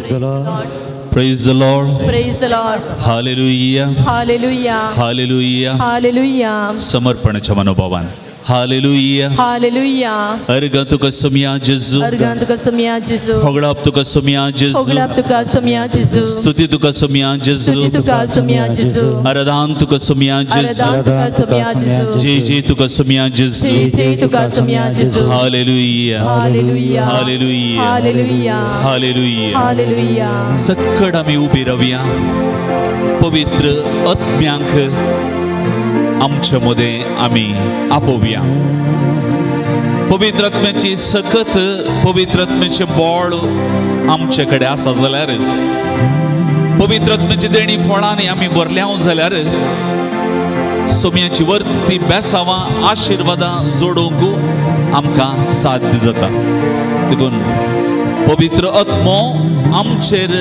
the Lord. Praise the Lord. Praise the Lord. Hallelujah. Hallelujah. Hallelujah. Hallelujah. समर्पणाच्या मनोभावान Hallelujah. Hallelujah. अर्घ तुका सोम्या जेजू Argan tuka samya Jesu. होगळाप तुका सोम्या जेजू Hoglap tuka samya Jesu. स्तुती तुका सोम्या जेजू Stuti tuka samya Jesu. आराधन तुका सोम्या जेजू Aradan tuka samya Jesu. जे तुका सोम्या जेजू Jai tuka samya Jesu. Hallelujah. Hallelujah. Hallelujah. Hallelujah. Hallelujah. Hallelujah. सकड आम्ही उभी राहूया पवित्र आत्म्यांक आमच्या मध्ये आम्ही आपोवया पवित्र आत्म्याची सकत पवित्र आत्म्याचे बळ आमच्याकडे आसा जाल्यार पवित्र आत्म्याची देणी फळांनी आम्ही भरल्या जाल्यार सोम्याची वर्ती बेसावां आशिर्वादां जोडूंक आमकां साध्य जाता देखून पवित्र आत्मो आमचेर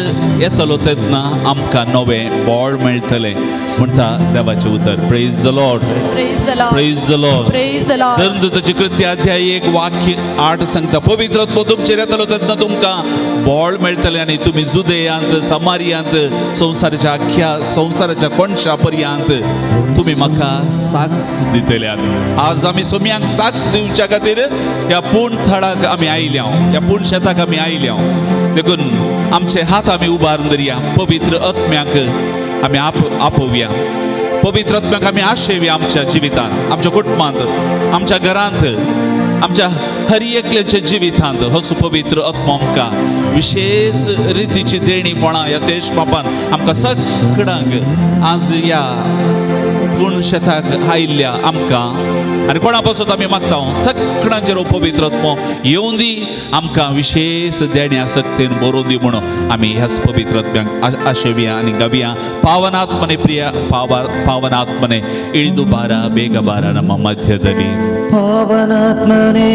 येतलो तेन्ना आमकां नवें बळ मेळटलें म्हणटा देवाचें उतर praise the Lord Praise the Lord. Praise the Lord Praise the Lord. धर्मदूताची कृत्य अध्याय 1 वाक्य 8 सांगता पवित्र आत्मो तुमचेर येतलो तेन्ना तुमकां बळ मेळटलें आनी तुमी जुदेयांत समारियांत संवसाराच्या कोणशा पर्यंत तुमी म्हाका साक्ष दितल्यात आज आमी सोम्यांक साक्ष दिवच्या खातीर ह्या पूर्ण थळाक आमी आयल्या ह्या पूर्ण शेताक आमी आयल्या देखून आमचे हात आमी उबारून धरया पवित्र आत्म्याक आमी आपोवया पवित्र आत्म्याक आमी आशेवया आमच्या जिवितांत आमच्या कुटुंबांत आमच्या घरांत आमच्या हर एकल्याच्या जिवितांत हो पवित्र आत्मो आमकां विशेष रितीची देणी फळां ह्या देश पापान आमकां सगळ्यांक आज ह्या पूर्ण शेताक आयिल्ल्या आमकां आनी कोणा पासून आमी मागता सगळ्यांचेर हो पवित्र आत्मो येवन दी आमकां विशेष देण्या सक्तीन बरोवन दी म्हणून आमी ह्याच पवित्र आत्म्याक आशेवया आनी गावया पावनात्मने प्रिय पावनात्मने इळिदु बारा ಬೇಗ ಬಾರ ನಮ್ಮ ಮಧ್ಯದಲ್ಲಿ पावनात्मने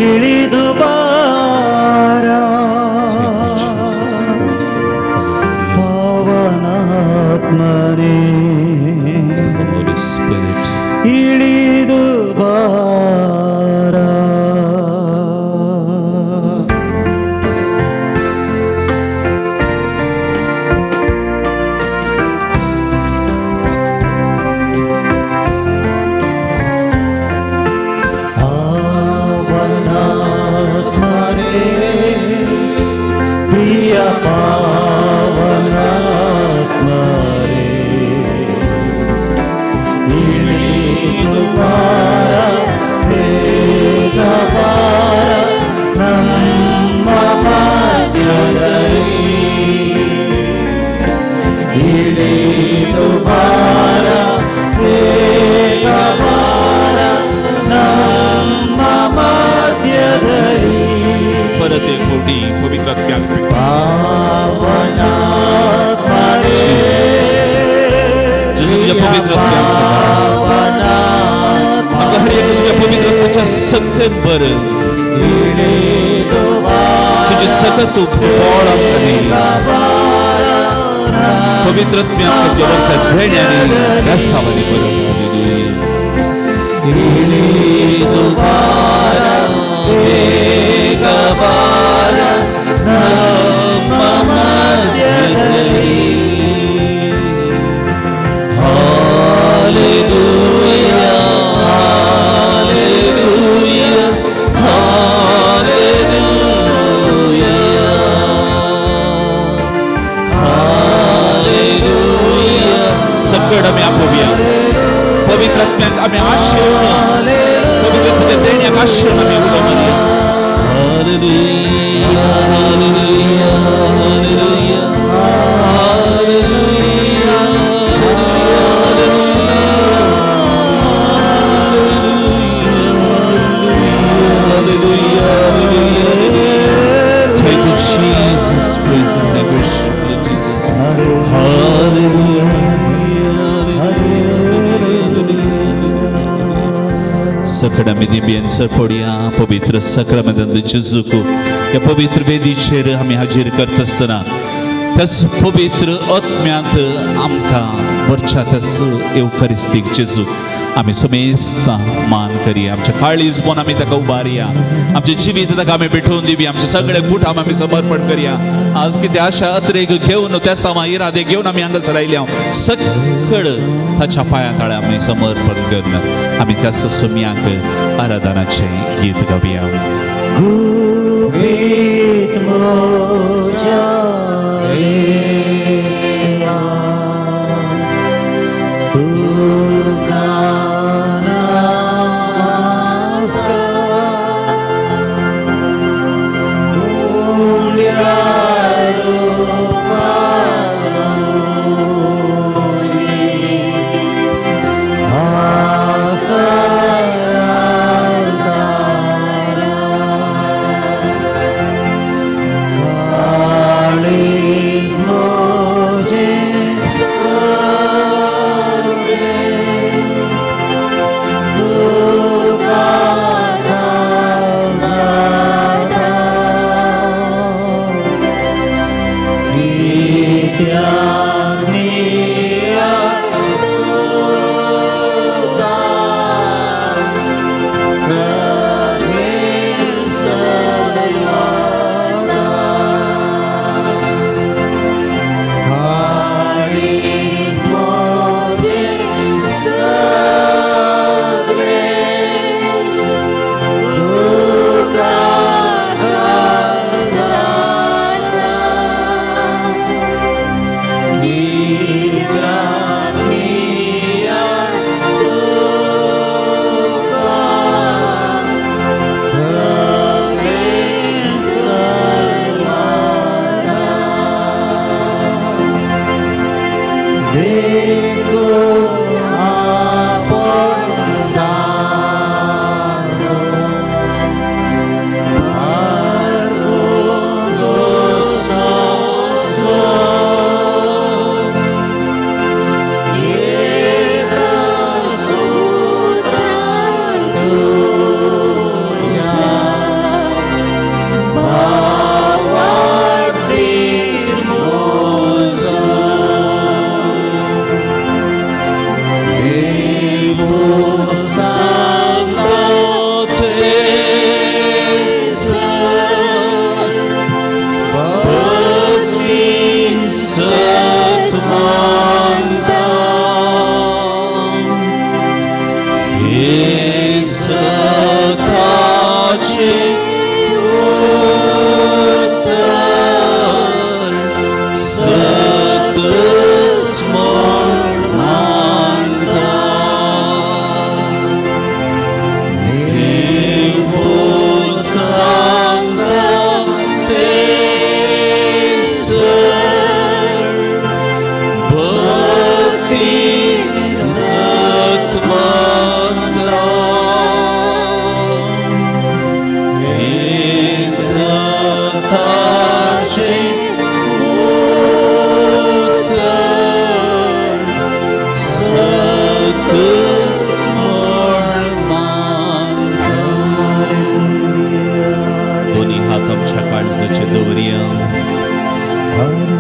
इळिदु बारा पावनात्मने Holy Spirit इळिदु बारा पवित्र पवित्र सत्तेन बर तुझे सतत बळ पवित्र रसावली पवित्र आत्म्याक आम्ही आशेवून पवित्र तुझ्या देण्याक आशेवून आम्ही उडो मारया hallelujah hallelujah hallelujah hallelujah Thank you Jesus, praise and worship Jesus. Hallelujah. सकड़ा मिदी बेंसर पडिया पवित्र सक्रामेंत जेजूक या पवित्र वेदीचेर आमी हाजीर करता आसतना तस पवित्र आत्म्यांत आमकां वरच्या तस एवकारिस्तीक जेजू आम्ही समेस्ता मान करिया आमच्या काळीज पण आम्ही ताका उबारया आमचे जिवीत ताका आम्ही भेटून दिवया आमचे सगळे कुटाम आम्ही समर्पण करिया आज किती आशा अत्रेक घेऊन त्या समा इरादे घेऊन आम्ही हांगासर आयल्या सकळ ताच्या पांया तळे आम्ही समर्पण करून आम्ही त्या सोम्यांक आराधनाचे गीत गावया गुपित मोजा रेया तुका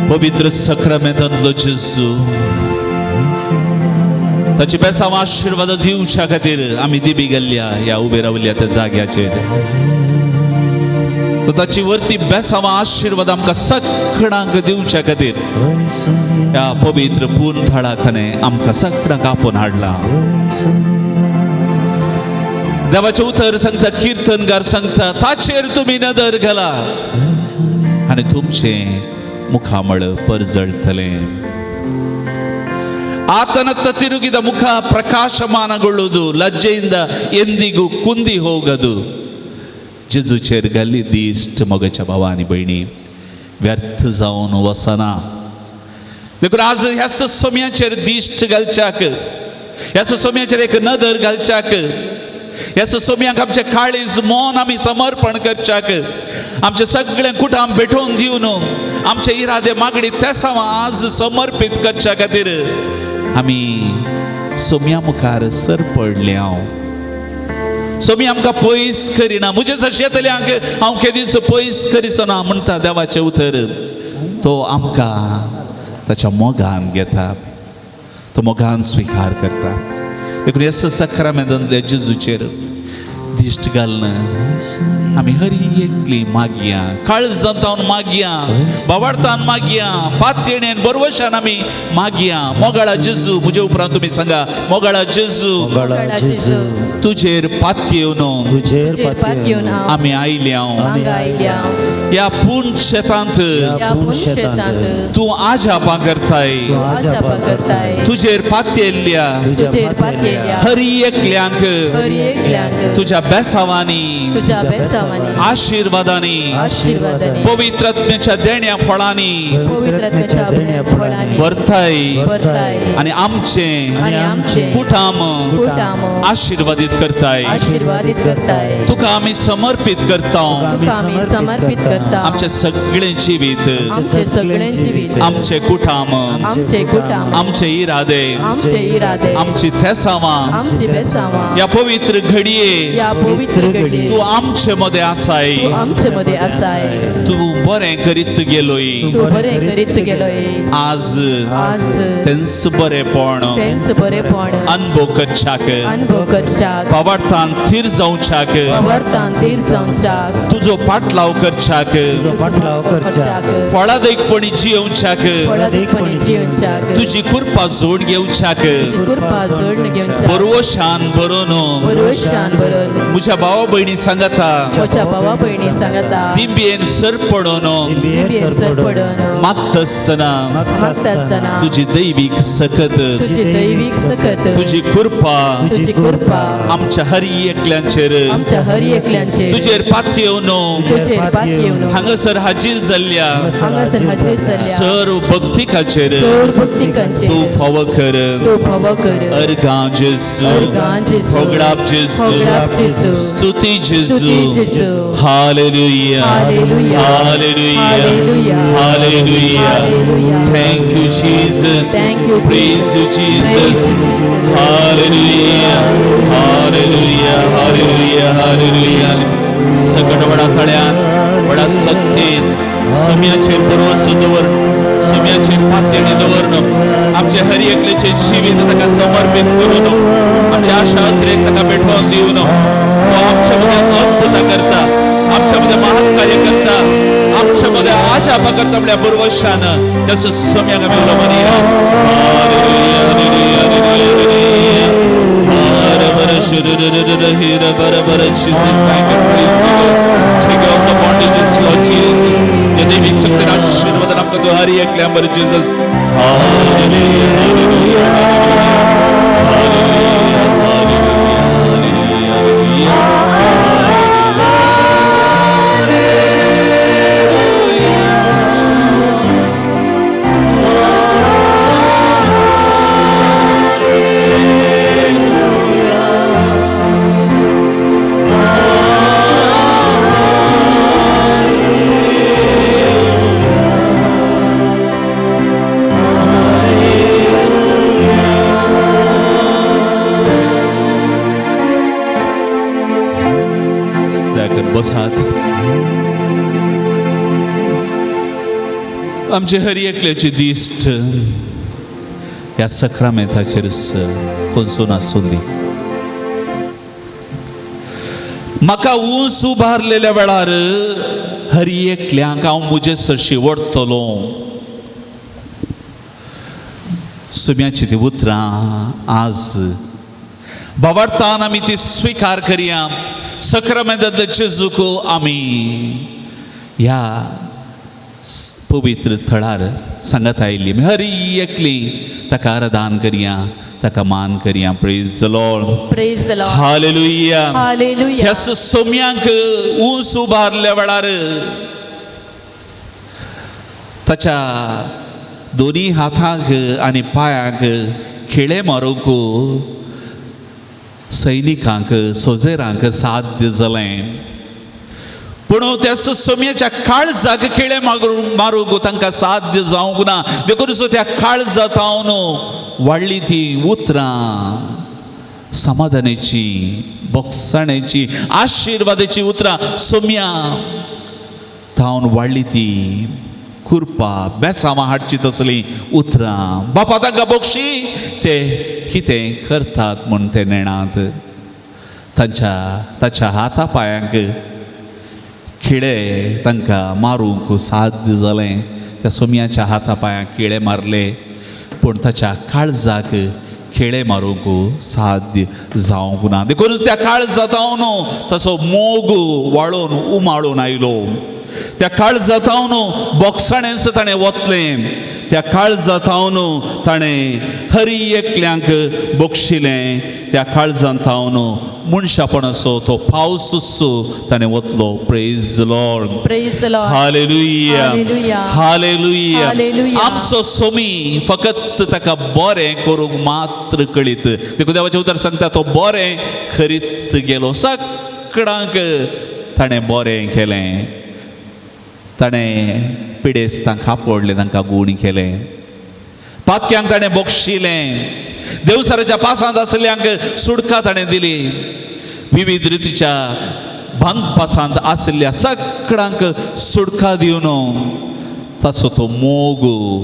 पवित्र सक्रमेंतांतलो जेजू ताची बेसांव आशीर्वाद दिवच्या खातीर आमी दिबी गेल्ल्या ह्या उबे रावल्या त्या जाग्याचेर तो ताची वरती बेसांव आशीर्वाद आमकां सगळ्यांक दिवच्या खातीर ह्या पवित्र पूर्ण थळाक ताणें आमकां सगळ्यांक आपोवन हाडला देवाचें उतर सांगता कीर्तनगार सांगता ताचेर तुमी नदर घाला आनी तुमचें मुखामळ परजळतले ಆತನತ್ತ ತಿರುಗಿದ ಮುಖ ಪ್ರಕಾಶಮಾನಗೊಳ್ಳುವುದು ಲಜ್ಜೆಯಿಂದ ಎಂದಿಗೂ ಕುಂದಿ ಹೋಗದು जेजूचेर घाल्ली दिश्ट मोगाच्या भावा आनी भयणी व्यर्थ जावन वसना देखून आज ह्या सोम्याचेर दिश्ट घालच्याक ह्या सोम्याचेर एक नदर घालच्याक ह्या सोम्याक आमचे काळीज मोन आमी समर्पण करच्याक आमचे सगळे कुटाम भेटोवन दिवन आमचे इरादे मागणी तेसा आज समर्पित करच्या खातीर आमी सोम्या मुखार सर पडले सोमी आमकां पयस करिना म्हजे सशेतल्यांक हांव केदीच पयस करिसना म्हणटा देवाचें उतर तो आमकां ताच्या मोगान घेता तो मोगान स्विकार करता देखून ह्या सक्रामेंतांतल्या जेजूचेर दिश्ट घालून आमी हर एकली मागया, काळज जातावन मागया, बावार्थान मागया, पातयेणेन बरवशान आमी मागया. मोगाळा जेजू, म्हजे उपरांत तुमी सांगा, मोगाळा जेजू, मोगाळा जेजू, तुजेर पातयेवन तुजेर पातयेवन आमी आयल्या. हांगा आयल्या. ह्या पूर्ण शेतांत या पूर्ण शेतांत तूं आजापा करताय, तूं आजापा करताय. तुजेर पातयेल्ल्या तुजेर पातयेल्या हर एकल्यांक हर एकल्यांक तुज्या बेसावांनी, तुज्या बेसावांनी, आशिर्वादांनी, आशिर्वादांनी, पवित्र आत्म्याच्या देण्या फळांनी पवित्र आत्म्याच्या फळांनी भरताय भरताय. आणि आमचे कुटाम आशीर्वादित करताय. आशीर्वादित करताय. तुका आमी समर्पित करता. तुका आमी समर्पित करता. आमचे सगळे जिवीत, आमचे सगळे जिवीत, आमचे कुटाम, आमचे कुटाम, आमचे इरादे, आमचे इरादे, आमची थेसावां आमची बेसावां या पवित्र घडये या पवित्र घडये तू आमचे मध्ये आसाय. तू आमचे मध्ये आसाय. तू बरें करीत गेलोय. तू बरें करीत गेलोय. आज तेंच बरेपण बरेपण अनुभव करच्याक, अनुभव करच्याक, पावार्थान थीर जावच्याक, पावार्थान थीर जावच्याक, तुजो पाटलाव करच्याक, पाटलाव करच्याक, फळादैकपणी जियोवच्याक, फळादैकपणी जियोवच्याक, तुजी कृपा जोड घेवच्याक, कृपा जोडून घेवच्याक, बरवशान बरोवन बरोशान बरोवन म्हज्या भावा भयणी सांगता म्हज्या भावा भयणी सांगता दिंबयेन सर पडोवन दिंबयेन सर पडोवन मागतासतना मागतासतना तुजी दैवीक सकत, तुजी दैवीक सकत, तुजी कृपा आमच्या हर एकल्यांचेर, आमच्या हर एकल्यांचेर तुजेर पातयेवन तुजेर पातयेवन हांगासर हाजीर जाल्ल्या हांगासर हाजीर जाल्ल्या सर्व भक्तिकाचेर सर्व भक्तिकांचेर तूं फावो कर. तूं फावो कर. अर्गां जेजू, अर्गां जेजू, फोगडाप जेजू, फोगडाप जेजू, स्तुती जेजू, स्तुती जेजू. Hallelujah, hallelujah, hallelujah, hallelujah, hallelujah. Hallelujah. Thank you Jesus, Thank you, praise you Jesus. Jesus, Praise you, Jesus. Hallelujah, hallelujah, hallelujah, hallelujah. सगळ वडा तळ्यान वडा सक्तीन सम्याचेर भरोसो दवर, सम्याचेर पातयेणी दवरन आमचे हर एकल्याचे जिवीत ताका समर्पित करून आमच्या आशा अत्रेक ताका भेटोवन दिवन तो आमच्या मध्ये अद्भुत करता, आमच्या मध्ये महान कार्य करता, आमच्या मध्ये आशापा करता. आपल्या बरवशान त्याचं सम्याक आम्ही उलो म्हणया. Hallelujah, hallelujah, hallelujah, hallelujah. बरोबर Jesus, thank you, praise you, Lord. Take out the bondages, Lord Jesus. त्या दैविक शक्तीन आशीर्वाद आमकां तूं हर एकल्या बरं Jesus. Hallelujah, hallelujah, hallelujah, hallelujah, hallelujah. बसात. आमचे हर एकल्याची दिश्ट ह्या सक्रामेंताचेर खोसून आसूं दी. म्हाका ऊंच उबारलेल्या वेळार हर एकल्यांक हांव म्हजे सरशी वडतलो. सुम्याची ती उतरां आज भावार्थान आमी ती स्वीकार करया. सक्रामेंतांतले जेजूक आमी ह्या पवित्र थळार सांगत आयिल्ली. हर एकली ताका आराधन करया, ताका मान करया. Praise the Lord, praise the lord, hallelujah, hallelujah. ह्या सोम्यांक ऊंच उबारल्या वेळार ताच्या दोन्ही हातांक आनी पांयाक खिळे मारूंक सैनिकांक, सोजेरांक साध्य जालें. पूण त्या सोम्याच्या काळजाक खिळे मारूंक तांकां साध्य जावंक ना. देखून त्या काळजांतावन वाडली ती उतरां समाधानाची, बोगसाण्याची, आशिर्वादाची उतरां सोम्या तावन वाडली ती. खुरपा बेसांवां हाडची तसलीं उतरां बापा तांकां बक्षी ते कितें करतात म्हूण ते नेणात ताच्या हाता पांयांक खिळे तांकां मारूंक साध्य जालें त्या सोमयाच्या हाता पांयांक खिळे मारले पूण ताच्या काळजाक खिळे मारूंक साध्य जावंक ना देखूनच त्या काळजांतावन तसो मोग वाळून उमाळून आयलो त्या काळजांतावन बोगसाणेंच ताणें वतलें त्या काळजांतावन ताणें हरी एकल्यांक बक्षिलें त्या काळजांतावन मनशापणाचो तो पावसूच ताणें वतलो praise the Lord Praise the Lord. Hallelujah Hallelujah. Hallelujah Hallelujah. आमचो सोमी फकत ताका बरें करूंक मात्र कळीत देखून देवाचें उतर सांगता तो बरें करीत गेलो सगळ्यांक ताणें बरें केलें ताणें पिडेस्तांक आपडलें तांकां गूण केलें पातक्यांक ताणें बक्षिलें देवसराच्या पासांत आसल्यांक सुडका ताणें दिली विविध रितीच्या भांग पासांत आसल्या सगळ्यांक सुडका दिवन ताचो तो मोग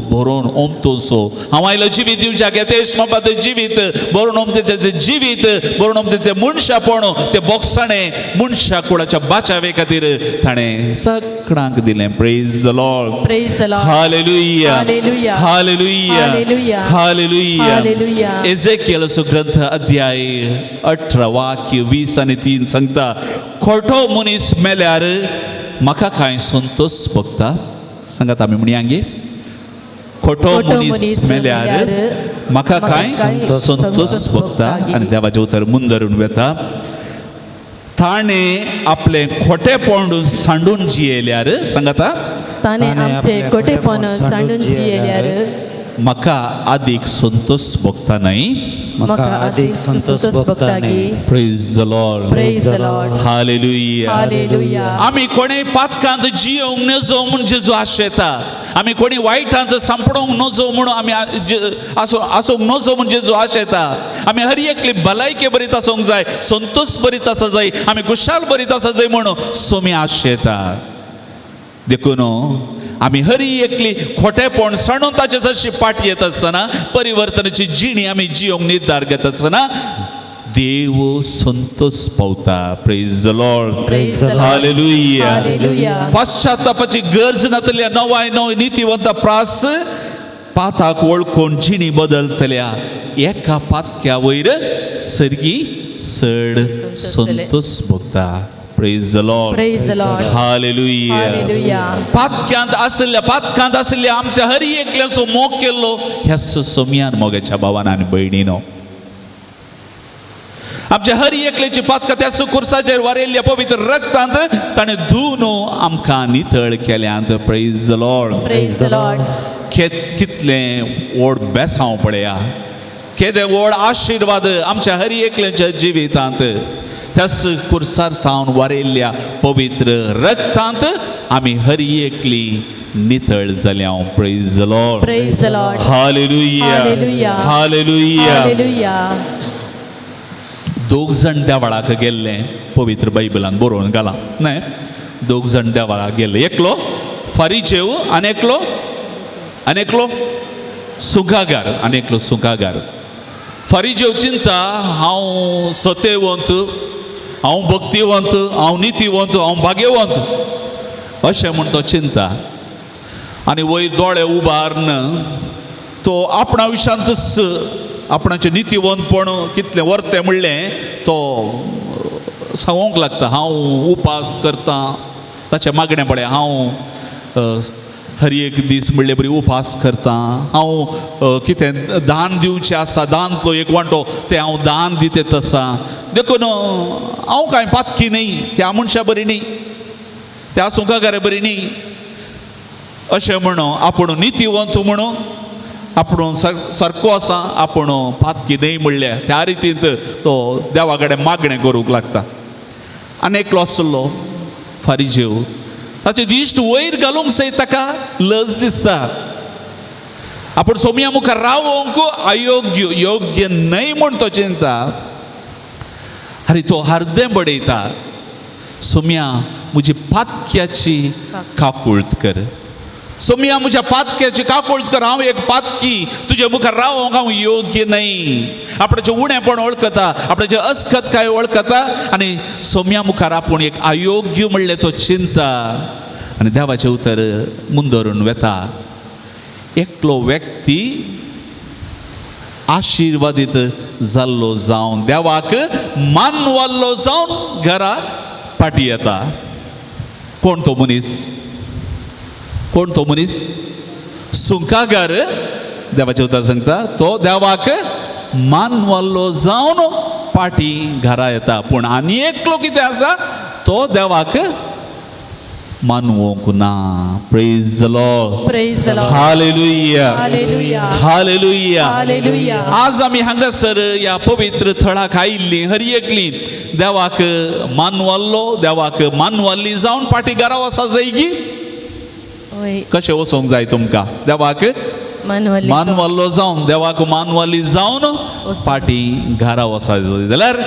भरून ओमतोसो हांव आयलो जिवीत दिवच्याक येतेश बाबा जिवीत भरून ओमते ते जिवीत भरून ओमते ते मनशापण ते बोगसाणें मनशा कुळाच्या बाचावे खातीर ताणें सगळ्यांक दिलें praise the Lord Praise the Lord. Hallelujah Hallelujah. Hallelujah Hallelujah. Hallelujah Hallelujah. एजेकियेलाचो ग्रंथ अध्याय 18 वाक्य 20 आनी 3 सांगता खोटो मनीस मेल्यार म्हाका कांय संतोष भोगता सांगात आमी म्हणयांगे खोटो मनीस मेल्यार म्हाका कांय संतोष भोगता आनी देवाचें उतर मुंदरून वेता ताणें आपलें खोटेपण सांडून जियेल्यार सांगाता ताणे आमचे खोटेपण सांडून जियेल्यार म्हाका आदीक संतोष भोगता न्हय म्हाका अधिक संतोष भोगता न्ही praise the Lord Praise the Lord. Hallelujah Hallelujah. आमी कोणेय पातकांत जियोंक नजो म्हूण जेजू आशेता आमी कोणी वायटांत सांपडोंक नजो म्हूण आमी आसूंक नजो म्हूण जेजू आशेता आमी हर एकली भलायकी बरीत आसूंक जाय संतोष बरीत आसा जाय आमी खुशाल बरीत आसा जाय म्हूण सोमी आशेता देखून आमी हरी एकली खोटेपण सांडून ताचे जशी पाट येत आसतना परिवर्तनाची जिणी आमी जियोंक निर्धार घेत आसतना देव संतोष पावता praise the Lord Praise the Lord. Hallelujah Hallelujah. पाश्चात्तापाची गरज नातल्या नवाय नव नितीवंत प्रास पाताक वळखून जिणी बदलतल्या एका पातक्या वयर सर्गी चड संतोष भोगता praise the Lord Praise the Lord. Hallelujah Hallelujah. पातकांत आसल्या आमच्या हरी एकल्याचो मोग केल्लो ह्या सोमयान मोगाच्या भावान आनी भयणीनो आमच्या हरी एकल्याची पातकां त्या सुकुर्साचेर वारेल्ल्या पवित्र रक्तांत ताणें धुवन आमकां नितळ केल्यांत praise the Lord Praise the Lord. कितलें व्हड बेसांव पळया केदें व्हड आशिर्वाद आमच्या हरी एकल्याच्या जिवितांत त्याच कुर्सार्थावन वारेल्ल्या पवित्र रक्तांत आमी हरी एकली नितळ जाल्या praise the Lord Praise the Lord. Hallelujah Hallelujah. Hallelujah Hallelujah. दोग जाण देवाळाक गेल्ले पवित्र बायबलान बरोवन घाला न्हय दोग जाण देवाळाक गेल्ले एकलो फारिजेव आनी एकलो सुगागार आनी एकलो सुगागार फारिजेव चिंता हांव सत्यवंत हांव भक्तिवंत हांव नितीवंत हांव भाग्यवंत अशें म्हूण तो चिंता आनी वयर दोळे उबारन तो आपणा विशांतच आपणाचें नितीवंतपण कितलें वर्तें म्हणलें तो सांगूंक लागता हांव उपास करतां ताचें मागणें पळय हांव हर एक दीस म्हणले बरी उपास करतां हांव कितें दान दिवचें आसा दानांतलो एक वांटो तें हांव दान दितें आसा देखून हांव कांय पातकी न्ही त्या मनशा बरी न्ही त्या सुखागारा बरी न्ही अशें म्हणून आपूण नितीवंत म्हणून आपूण सारको आसा आपूण पातकी न्हय म्हणल्या त्या रितीन तो देवा कडेन मागणें करूंक लागता आनी एकलो आसलो फारिजेव ताचे दिश्ट वयर घालूंक सयत ताका लज दिसता आपूण सोमया मुखार रावोंक अयोग्य योग्य न्हय म्हूण तो चिंता आरे तो हरदें बडयता सोम्या म्हजी पातक्याची काकुळट कर सोमिया म्हज्या पातक्याची काकोळट कर हांव एक पातकी तुझे मुखार रावोंक हांव योग्य नाही आपणाचें उणेपण वळखता आपणाचें अस्खतकाय वळखता आनी सोम्या मुखार आपूण एक अयोग्य म्हणलें तो चिंता आनी देवाचें उतर मुंदरून वेता एकलो व्यक्ती आशिर्वादीत जाल्लो जावन देवाक मानवाल्लो जावन घरा पाटी येता कोण तो मनीस कोण तो मनीस सुंकागार देवाचें उतर सांगता तो देवाक मानवाल्लो जावन पाटी घरा येता पूण आनी एकलो कितें आसा तो देवाक मानवोंक ना praise the Lord Praise the Lord. Hallelujah Hallelujah. Hallelujah Hallelujah. आज आमी हांगासर या पवित्र थळाक आयिल्ली हरी एकली देवाक मानवाल्लो देवाक मानवाल्ली जावन पाटी घरा वसा जाय गी होय कशें वचोंक जाय तुमकां देवाक मानवाली मानवाल्लो जावन देवाक मानवाली जावन पाटी घरा वसा जाय जाल्यार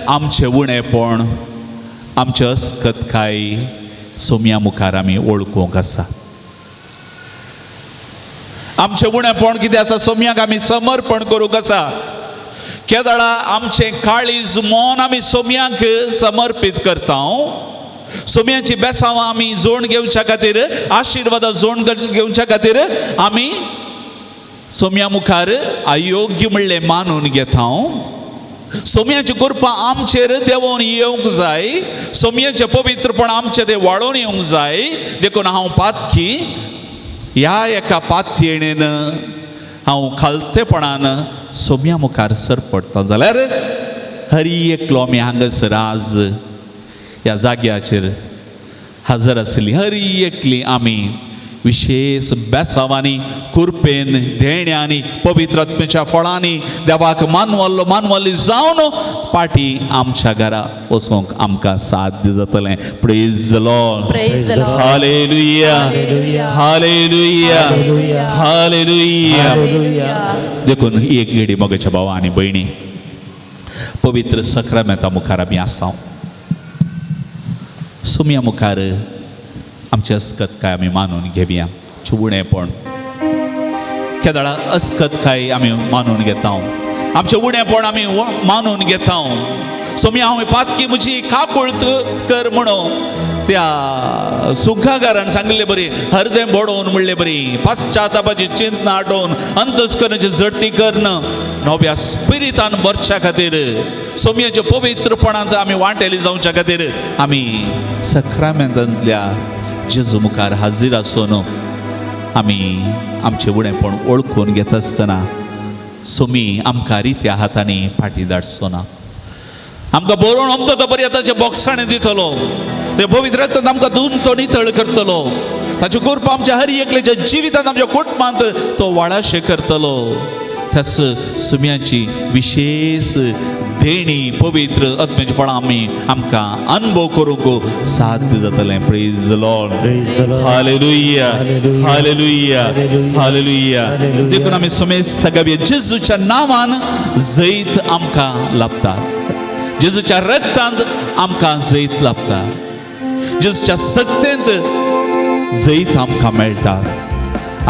आमचें उणेपण आमचें अस्खतकाय सोम्या मुखार आमी ओळखूंक आसा आमचें उणेपण कितें आसा सोम्याक आमी समर्पण करूंक आसा केदाळा आमचें काळीज मोन आमी सोम्याक समर्पीत करता सोम्याची बेसांवां आमी जोड घेवच्या खातीर आशिर्वादां जोड घेवच्या खातीर आमी सोम्या मुखार अयोग्य म्हणलें मानून घेता सोम्याची कृपा आमचेर देंवोन येवंक जाय सोम्याचें पवित्रपण आमचें तें वाडोवन येवंक जाय देखून हांव पातकी ह्या एका पातयेणेन हांव खालतेपणान सोम्या मुखार सरपडटा जाल्यार हरी एकलो आमी हांगासर आज ह्या जाग्याचेर हजर आसली हरी एकली आमी विशेष बेसांवांनी कुरपेन धेण्यानी पवित्र आत्म्याच्या फळांनी देवाक मानवाल्लो मानवाली जावन पाटी आमच्या घरा वचोंक आमकां साध्य जातलें praise the Lord Praise the Lord. Hallelujah hallelujah hallelujah Hallelujah. देखून एक घडी मोगाच्या भावा आनी भयणी पवित्र सक्रामेंता मुखार आमी आसा सोम्या मुखार आमचे अस्खतकाय आमी मानून घेवया उणेपण केदाळा अस्खतकाय आमी मानून घेता आमचें उणेपण आमी मानून घेता सोम्या हांव पातकी म्हजी काकोळट कर म्हणून त्या सुखागारान सांगलें बरी हृदय बोडोवन म्हणलें बरी पाश्चातापाची चिंतना आटोवन अंतस्करणाची झडती कर्ण नव्या स्पिरितान भरच्या खातीर सोम्याच्या पवित्रपणांत आमी वांटेली जावच्या खातीर आमी सक्रामेंतांतल्या जेजू मुखार हाजीर आसून आमी आमचें उणेपण ओळखून घेत आसतना सोमी आमकां रित्या हातांनी फाटी धाडचो ना आमकां बरोवन अमको तो बरी आतांच्या बॉक्सांनी दितलो ते पवित्र रक्तांत आमकां धुवन तो नितळ करतलो ताची कृपा आमच्या हर एकल्याच्या जिवितांत आमच्या कुटुंबांत तो वाडाशे करतलो त्याच सुम्याची विशेष देणी पवित्र आत्म्याची फळां आमी आमकां अनुभव करूंक साध्य जातलें praise the lord hallelujah hallelujah hallelujah देखून आमी समेस्त सगळ्या जेजूच्या नांवान जैत आमकां लाभता जेजूच्या रक्तांत आमकां जैत लाभता जेजूच्या सत्तेंत जैत आमकां मेळटा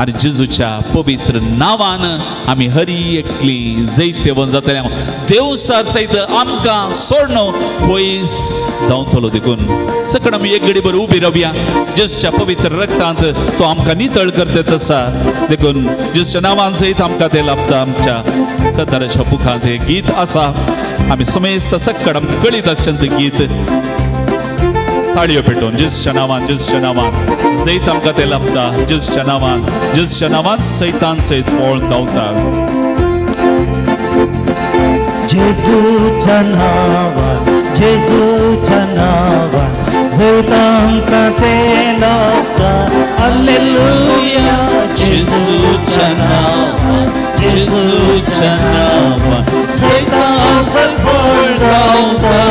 आनी जेजूच्या पवित्र नांवान आमी हरी एकली जैत देवन जातले देवसार सयत आमकां सोडणो पयस धांवतलो देखून सकण आमी एक घडी भर उबी रावया जेजूच्या पवित्र रक्तांत तो आमकां नितळ करता आसा देखून जेजूच्या नांवान सयत आमकां ते लाभता आमच्या कताराच्या मुखांत हे गीत आसा आमी समेस्त सक्कड आमकां कळीत आसचें गीत ताळयो पेटोवन जेजूच्या नांवान जैत आमकां ते लाभता जेजूच्या नांवान सैतान सयत पोळ धांवता जेजूच्या नांवान जैत आमकां ते लाभता हालेलुया जेजूच्या नांवान सैतान सयत पोळ धांवता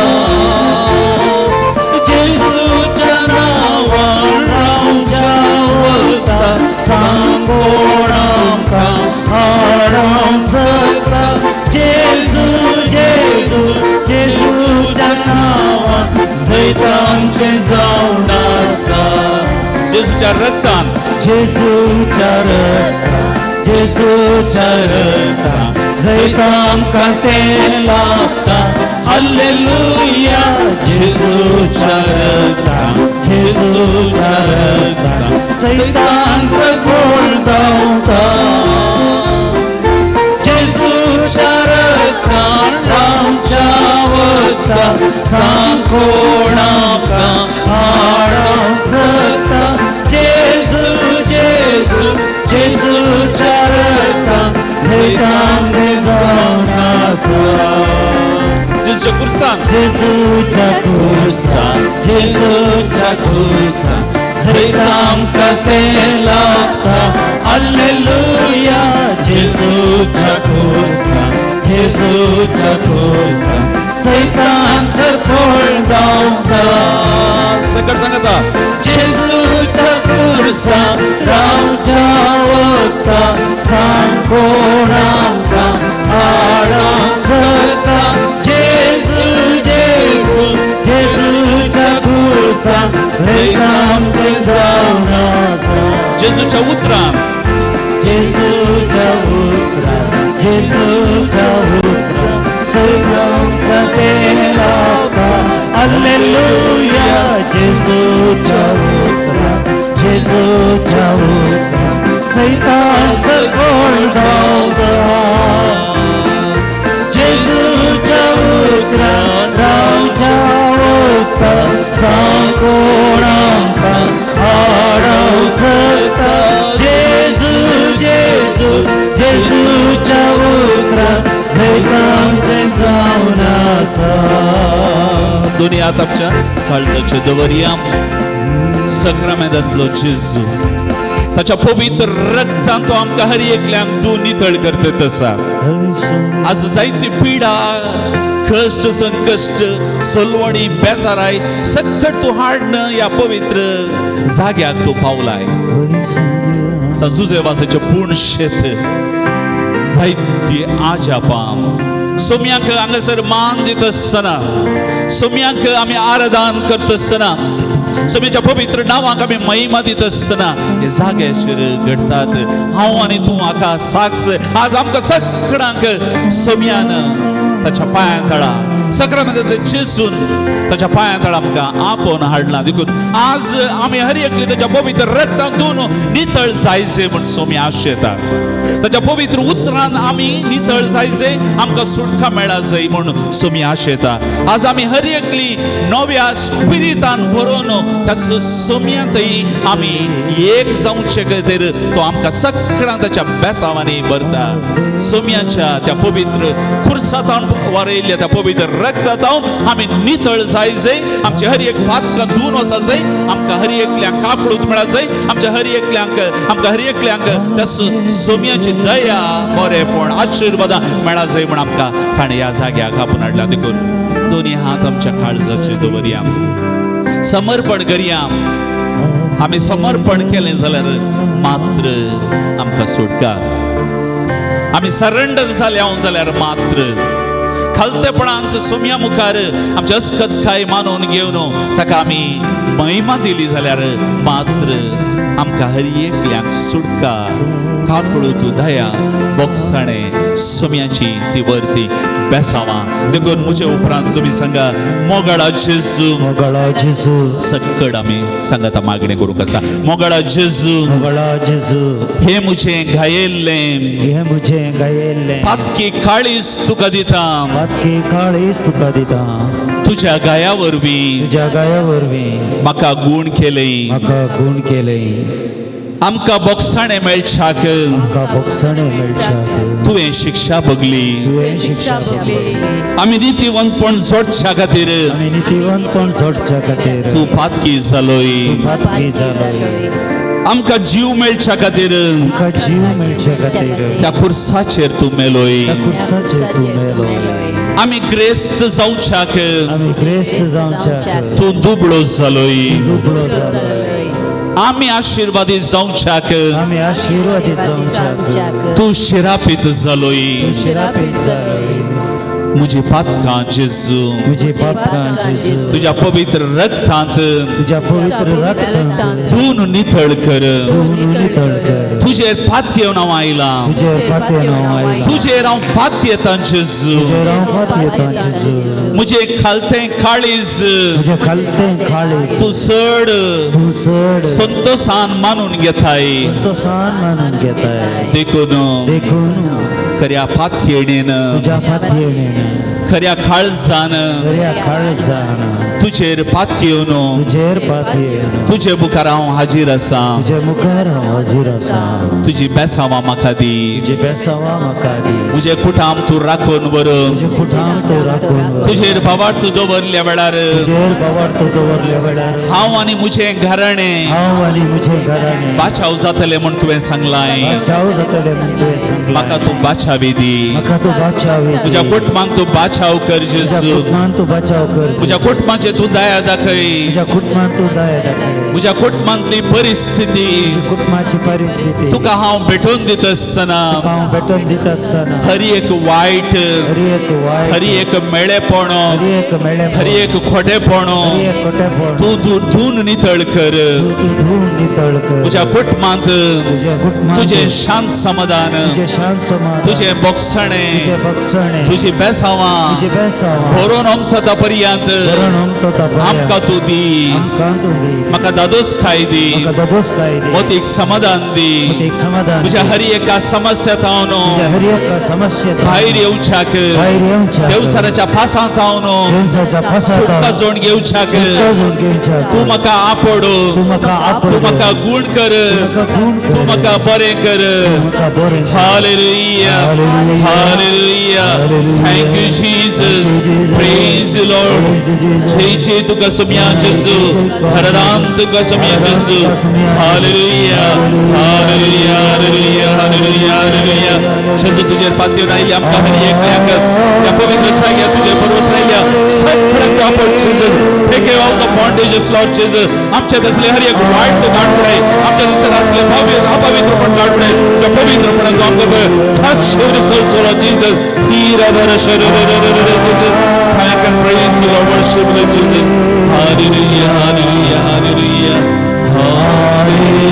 सांगोड आमकां हाडांक जाता जेजू जेजूच्या नांवान जैत आमचें जावन आसा जेजूच्या रक्तान जेजूच्या रक्तान जेजूच्या रक्तान जैता आमकां तें लागता हालेलुया जेजूच्या रक्तान जेजूच्या रक्तान सैतान सगोळ धांवता जेजूच्या रक्तान रावच्या वखदां सांकोण आमकां हाडांक जाता जेजू जेजू जेजूच्या रक्तान जैतान तें जावन आसा जेजूच्या कुर्सान जेजूच्या कुर्सान जेजूच्या कुर्सान जैता आमकां तें लागता हालेलुया जेजूच्या कुर्सान जेजूच्या कुर्सान सैतान सगोळ धांवता सकट सांगता जेजूच्या कुर्सान रावच्या वखदां सांकोण आमकां हाडांक जाता जेजू जेजू जेजूच्या कुर्सान जैतान तें जावन आसा जेजूच्या उतरान जेजूच्या उतरान जेजूच्या उतरान सैतान आमकां तें लागता हालेलुया जेजूच्या उतरान जेजूच्या उतरान सैतान सगोळ धांवता जेजूच्या उतरान रावच्या वखदां सांकोण आमकां हाडांक जाता जेजू जेजू जेजूच्या उतरान जैतान तें जावन आसा दोन्ही हात आमच्या काळजाचे दवरया सक्रामेंतांतलो जेजू ताच्या पवित्र रक्तान तो आमकां हर एकल्यांक तूं नितळ करता आसा आज जायती पिडा कष्ट संकश्ट सलवणी बेजाराय सकट तूं हाडन ह्या पवित्र जाग्याक तूं पावलाय जुजेवासाचे पूर्ण शेत जायती आजापाम सोम्यांक हांगासर मान दित आसतना सोम्यांक आमी आराधन करता आसतना सोम्याच्या पवित्र नांवाक आमी महिमा दित आसतना हे जाग्याचेर घडटात हांव आनी तूं हाका साक्ष आज आमकां सगळ्यांक सोम्यान ताच्या पांया तळा सक्रामेंतांतले जेजून ताच्या पांया तळा आमकां आपोवन हाडला देखून आज आमी हर एकली ताच्या पवित्र रक्तांतून नितळ जायचे म्हूण सोमी आशेता ताच्या पवित्र उतरान आमी नितळ जायचे आमकां सुटका मेळा जाय म्हूण सोमी आशेता आज आमी हर एकली नव्या स्पिरितान भरून त्या सोम्यांतय आमी एक जावचे खातीर तो आमकां सगळ्यांक ताच्या बेसावांनी भरता सोम्याच्या त्या पवित्र खुर्सातान वारयल्ल्या त्या पवित्र रक्तांतावन आमी नितळ जायचे आमचे हर एक पातकां धुवन वचा जाय आमकां हर एकल्यांक काकळूत मेळा जाय आमच्या हर एकल्यांक त्या सोम्याची दया बरेपण आशिर्वादां मेळा जाय म्हण आमकां ताणें ह्या जाग्याक आपोवन हाडला देखून दोन्ही हात आमच्या काळजाचेर दवरया समर्पण करया आमी समर्पण केलें जाल्यार मात्र आमकां सुटका आमी सरेंडर जाल्या जाल्यार मात्र खालतेपणांत सोम्या मुखार आमची अस्खतकाय मानून घेवन ताका आमी महिमा दिली जाल्यार मात्र आमकां हर एकल्यांक सुटका काकळूत दया बोगसाणें सोम्याची ती वर्ती बेसावां देखून म्हजे उपरांत तुमी सांगा मोगळा जेजू सकट आमी सांगात मागणें करूंक आसा मोगळा जेजू हे म्हजें गायेल्लें पातकी काळीज तुका दिता तुज्या गाया वरवीं म्हाका गूण केलय आमकां बोगसाणें मेळच्याक तुवें शिक्षा भोगली आमी नितीवंतपण जोडच्या खातीर तूं पातकी जालोय आमकां जीव मेळच्या खातीर त्या खुर्साचेर तूं मेलोय आमी ग्रेस्त जावच्याक तूं दुबळो जालोय आमी आशिर्वादीत जावच्याक तूं शिरापीत जालोय मुझे पातकां जेजू तुझे पातकां जेजू तुझ्या पवित्र रक्तांत तुझ्या पवित्र रक्तांत धुवन नितळ कर धुवून नितळ कर तुझेर पातयेवन हांव आयलां तुझे पातयेवन हांव आयलां तुझेर हांव पातयेतां जेजू तुझेर हांव पातयेतां जेजू मुझे खालतें काळीज तुझे खालतें काळीज तूं चड तूं चड संतोषान मानून घेताय संतोषान मानून घेताय देखून देखून खऱ्या पातयेणेन तुझ्या पातयेणेन खऱ्या काळजान बऱ्या काळजान तुझेर पातयेवन तुझेर पातयेवन तुझे मुखार हांव हाजीर आसा तुझे मुखार हांव हाजीर आसा तुझी बेसांवां म्हाका दी तुझे बेसांवां म्हाका दी तुझे कुटाम तूं राखून वर तुझे कुटाम तूं राखून व्हर. तुझेर बाबार तूं दवरल्या वेळार तुझेर बाबार तूं दवरल्या वेळार हांव आनी म्हजें घराणें हांव आनी म्हजें घराणें बाचाव जातलें म्हूण तुवें सांगलाय बाचाव जातलें म्हूण तुवें सांगलां म्हाका तूं बाचावी दी म्हाका तूं बाचाव दी. तुज्या कुटुंबाक तू बाचाव कर तुझ्या जेजू कुटुंबान तूं बाचाव कर तुझ्या कुटुंबाचे तू दया दाखय तुझ्या कुटुंबान तूं दया दाखय तुझ्या कुटुंबांतली परिस्थिती तुझ्या कुटुंबाची परिस्थिती तुका हांव भेटून दित आसतना तुका हांव भेटून दित आसतना हरी एक वायट हरी एक वायट हरी एक मेळेपणो हरी एक मेळेपण हरी एक खोटेपणो हरी एक खोटेपण तू धुवन नितळ कर तूं धुवून नितळ कर तुझ्या कुटुंबांत तुझ्या कुटुंबान तुझे शांत समाधान तुझे शांत समाधान तुझे बोगसणे तुझे बक्षणे तुझी बेसांवां तुझे बेसांवां भरून अमथता पर्यंत बरोवन अमतो आमकां तू दी आमकां तूं दी म्हाका दादोसकाय दी म्हाका दोदोस काय दी मोतीक समाधान दी एक समाधान तुझ्या हरी एका समस्येत हांव तुझ्या न्हू हरी एक समस्येत भायर येवच्याक भायर येवच्या देवसाराच्या पासांत हांव न्हू देवसाच्या सुख पासात जोड घेवच्याक जोड घेवच्या तू म्हाका आपड तूं म्हाका आपड तू म्हाका गूण कर म्हाका गुण कर तू म्हाका बरें कर म्हाका बरें कर. Hallelujah. Hallelujah. Hallelujah. Hallelujah. Thank you, Jesus. Thank you, Jesus. Praise the Lord. Praise you, Jesus. Jai तुका सम्या जेजू हरदान तुका सम्या जेजू Hallelujah. Hallelujah. Hallelujah. Hallelujah. Hallelujah. जेजू तुझे पातयेवन आयली आमकां हरी एकल्याक या पवित्र जाग्यार तुजे भरोस राहिल्या सगळ्यांक आपण Jesus. Take away all the bondages, Lord Jesus. आमच्या असले हर एक वाईट तो काढून रे आमच्या दिवसात असले भव्य अपवित्रपण काढून रे त्या पवित्रपणाचो आमकां touch every soul, Lord Jesus. Hear our Jesus. Thank and praise you, Lord. Worship you, Jesus. Hallelujah, hallelujah, hallelujah, hallelujah.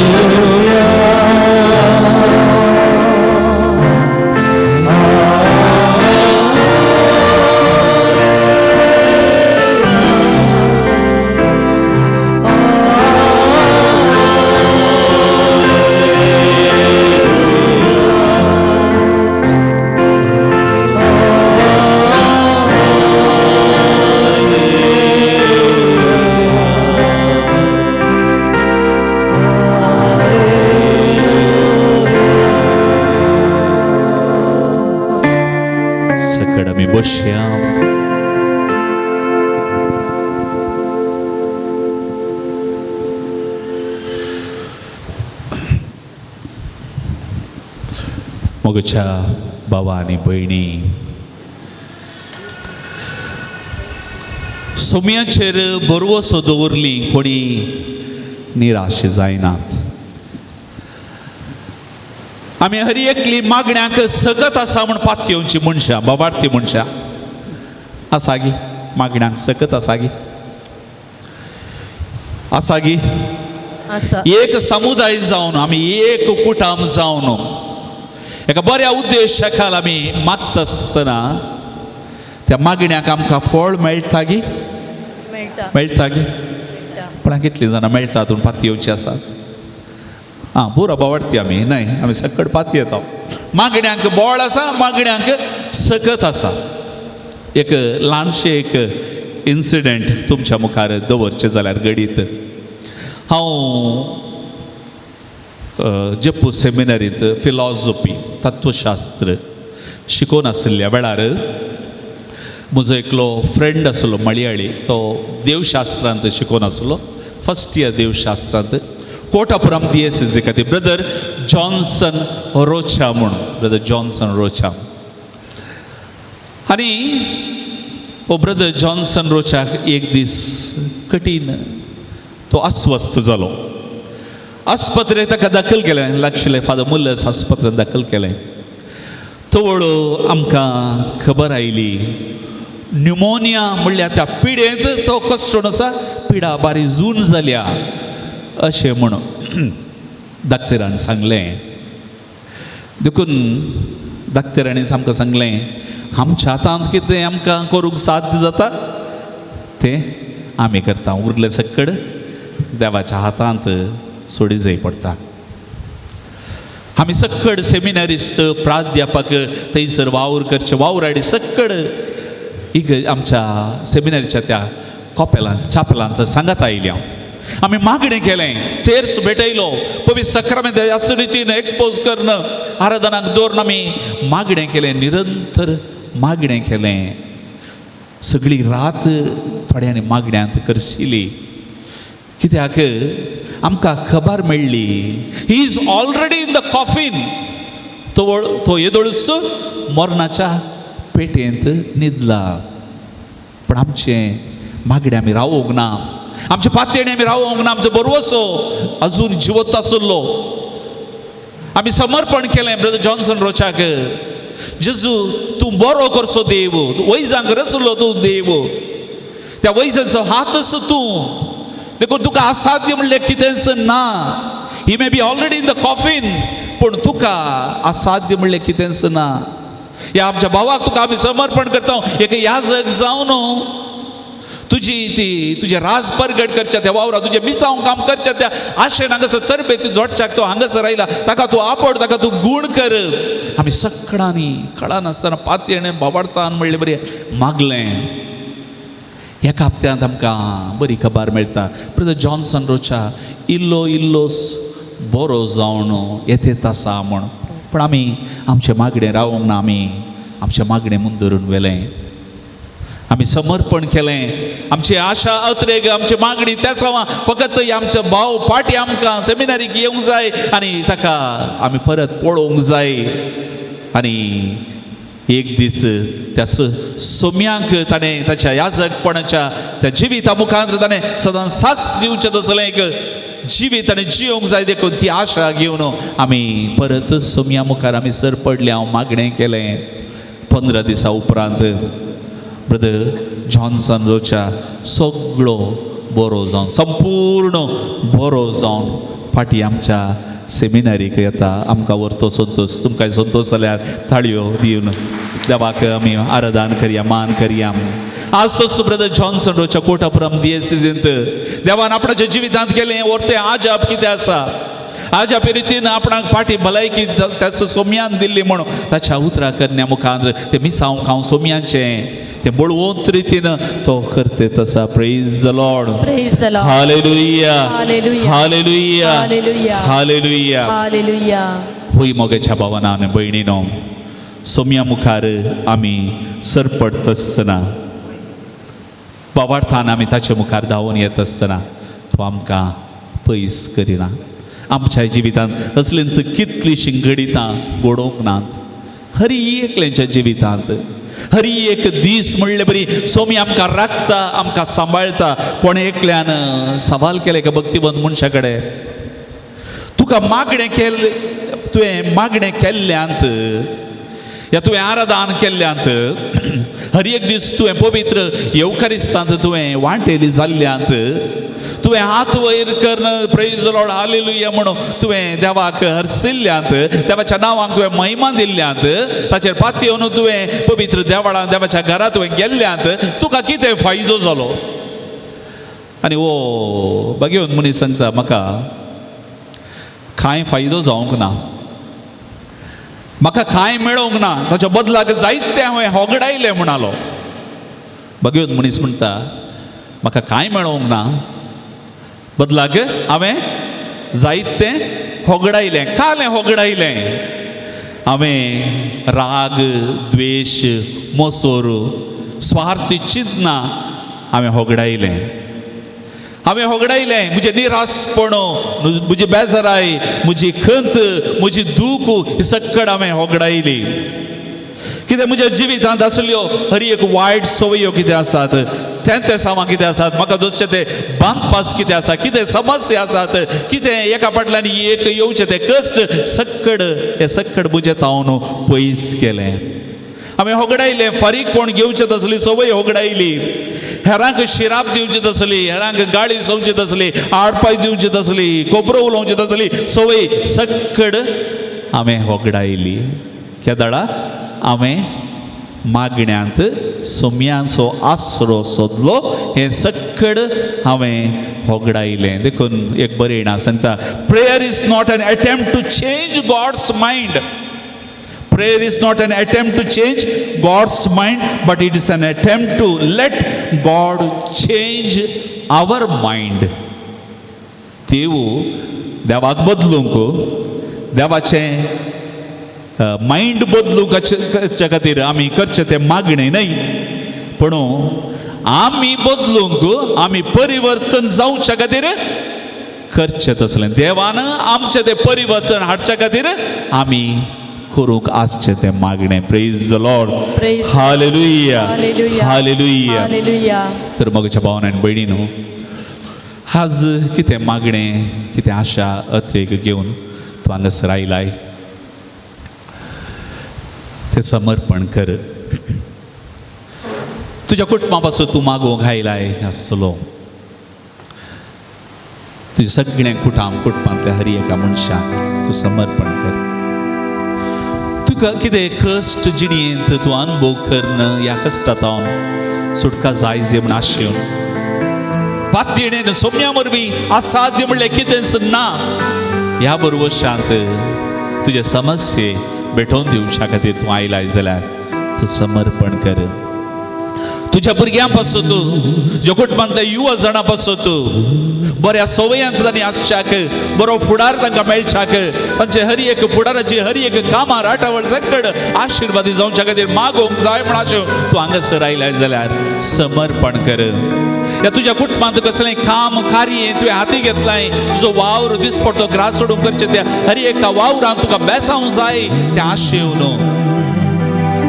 सकड आमी बसया मोगच्या बाबा आनी भयणी सोमयाचेर बरवसो दवरली कोणी निराश जायनात आमी हरी एकली मागण्यांक सकत आसा म्हूण पातयेवची मनशां बाबार्थी मनशां आसा गी मागण्यांक सकत आसा गी आसा गी आसा एक समुदाय जावन आमी एक कुटाम जावन एका बऱ्या उद्देशाखाल आमी मागता आसतना त्या मागण्यांक आमकां फळ मेळटा गी मेळटा मेळटा गी मेळटा पण कितलीं जाणां मेळटा हातून पातयेवची आसा हां पुरो बावडती आमी न्हय आमी सकट पाती येता मागण्यांक बोळ आसा मागण्यांक सकत आसा एक ल्हानशें एक इन्सिडंट तुमच्या मुखार दवरचें जाल्यार घडीत हांव जप्पू सेमिनरींत फिलॉसॉफी तत्वशास्त्र शिकोवन आशिल्ल्या वेळार म्हजो एकलो फ्रेंड आसलो मलयाळी तो देवशास्त्रांत शिकोवन आसलो फर्स्ट इयर देवशास्त्रांत कोटापुरम DSSC खातीर ब्रदर जॉन्सन रोचा म्हणून ब्रदर जॉन्सन रोचा आनी हो ब्रदर जॉन्सन रोचाक एक दीस कठीण तो अस्वस्थ जालो आस्पत्रेंत ताका दाखल केलें लागशिल्लें फादर मुल्लस आस्पत्रेंत दाखल केलें तवळो आमकां खबर आयली न्युमोनिया म्हणल्यार त्या पिडेंत तो कस्टोन आसा पिडा बारी जून जाल्या अशें म्हणून दाक्तरान सांगलें. देखून दाक्तरांनी आमकां सांगलें आमच्या हातांत कितें आमकां करूंक साध्य जाता तें आमी करता, उरले सकड देवाच्या हातांत सोडी जाय पडटा. आमी सक्कड सेमिनारिस्ट प्राध्यापक थंयसर वावर करचे वावराडी सक्कड आमच्या सेमिनारीच्या त्या कॉपेलांत चापेलांत सांगात आयली हांव. आमी मागणें केलें, तेर्स भेटयलो, पवित्र सक्रमेंत ह्या रितीन एक्सपोज करणं आराधनाक दवरून आमी मागणें केलें, निरंतर मागणें केलें. सगळी रात थोड्यांनी मागण्यांत करशिली. कित्याक आमकां खबर मेळ्ळी he is already in the coffin. तो येदोळूस मरणाच्या पेटेंत न्हिदला. पण आमचे मागणे आमी रावोंक ना, आमचे पातयेणी आमी रावोंक ना. आमचो बरवसो अजून जिवंत आसलो. आमी समर्पण केलें ब्रदर जॉन्सन रोचाक. जेजू तूं बरो करचो देव, वैजांक रचलो तूं देव, त्या वैजांचो हातच तूं. देखून तुका असाध्य म्हणलें कितेंच ना. He may be already in the coffin, पूण तुका असाध्य म्हणलें कितेंच ना. ह्या आमच्या भावाक तुका आमी समर्पण करता. एक याजक जावन तुजें राज परगट करच्या त्या वावरां तुजें मिसांव काम करच्या त्या आशेन हांगासर तरबेती जोडच्याक तो हांगासर आयला. ताका तूं आपड, ताका तूं गूण कर. आमी सकाळांनी कळनासतना पातयेणे बाबाडतान म्हणलें बरें मागलें. एका हप्त्यांत आमकां बरी खबर मेळटा ब्रदर जॉन्सन रोचा इल्लोस बरो जावन येतेत आसा म्हण. पण आमी आमचें मागणें रावोंक ना. आमी आमचें मागणें मुंदरून व्हेलें. आमी समर्पण केलें. आमची आशा अत्रेग आमची मागणी त्या सावा फकत आमचो भाव पाटी आमकां सेमिनारीक येवंक जाय आनी ताका आमी परत पळोवंक जाय. आनी एक दीस त्या सोम्यांक ताणें ताच्या याजकपणाच्या त्या जिविता मुखार ताणें सदां साक्ष दिवचें तसलें एक जिवीत ताणें जियोंक जाय. देखून ती आशा घेवन आमी परत सोम्या मुखार आमी सर पडले. हांव मागणें केलें. 15 दिसां उपरांत ब्रदर जॉन्सन रोचा सगळो बरो जावन संपूर्ण बरो जावन फाटी आमच्या सेमिनारीक येता. आमकां व्हरतो संतोश. तुमकां संतोश जाल्यार थाळयो दिवन देवाक आमी आराधन करया, मान करया. आज तोच ब्रदर जॉन्सन रोच्या कोटापुरम दिएसीसींत देवान आपणाच्या जिवितांत केलें व्हरतें आजाप कितें आसा. आज ह्या रितीन आपणाक फाटी भलायकी त्याच सोम्यान दिल्ली म्हणून ताच्या उतरां करण्या मुखार ते मिसांव खावन सोम्यांचें ते बळवंत रितीन तो करते तसा. Praise the Lord, praise the lord, hallelujah, hallelujah, hallelujah, hallelujah, hallelujah, hallelujah. होय मोगेच्या भावाना आनी भयणीनो, सोम्या मुखार आमी सरपडत आसतना बाबार्थान आमी ताचे मुखार धांवून येत आसतना तो आमकां पयस करिना. आमच्या जिवितांत असलींच कितलींशीं घडितां घडोवंक नात. हर एकल्याच्या जिवितांत हर एक दीस म्हणले बरी सोमी आमकां राखता, आमकां सांबाळटा. कोणे एकल्यान सवाल केले का भक्तिवंत मनशा कडेन, तुका मागणें केल्लें, तुवें मागणें केल्ल्यांत या तुवें आराधन केल्ल्यांत, हर एक दीस तुवें पवित्र येवकारिस्तांत तुवें वांटेली जाल्ल्यांत, तुवें हात वयर करून प्रेज द लॉर्ड हालेलुया म्हणून तुवें देवाक हरसिल्ल्यांत, देवाच्या नांवाक तुवें महिमा दिल्ल्यांत, ताचेर पात येवन तुवें पवित्र देवळांत देवाच्या घरांत तुवें गेल्ल्यांत, तुका कितें फायदो जालो. आनी वो बगेवन मनीस सांगता म्हाका कांय फायदो जावंक ना, म्हाका कांय मेळोंक ना, ताच्या बदलाक जायते हांवें होगडायलें म्हणालो. बगेवन मनीस म्हणटा म्हाका कांय मेळोंक ना, बदलाक हांवें जायतें होगडायलें. कालें होगडायलें हांवें राग, द्वेश, मोसोर, स्वार्थी चिंतना हांवें होगडायलें. हांवें होगडायलें म्हजें निरासपण, म्हजी बेजाराय, म्हजी खंत, म्हजी दूख ही सक्कड हांवें होगडायली. कितें म्हज्या जिवितांत आसल्यो हर एक वायट सवयो कितें आसात ते सामा कितें आसात म्हाका दोसचे ते बांदपास कितें आसा कितें समस्या आसात कितें एका फाटल्यान एक येवचे ते कश्ट सक्कड हे सक्कड बुजेत हांव न्हू पयस केलें हांवें होगडायलें फारीकपण घेवचें तसली संवय होगडायली हेरांक शिराप दिवची तसली हेरांक गाळी सोंवची तसली आडपाय दिवची तसली कोबरो उलोवची तसली संवय सक्कड हांवें होगडायली केदळा हांवें मागण्यांत सोम्यांचो आसरो सोदलो हें सक्कड हांवें होगडायलें देखून एक बरयणा सांगता prayer is not an attempt to change God's mind Prayer is not an attempt to change God's mind, but it is an attempt to let God change our mind. देवाक बदलूंक देवाचें मायंड बदलूंक खातीर आमी करचें तें मागणें न्हय पूण आमी बदलूंक आमी परिवर्तन जावच्या खातीर करचें तसलें देवान आमचें तें परिवर्तन हाडच्या खातीर आमी करूंक आसचें तें मागणें praise the lord hallelujah hallelujah hallelujah तर मगच्या भावान आनी भयणीनो आज कितें मागणें कितें आशा अत्रेक घेवन तूं हांगासर आयलाय तें समर्पण कर तुज्या कुटुंबा पासून तूं मागोवंक आयलाय आसतलो तुज्या सगळ्या कुटुंबांतल्या हर एका मनशाक तूं समर्पण कर तुका कितें कश्ट जिणेंत तूं अनुभव करन ह्या कश्टांतल्यान सुटका जायजे म्हूण आशेवन पातयेणेन सोम्या वरवीं असाध्य म्हणलें कितेंच ना ह्या बरोवशांत तुजे समस्ये भेटोवन दिवच्या खातीर तूं आयलाय जाल्यार तूं समर्पण कर तुज्या भुरग्यां पासून तुज्या कुटुंबांतल्या युवा जाणां पासून तूं बऱ्या संवयांत तांणी आसच्याक बरो फुडार तांकां मेळच्याक तांचे हर एक फुडाराची हर एक कामां राटावळ सकड आशिर्वादी जावच्या खातीर मागोवंक जाय म्हण आशेव तूं हांगासर आयलाय जाल्यार समर्पण कर ह्या तुज्या कुटुंबांत कसलें काम कार्य तुवें हाती घेतलाय तुजो वावर दिसपडटो ग्रास सोडून करचें त्या हर एका वावरांत तुका बेसावंक जाय तें आशेव न्हू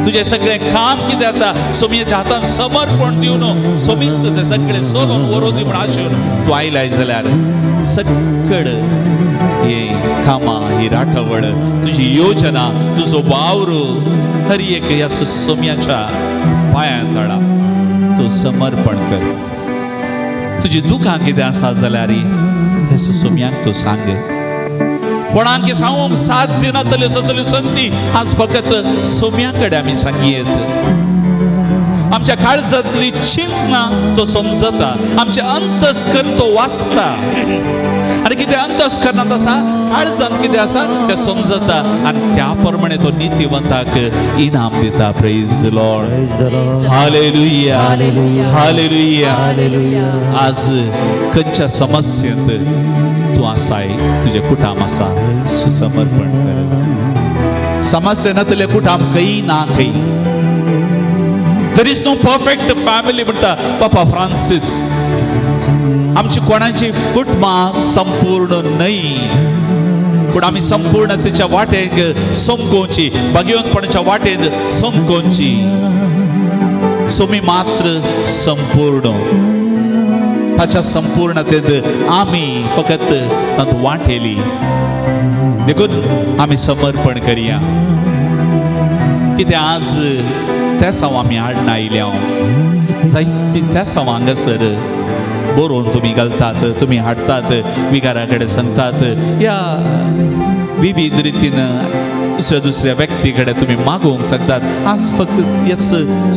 तुझे सगळे काम कितें आसा सोमयेच्या हातान समर्पण दिवन सोमीत तें सगळें सोलून वरोदी म्हण आशेवन तूं आयलाय जाल्यार सकड हे कामां ही राठवड तुजी योजना तुजो वावर हर एक ह्या सोम्याच्या पांयांत हाडा तूं समर्पण कर तुजी दुखां कितें आसा जाल्यार हे सोम्याक तूं सांग कोणाक सांगूंक साध्य नातल्यो तसल्यो संगती आज फकत सोम्या कडेन आमी सांगयेत आमच्या काळजांतली चिंतना तो समजता आमचे अंतस्करण तो वाचता आनी कितें अंतस्करणांत आसा काळजांत कितें आसा तें समजता आनी त्या प्रमाणे तो नितीवंताक इनाम दिता praise the lord hallelujah hallelujah आज खंयच्या समस्येंत तूं आसाय तुजें कुटाम आसा तूं समर्पण कर समस्या नातले कुटाम खंय ना खंय there is no perfect family म्हणटा पापा फ्रांसीस आमची कोणाची कुटुंबां संपूर्ण न्हय पूण आमी संपूर्णतेच्या वाटेक समकोवची भगिवंतपणाच्या वाटेन समकोवची सोमी मात्र संपूर्ण ताच्या संपूर्णतेत आमी फकत तांत वांटेली देखून आमी समर्पण करया कितें आज त्या साव आमी हाडून आयले हांव जायती त्या साव हांगासर बरोवन तुमी घालतात तुमी हाडतात विगारा कडेन सांगतात या विविध रितीन दुसऱ्या व्यक्ती कडेन तुमी मागोवंक सांगतात आज फक्त यस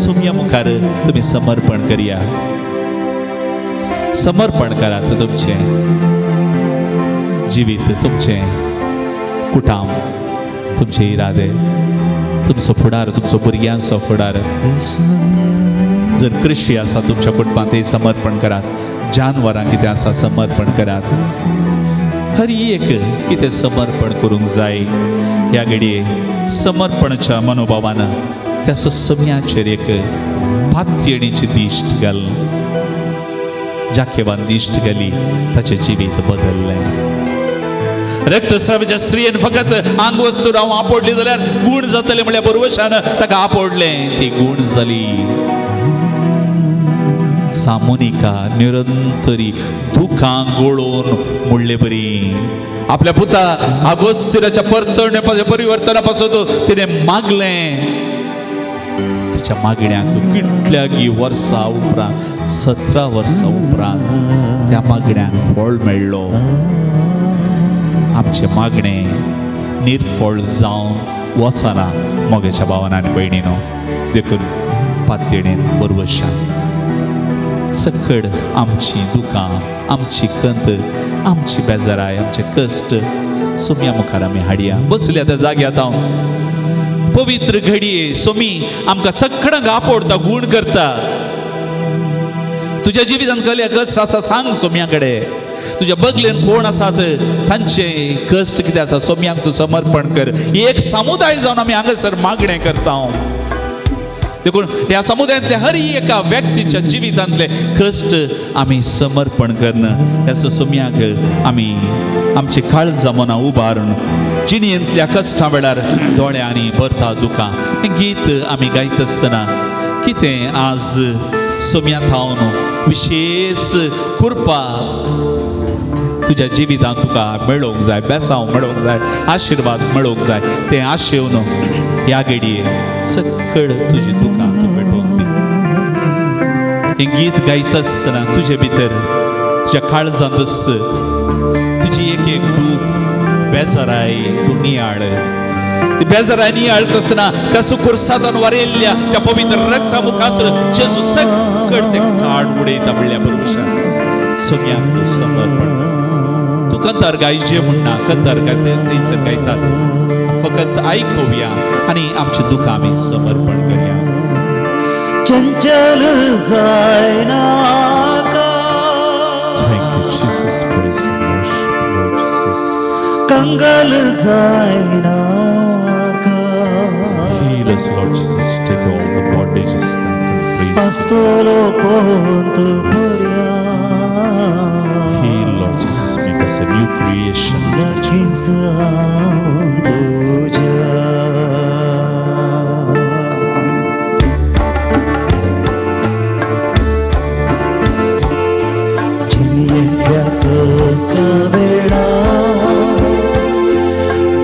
सोम्या मुखार तुमी समर्पण करया समर्पण करात तुमचें जिवीत तुमचें कुटाम तुमचे इरादे तुमचो फुडार तुमचो भुरग्यांचो फुडार जर कृषी आसा तुमच्या कुटुंबांत ते समर्पण करात जानवरां कितें आसा समर्पण करात हर एक कितें समर्पण करूंक जाय ह्या घडये समर्पणाच्या मनोभावान त्या सोम्याचेर एक पातयेणीची दिश्ट घाल जाकेवान दिश्ट घाली ताचें जिवीत बदललें रक्तस्रावाच्या स्त्रियेन फकत आंग वस्तू हांव आपडली जाल्यार गूण जातले म्हळ्यार बरोवशान ताका आपडलें ती गूण जाली सामुनिका निरंतरी दुखां गोळोन मुडले बरी. आपल्या पुता आगोस्तिनाच्या परतवण्यापासून परिवर्तनापासून तिने मागलें. तिच्या मागण्याक कितल्यागी वर्सां उपरांत 17 वर्सां उपरांत त्या मागण्याक फळ मेळ्ळो. आमचे मागणे निर्फळ जावन वचना मोगेच्या भावान आनी भयणीनो. देखून पातयेणेन बरवशा सकड आमची दुकां, आमची खंत, आमची बेजाराय, आमचे कश्ट सोम्या मुखार आमी हाडया. बसल्या त्या जाग्यात हांव पवित्र घडये सोमी आमकां सगळ्यांक आपोवता, गूण करता. तुज्या जिवितांत कसले कश्ट आसा सांग सोम्या कडेन. तुज्या बगलेन कोण आसात तांचे कश्ट कितें आसा सोम्यांक तूं समर्पण कर. एक समुदाय जावन आमी हांगासर मागणें करता. देखून ह्या समुदायांतल्या हर एका व्यक्तीच्या जिवितांतले कश्ट आमी समर्पण करना. ह्या सोम्याक आमी आमची काळज जमना उबारून जिणेंतल्या कश्टां वेळार दोळ्यांनी भरता दुकां. हें गीत आमी गायत आसतना कितें आज सोम्या थावन विशेष कृपा तुज्या जिवितांत तुका मेळोवंक जाय, बेसांव मेळोवंक जाय, आशिर्वाद मेळोवंक जाय. तें आशेवन ह्या घडये सकड तुजी दुकां तूं पेटोवन दी. हें गीत गायत आसतना तुजे भितर तुज्या काळजांत तुजी एक एक दूख बेजाराय तूं नियाळ. बेजाराय नियाळ आसतना त्या सुकुरसादान वारेल्ल्या त्या पवित्र रक्ता मुखांतर जेजू सकड तें काड उडयता म्हणल्या बरोबर सोम्याक तूं समर्पण कर. तू कंतार गायचे म्हणना, कंतार थंयसर गायतात. फकत आयकुया आनी आमची दुखां आमी समर्पण करया. चंचल जायना Thank you, Jesus, for his worship, Lord Jesus. Kangal जायना Heal us, Lord Jesus. Take all the bondages that can praise. पास्तोलो ponto poria Heal, Lord Jesus. Make us a new creation. लचिंसा तुझ्या चिमयेच्या सवेळा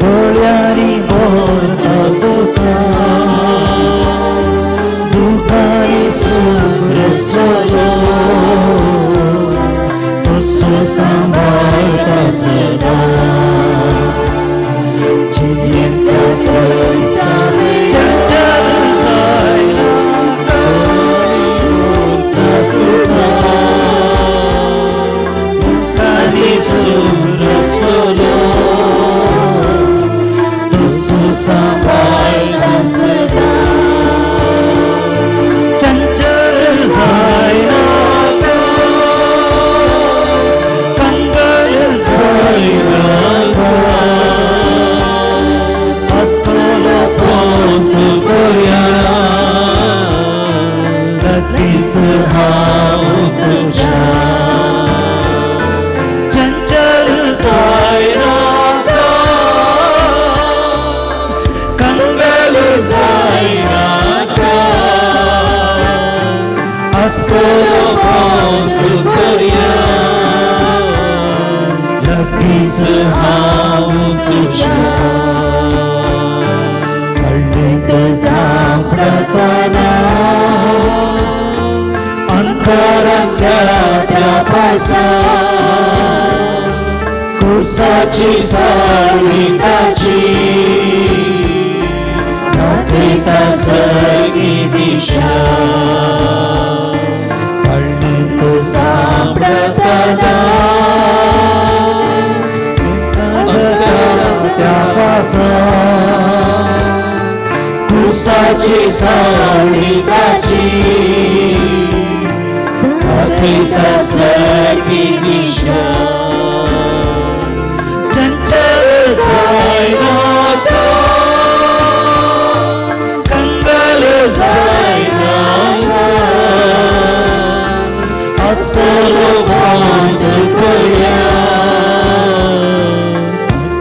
दोळ्यांनी भरता तुका दुखारी सुग्र सोलो तसो सांभाळता सदा चिमयेच्या चंचल जायना भरता तुका दुखारी सुग्र solo सांभाळता सदा चंचल जायना कंगल जायना आस्तोलो ponto poria रतीस हांव तुझ्या चंचल जायना Astolo ponto poria Lakis haun tuja Kalnit zapratana Ankaratya pasa Kursachi sarvitachi Nakrita sargi disha Sampratana Ankaratya pasa Kursachi sarvitachi Nakrita sargi disha Chanchal zaina Kangal zaina Astolo ponto poria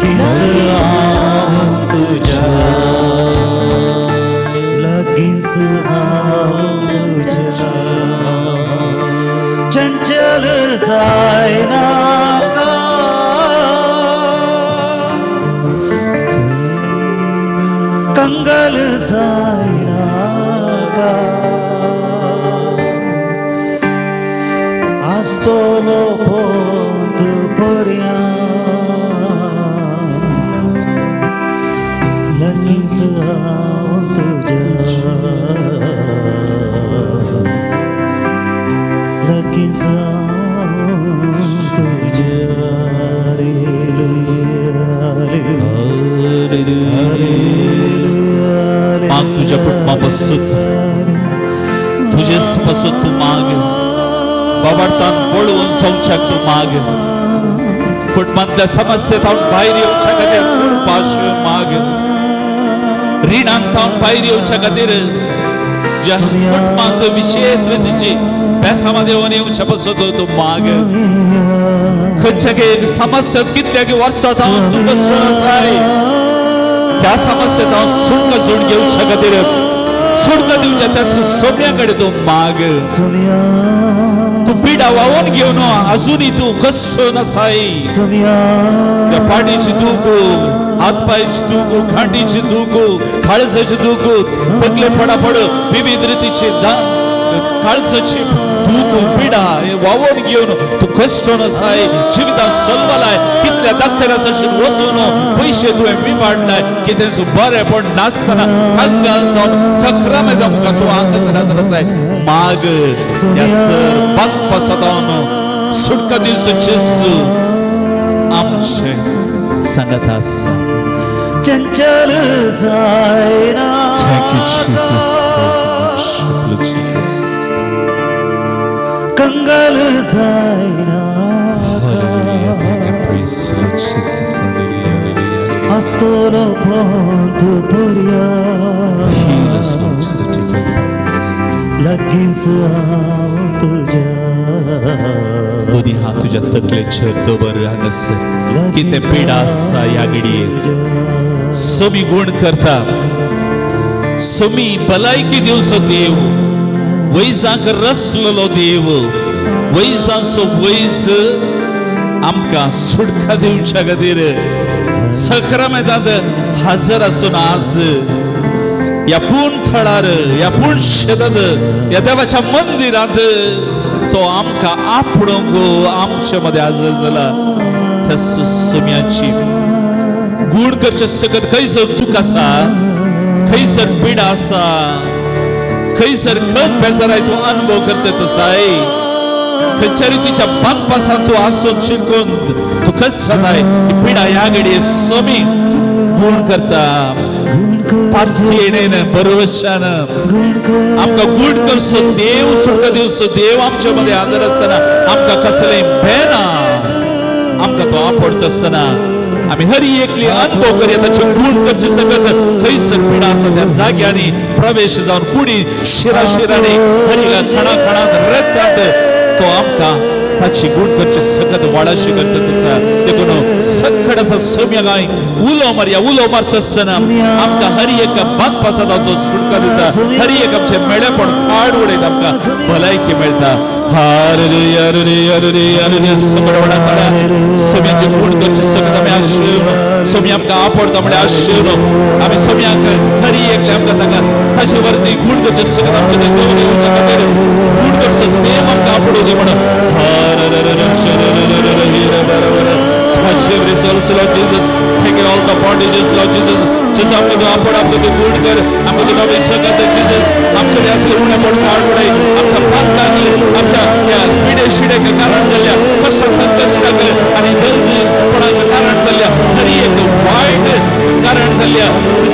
Lakis haun tuja Lakis haun tuja कंगाल जायना का आस्तोलो पोंद पर्या लगीच हांव तुज्या लगीच हांव तुज्या माग तुझ्या कुटुंबापासून तुझेच पासून तू माग बाबार्थान पळून संवच्याक तू माग कुटुंबांतल्या समस्येत हांव भायर येवच्या खातीर कृपाश माग रिणांत हांव भायर येवच्या खातीर ज्या कुटुंबांत विशेष रितीची पेसामध्ये येवन येवच्या पासून तू माग खंयच्या समस्येत कितल्याक वर्सांत हांव तू बसून आसाय त्या समस्येत हांव सुटका जोड घेवच्या खातीर सुटका दिवच्या त्या सोम्या कडेन तू माग तू पिडा वावून घेवन अजूनही तू कसून आसाय त्या पाठीची दुख हातपायची दुख खांडीची दुख काळजाची दुख तकले पडापड विविध रितीची काळजाची दुख पिडा हे वावून घेवन तू कसून आसाय जिवितांत चलवलाय कितल्या दाखतराचेर वचून पयशे तुवें विबाडलाय कितेंच बरेंपण नासतना कंगाल जावन सक्रमे जावंक तू हांगासर हजर आसाय माग ह्या सर बांदपा सदावन सुटका दिवचो जेजू आमचे सांगत आसा चंचल जायना Thank you, Jesus. Praise the Lord. Jesus. कंगाल जायना Hallelujah. Thank you, praise the Lord. Jesus. Hallelujah. Hallelujah. आस्तोलो पोंद पर्या Heal us, Lord Jesus. Take care of लगीच हांव तुज्या दोन्ही हात तुझ्या तकलेचेर दवर हांगासर कितें पिडा आसा ह्या घडयेर सोमी गुण करता सोमी भलायकी दिवचो देव वैजांक रचलेलो देव वैजांचो वैज आमकां सुटका दिवच्या खातीर सक्रमेतांत हजर आसून आज या पूर्ण थळार या पूर्ण शेतात या देवाच्या मंदिरांत तो आमकां आपणूक आमचे मध्ये हजर जाला त्या सोम्याची गूण करचे सकत खंयसर दुख आसा खंयसर पिडा आसा खंयसर खत बेजाराय तूं अनुभव करता तसाय खंयच्या रितीच्या बांदपासान तूं आसून शिरकून तूं कस जाताय ही पिडा ह्या घडये सोमी गूण करता पार्थेन भरवशान आमकां गूण करचो देव सुटका दिवचो देव आमचे मध्ये हजर आसतना आमकां कसलें भंय ना आमकां तो आपडतो आसतना आमी हर एकली अनुभव करया ताचे गूण करचे सकत खंयसर पिडा आसा त्या जाग्यांनी प्रवेश जावन कुडी शिरा शिरांनी हर खणा खणांत रगतांत तो आमकां ताची गूण करचे सकत वाडाशी करता आसा देखून सखडाचा सोम्यागाय उलो मारता आसतना आमकां हर एक बांदपा सदां तो सुटका दिता हर एक आमचे मेळेपण काड उडयता आमकां भलायकी मेळटा हालेलुया हालेलुया हालेलुया हालेलुया सगळं वडाताळा सोम्याचे गूण करचे सकत आमी आशिल्लो सोमी आमकां आपडटा म्हणजे आशिल्लो आमी सोम्याक हर एक आमकां ताका ताचे वरती गूण करचे सकत आमचे देव देवच्या खातीर गूण करचो देव आमकां आपडूं दी म्हणून every soul, Lord Jesus, take all the bondages, Lord Jesus. Jesus, आमकां तूं आपड आमकां तूं गूण कर आमकां तूं नवे सकत Jesus आमचे असले उणेपण काड उडय आमच्या पातकांनी आमच्या त्या पिडे शिडेक कारण जाल्ल्या कष्ट संकश्टाक आनी दर्दपणाक कारण जाल्ल्या हर एक वायट कारण जाल्ल्या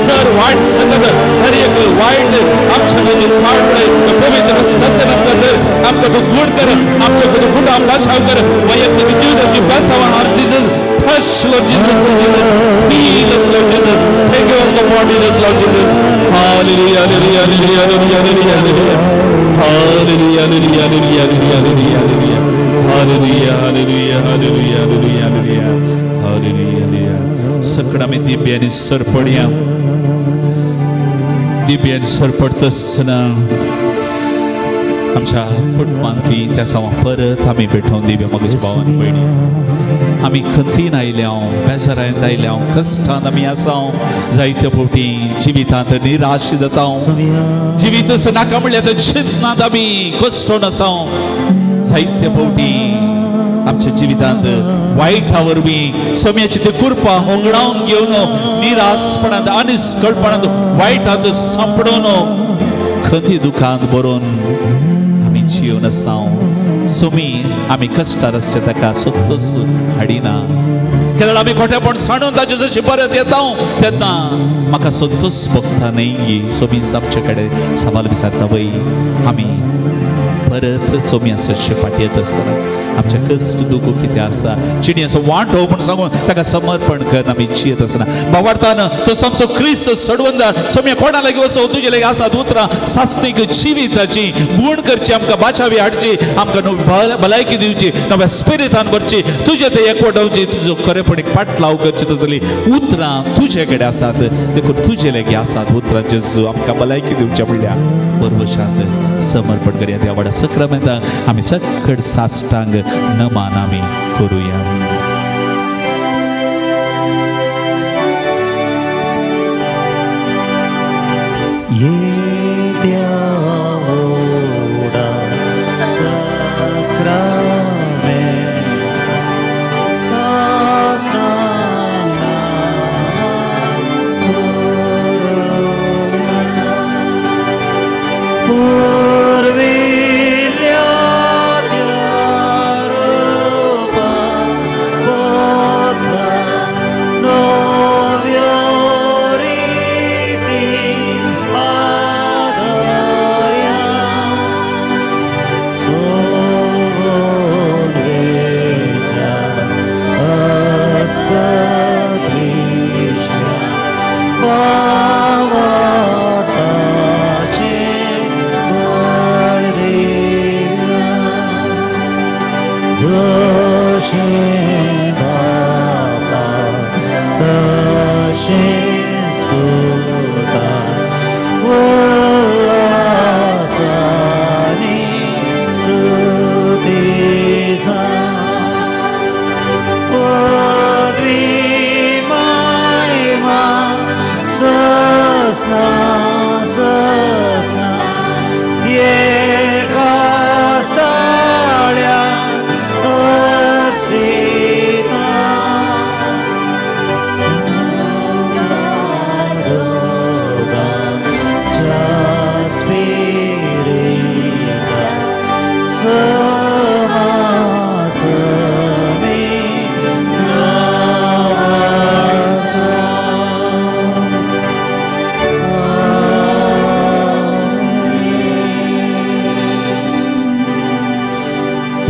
सर वायट सकत हर एक वायट आमच्या नजर काड उडय पवित्र सत्यनाम कर आमकां तूं गूण कर आमच्या तूं गुणाम नाशाव कर वैयक्तिक जीवनाची बेसावण Jesus touch Lord Jesus heal us Lord Jesus take all the bodies Lord Jesus hallelujah hallelujah hallelujah hallelujah hallelujah hallelujah hallelujah hallelujah hallelujah hallelujah hallelujah hallelujah hallelujah सकड़ा में दिव्यानी सरपड़िया दिव्यानी सरपड़तसना आमच्या कुटुंबांतली त्या सवा परत आमी भेटोवन दिवया मगज भावान भयणी आमी खंतीन आयल्याव बेजारांत आयल्याव कश्टांत आमी आसाव जायत्या फावटी जिवितांत निराश जाताव जिवीत नाका म्हणल्यार चिंतनात आमी कश्टोन आसाव जायत्या फावटी आमच्या जिवितांत वायटा वरवीं सोम्याची ती कुरपा ओंगडावन घेवन निराशपणांत अनिश्कळपणांत वायटांत सांपडोवन खंती दुखांत बरोवन आमी जिवन आसाव सोमी आमी कश्टार आसचे ताका सोदतोच हाडिना केवळ आमी खोटेपण सांडून ताचे जशें परत येता तेन्ना म्हाका सोदतोच भोगता न्ही सोमी आमचे कडेन सवाल विचारता वय आमी परत सोमी आसचे फाटी येत आसतना आमच्या कश्ट दुख कितें आसा जिणी असो वांटो म्हूण सांगून ताका समर्पण करून आमी जियेत आसतना भावार्थान तो समसो क्रिस्त सोडवंदार सोम्या कोणा लागीं वचो तुजे लागीं आसात उतरां सास्तीक जिविताची गूण करची आमकां बाचावी हाडची आमकां भलायकी दिवची नव्या स्पिरितान भरची तुजे ते एकवटावची तुजो खरेपणीक पाटलाव करची तसली उतरां तुजे कडेन आसात देखून तुजे लागीं आसात उतरां जेजू आमकां भलायकी दिवच्या म्हणल्यार परवशांत समर्पण करया त्या व्हडा सक्रामेंताक आमी सकट साश्टांग नमान आमी करुया येत्या सक्रामेंत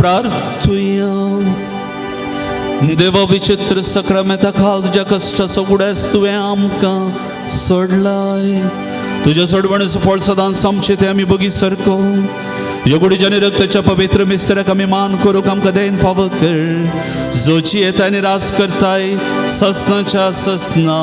प्रार्थुया देवा विचित्र सक्रामेंता खाल तुज्या कश्टाचो उगडास तुवें आमकां सोडलाय तुज्या सोडवणेचो फळ सदांच आमचें तें आमी बगी सारको योगुडीच्या आनी रक्ताच्या पवित्र मिस्त्राक आमी मान करूंक आमकां देन फावो कर जोची येता आनी रास करताय ससनाच्या ससना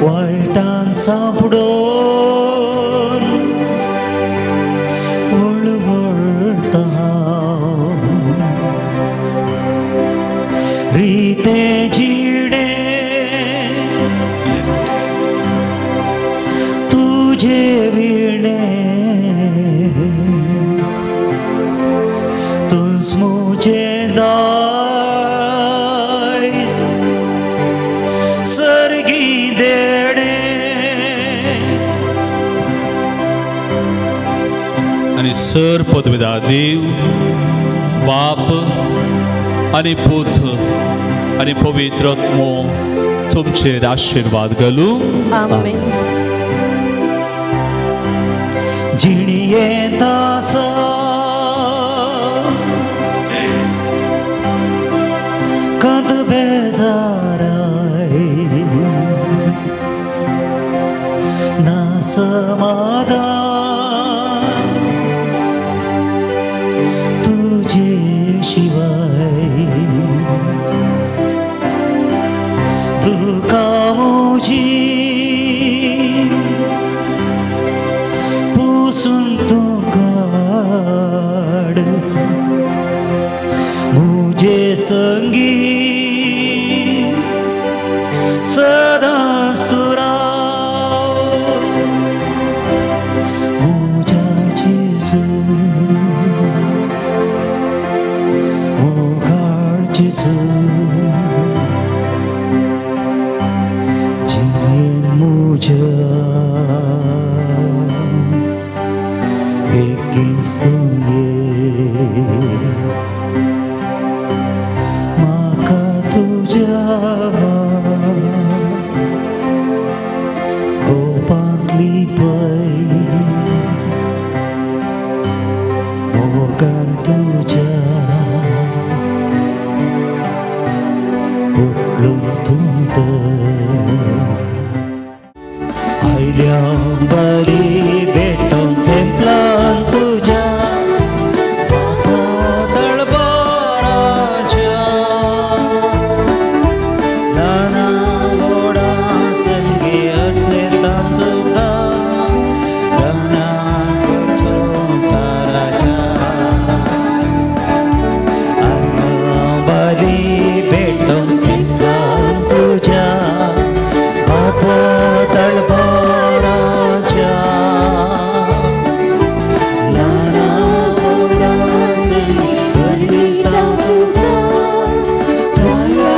वायटान सापडोन वळवळटा रिते जिडे तुझे विणे तुस मुझे सर्गी देडे आणि सर पदवीदार देव बाप आणि पुत्र आणि पवित्र आत्मो तुमचेर आशीर्वाद घालू आमेन जिणी येता बेजाराय ना समाधान तुझे शिवाय तुका मुझी पुसून तू काढ मुझे संगी सदा स्तुराव मुझा जेसू ओगाळ जेसू जियेन मुझा एकच तुये म्हाका तुज्या कोपांतली पै मोगान तुज्या पोटलून तूं आयल्या बरी भेटोन तेंपलान तुज्या तळबराच्या नाना गोडा संगी अटलेतान तुका राना संसाराच्या आयल्या बरी भेटोन तेंपलान तुज्या बाबा तळबराच्या नाना गोडा संगी अटलेतान तुका राना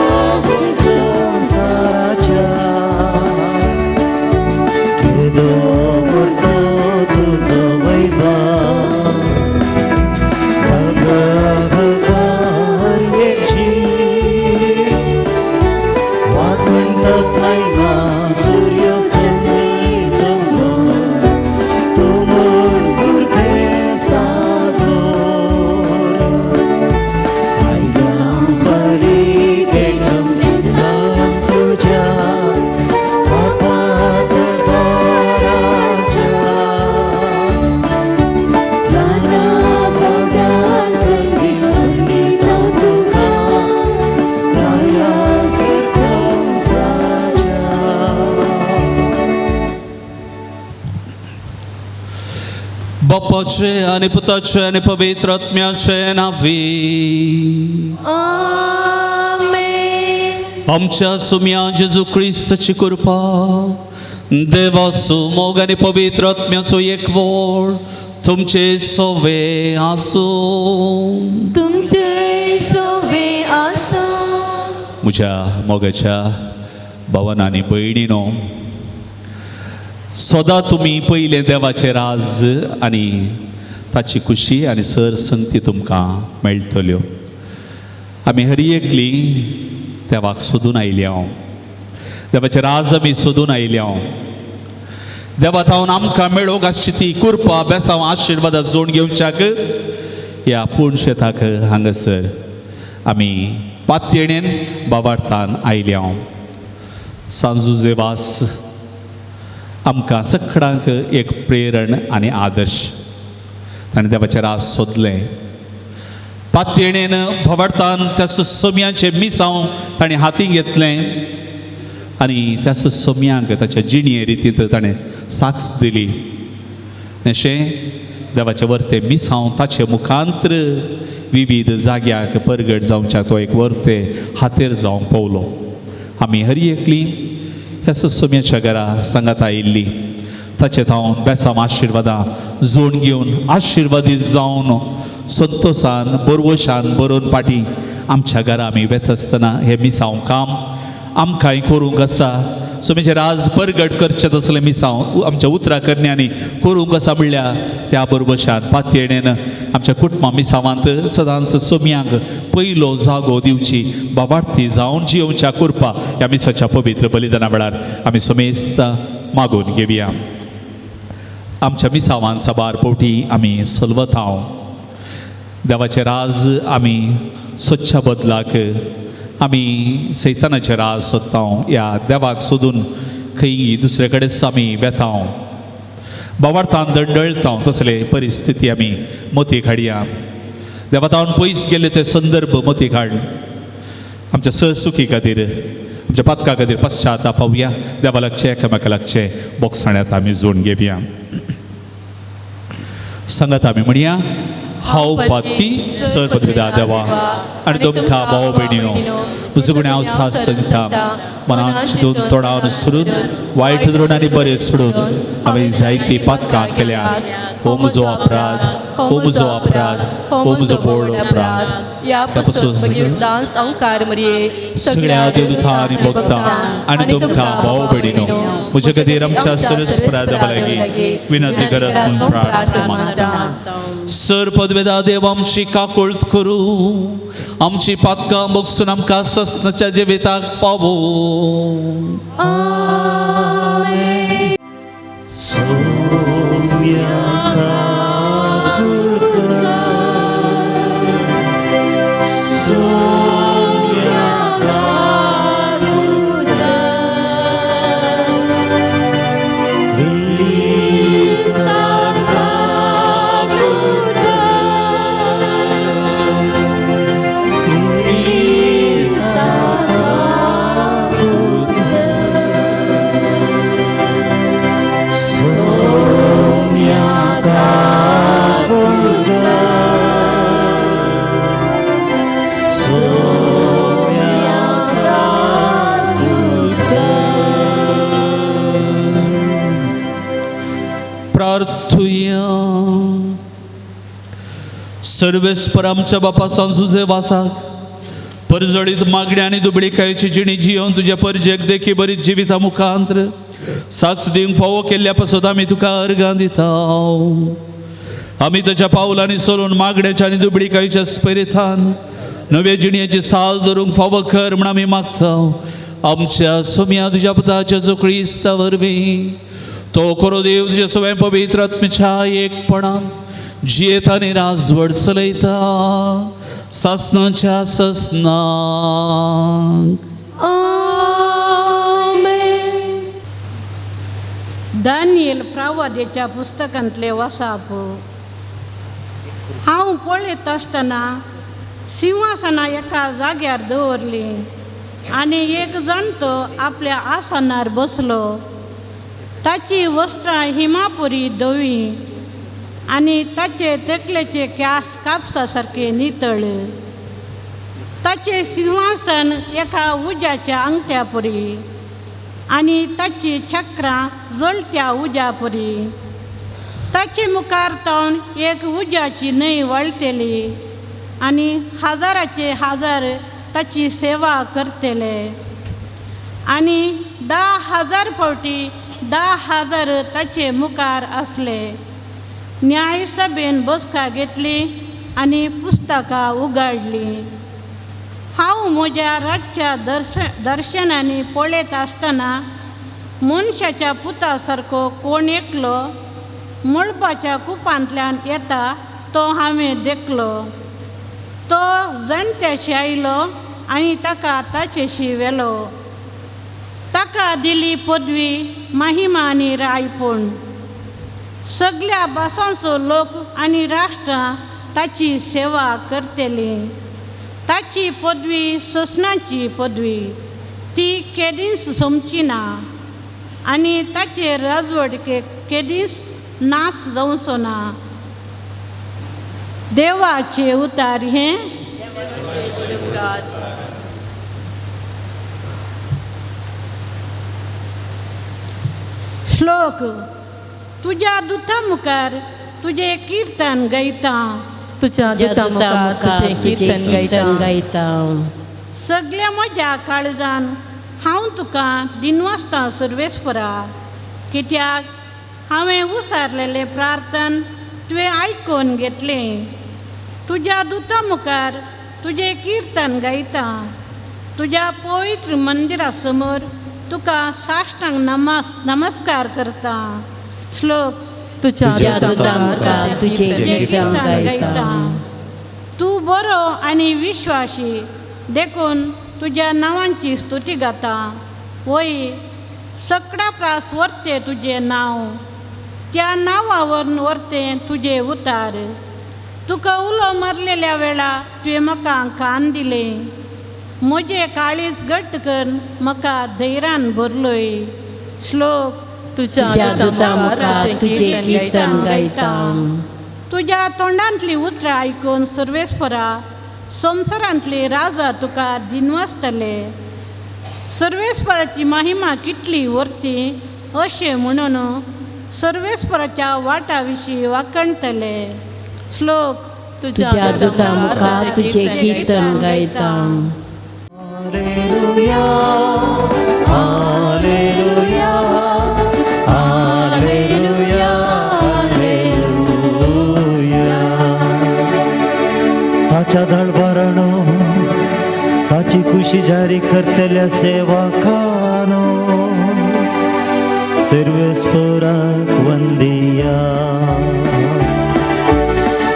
संसाराच्या केदो करतो तुजो वैभव भगवाची वाकंडत महिमा सूर्य चंद्र तू म्हण कुर्बे सादोर आयल्या बरी भेटोन तेंपलान तुज्या बाबा दरबाराच्या नाना गोडा संगी अटलेतान तुका राया संसाराच्या बापाचे आणि पुताचे आणि पवित्र आत्म्याचे नावी आमेन. आमच्या सुम्या जेजू ख्रिस्ताची कृपा देवाचो मोग आणि पवित्र आत्म्याचो एकवट तुमचे सवे आसो तुमचे सोबे आसो. म्हज्या मोगाच्या भावांनो आनी भयणीनो सदां तुमी पयले देवाचे राज आनी ताची खुशी आनी सर संगती तुमकां मेळटल्यो. आमी हर एकली देवाक सोदून आयल्या देवाचे राज आमी सोदून आयल्या देवा थावन आमकां मेळोंक आसची ती कृपा बेसांव आशिर्वादां जोड घेवच्याक ह्या पूर्ण शेताक हांगासर आमी पातयेणेन बाबार्थान आयल्या. सांजुजे वास आमकां सगळ्यांक एक प्रेरण आनी आदर्श. ताणें देवाचें राज सोदलें पातयेणेन भोंवडान त्या सोम्याचें मिसांव ताणें हातीक घेतलें आनी त्या सोम्यांक ताच्या जिणे रितींत ताणें साक्ष दिली. अशें देवाचें वर्तें मिसांव ताचे मुखांत्र विविध जाग्याक परगट जावच्याक तो एक वर्तें हातेर जावंक पावलो. आमी हर एकली ह्या सोम्याच्या घरा सांगात आयिल्ली ताचे थावन बेसांव आशिर्वादां जोड घेवन आशिर्वादीत जावन संतोशान बरवशान बरोवन पाटी आमच्या घरा आमी वेत आसतना हें मिसांव काम आमकांय करूंक आसा. सोम्याचें राज परगट करचें तसलें मिसांव आमच्या उतरां करण्यांनी करूंक आसा म्हणल्यार त्या बरोबशान पातयेणेन आमच्या कुटुंबा मिसांवांत सदांच सोम्यांक पयलो जागो दिवची बाबार्थी जावन जियोवच्या कृपा ह्या मिसाच्या पवित्र बलिदाना वेळार आमी सोमेस्त मागून घेवया. आमच्या मिसांवान साबार पोवटी आमी चलवत हांव देवाचें राज आमी स्वच्छ बदलाक आमी सैतानाचे राज सोदता या देवाक सोदून खंय दुसरे कडेच आमी वेता बावार्थान दंडळता तसले परिस्थिती आमी मती काडया देवातावन पयस गेले ते संदर्भ मती काड आमच्या सहसुखी खातीर आमच्या पातका खातीर पश्चाताप पावया देवा लागचे एकामेका लागचे बोगसाण्यात आमी जोडून घेवया सांगात आमी म्हणया हांव पातकी सरपदविदा देवा आनी तुमकां भाव भयणीनो तुजो गुण हांव साथ सांगता मनान चिंतून तोंडावन सोडून वायट धरून आनी बरें सोडून हांवें जायतीं पातकां केल्यात हो म्हजो अपराध हो म्हजो अपराध हो म्हजो व्हड अपराध या पासून दास अवकार मरिये सगळ्या देवदूतां आनी भक्तां आनी तुमकां भाव भयणीनो म्हजे खातीर आमच्या सरस्वता देवा लागीं विनंती करत म्हूण प्रार्थना मागता सरपदवेदा देव आमची काकुळट करूं आमची पातकां बोगसून आमकां ससनाच्या जिविताक पावो प्रार्थुया सर्वेस्पर आमच्या बापा सांजुजे वासाक परजळीत मागण्या आनी दुबळीकायेची जिणी जियोन तुज्या परजेक देखी बरी जिविता मुखांतर साक्ष दिवंक फावो केल्ल्या पासत आमी तुका अर्गां दिता आमी तुज्या पावलांनी चलून मागण्याच्या आनी दुबळीकायेच्या स्पिरितान नवे जिणयेची साल धरूंक फावो कर म्हण आमी मागता आमच्या सोम्या तुज्या पुताच्या जोखळीस्ता वरवीं तो करो देव तुझे सवय पवित्र आत्म्याच्या एकपणान जियेत आनी राजवड चलयता सासनाच्या ससनाक दानियल प्रवाद्याच्या पुस्तकांतले वासाप हांव पळयत आसतना सिंहासना एका जाग्यार दवरली आनी एक जाणटो आपल्या आसनार बसलो ताची वस्त्रां हिमापुरी धवी आनी ताचे तकलेचे केंस कापसा सारके नितळ ताचे सिंहासन एका उज्याच्या अंगठ्या परी आनी ताची चक्रां जळत्या उज्या परी ताचे मुखार तावन एक उज्याची न्हंय वळटली आनी हजाराचे हजार ताची सेवा करतले आनी 10,000 फावटी 10,000 ताचे मुखार असले न्यायसभेन बसका घेतली आनी पुस्तकां उगाडली हांव म्हज्या रातच्या दर्शनांनी पळयत आसतना मनशाच्या पुता सारको कोण एकलो मळपाच्या कुपांतल्यान येता तो हांवें देखलो तो जाणट्याशी आयलो आनी ताका ताचेशी व्हेलो ताका दिली पदवी महिमा आनी रायपण सगळ्या भासांचो लोक आनी राष्ट्रां ताची सेवा करतली ताची पदवी ससनाची पदवी ती केदींच सोमची ना आनी ताचे राजवडकेक केदींच नाश जावचो ना देवाचे उतार हे श्लोक तुझ्या दुता मुखार तुझे कीर्तन गायता तुझ्या दुता मुखार तुझे कीर्तन गायता सगळ्या म्हज्या काळजान हांव तुका दिनवासता सर्वेस्परा कित्याक हांवें उसारलेले प्रार्थन तुवें आयकून घेतले तुझ्या दुता मुखार तुझे कीर्तन गायता तुझ्या पवित्र मंदिरा समोर तुका साष्टांग नमस्कार करता श्लोक तुझ्या दुता मुखार तुझे कीर्तन गायता तूं बरो आनी विश्वासी देखून तुझ्या नावांची स्तुती गाता वय सकळा प्रास वर्ते तुझे नाव त्या नावावर वर्ते तुझे उतार तुका उलो मरलेल्या वेळा तुवें म्हाका कान दिले म्हजे काळीज घट्ट कर म्हाका धैर्यान भरलोय श्लोक तुझ्या दुता मुखार तुझे कीर्तन गायता तुझ्या तोंडांतली उतरां आयकून सर्वेस्परा संवसारांतले राजा तुका दिनवासतले सर्वेस्पराची महिमा कितली वर्ती अशें म्हणून सर्वेस्पराच्या वाटा विशीं वाकणतले श्लोक तुझ्या दुता मुखार तुझे कीर्तन गायता हालेलुया हालेलुया हालेलुया हालेलुया ताच्या दरबारानो ताची खुशी जारी करतल्या सेवकानो सर्वेस्पराक वंदिया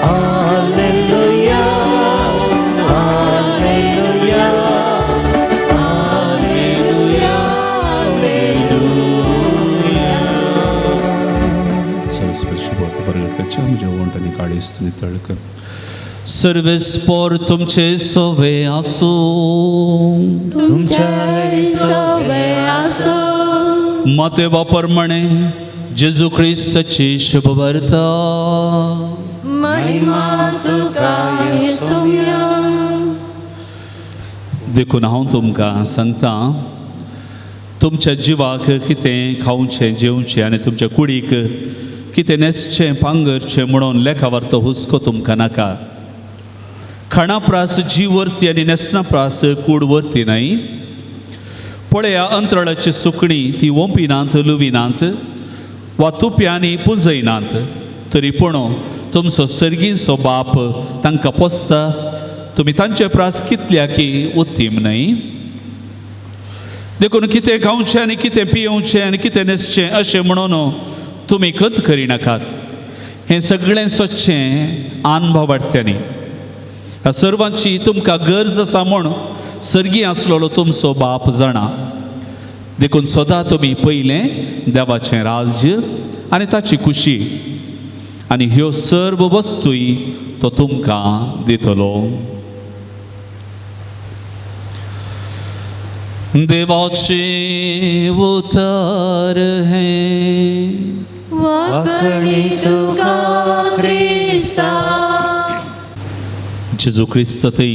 हालेलुया हालेलुया हालेलुया हालेलुया शुभाक बरगडच्या म्हज्या वंटांनी काळीस्तुनी तळक सर्वेस्पोर तुमचे सोवे आसो तुमच्या माते वापर म्हणे जेजू ख्रिस्ताची शुभ वार्ता महिमा तुका येसुया देखून हांव तुमकां सांगता तुमच्या जिवाक कितें खावचें जेवचें आनी तुमच्या कुडीक कितें न्हेसचें पांगरचें म्हणून लेखा वार्तो हुस्को तुमकां नाका खाणा प्रास जीव व्हरती आनी न्हेसना प्रास कूड व्हरती न्हय पळया अंतराळाची सुकणीं ती ओंपिनात लुविनात वा तुप्यांनी पुंजयनात तरी पूण तुमचो सर्गीचो बाप तांकां पोसता तुमी तांचे प्रास कितल्या की उत्तीम न्हय देखून कितें खावचें आनी कितें पियोवचें आनी कितें न्हेसचें अशें म्हणून तुमी खंत करिनाकात हें सगळें सदचें आनभावार्थ्यांनी ह्या सर्वांची तुमकां गरज आसा म्हूण सर्गी आसलेलो तुमचो बाप जाणा देखून सदां तुमी पयलें देवाचें राज्य आनी ताची खुशी आनी ह्यो सर्व वस्तूय तो तुमकां दितलो देवाचे उतर हें वाकणी तुका ख्रिस्ता जेजू ख्रिस्त थंय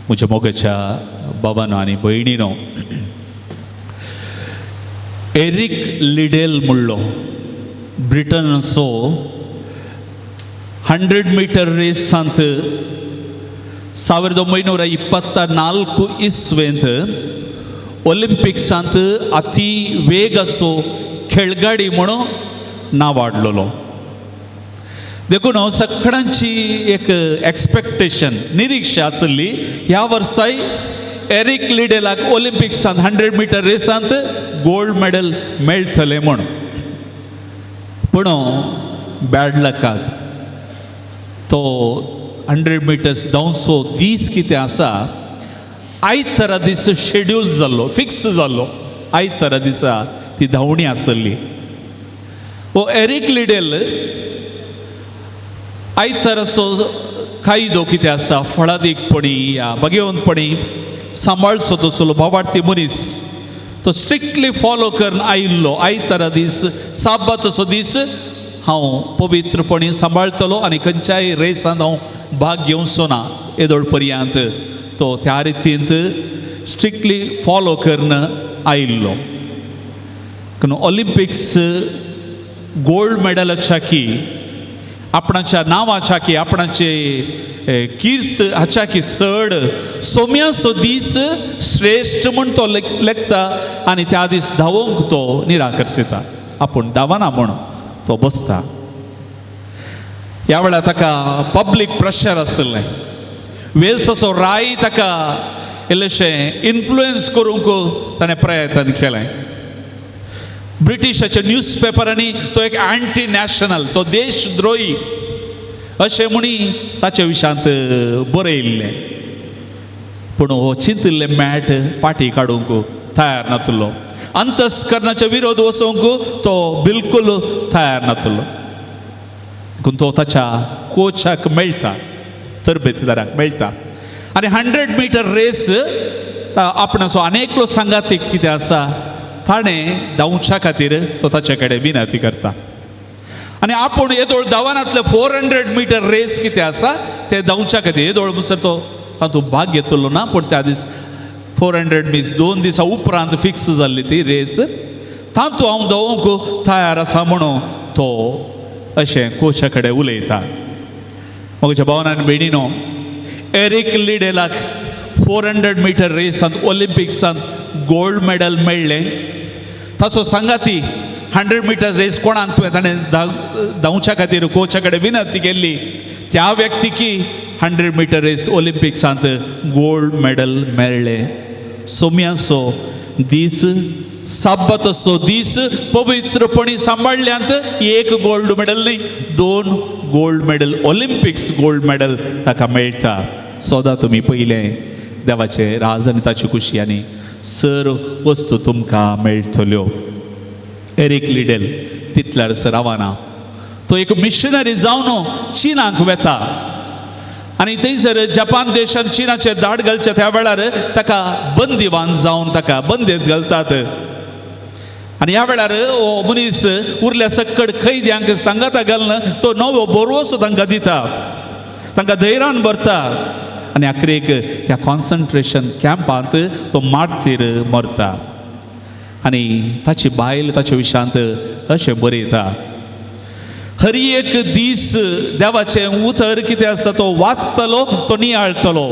म्हज्या मोगाच्या बाबानो आनी भयणीनो एरिक लिडेल म्हणलो ब्रिटनाचो 100 मीटर रेसांत 1924 इस्वेंत ऑलिंपिक्सांत अति वेग असो खेळगाडी म्हणून नांव वाडलेलो देखून सगळ्यांची एक एक्सपेक्टेशन निरीक्षा आसली ह्या वर्साय एरिक लिडेलाक ऑलिंपिक्सांत 100 मीटर रेसांत गोल्ड मेडल मेळटलें म्हूण पूण बॅड लकाक तो 100 मिटर्स धांवचो दीस कितें आसा आयतारा दीस शेड्यूल जाल्लो फिक्स जाल्लो आयतारा दिसा ती धांवणी आसली वो एरिक लिडेल आयताराचो कायदो कितें आसा फळादीकपणी या भगेवंतपणी सांबाळचो तसलो भावार्थी मनीस तो स्ट्रिक्टली फॉलो करून आयिल्लो आयतारा दीस साबातचो दीस हांव पवित्रपणी सांबाळतलो आनी खंयच्याय रेसांत हांव भाग घेवचो ना येदोळ पर्यंत तो त्या रितींत स्ट्रिक्टली फॉलो करून आयिल्लो ऑलिंपिक्स गोल्ड मेडलाच्या की आपणाच्या नांवाच्या की आपणाचे कीर्त हाच्या की चड सोम्याचो दीस श्रेश्ठ म्हूण तो लेखता आनी त्या दीस धांवोंक तो निराकर्शिता आपूण धांवना म्हूण तो बसता ह्या वेळार ताका पब्लीक प्रेशर आसलें वेल्साचो राय ताका इल्लेशें इन्फ्लुएन्स करूंक ताणें प्रयत्न केलें ब्रिटिशाच्या न्यूज पेपरांनी तो एक एंटी नॅशनल तो देशद्रोही अशें म्हणी ताचे विशयांत बरयल्लें पूण हो चिंतिल्ले मॅट पाटी काडूंक तयार नासलो अंतस्करणाच्या विरोध वचोवंक तो बिलकुल तयार नासलो पूण तो ताच्या कोचाक मेळटा तरबेतीदाराक मेळटा आनी 100 मीटर रेस आपणाचो अनेकलो सांगातीक कितें आसा ताणें धांवच्या खातीर तो ताचे कडेन विनंती करता आनी आपूण येदोळ धांवनातले 400 मीटर रेस कितें आसा ते धांवच्या खातीर येदोळ म्हणसर तो तातूंत भाग घेतलो ना पूण त्या दीस 400 मीस 2 दिसां उपरांत फिक्स जाल्ली ती रेस तातूंत हांव धांवूंक तयार आसा म्हणून तो अशें कोचा कडेन उलयता म्हज्या भावनान भयणीनो एरिक लिडेलाक 400 मीटर रेसांत ऑलिंपिक्सांत गोल्ड मेडल मेळ्ळें ताचो सांगाती 100 मीटर रेस कोणाक ताणें धांवच्या खातीर कोचा कडेन विनंती केल्ली त्या व्यक्तीकी 100 मीटर रेस ऑलिंपिक्सांत गोल्ड मेडल मेळ्ळें सोम्याचो दीस साबतसो दीस पवित्रपणी सांबाळल्यांत एक गोल्ड मेडल न्ही 2 gold medal Olympics gold medal ताका मेळटा सदां तुमी पयलें देवाचे राज आनी ताची खुशी आनी सर्व वस्तू तुमकां मेळटल्यो एरिक लिडेल तितल्यार रावना तो एक मिशनरी जावन चीनाक वेता आनी थंयसर जपान देशांत चीनाचेर धाड घालचे त्या वेळार ताका बंदिवान जावन ताका बंदेंत घालतात आनी ह्या वेळार हो मनीस उरल्या सक्कड कैद्यांक सांगाता घालना तो नवो बरोसो तांकां दिता तांकां धैर्यान भरता आनी आखरेक त्या कॉन्सन्ट्रेशन कॅम्पांत तो मार्तीर मरता आनी ताची बायल ताच्या विशयांत अशें बरयता हर एक दीस देवाचें उतर कितें आसा तो वाचतलो तो नियाळटलो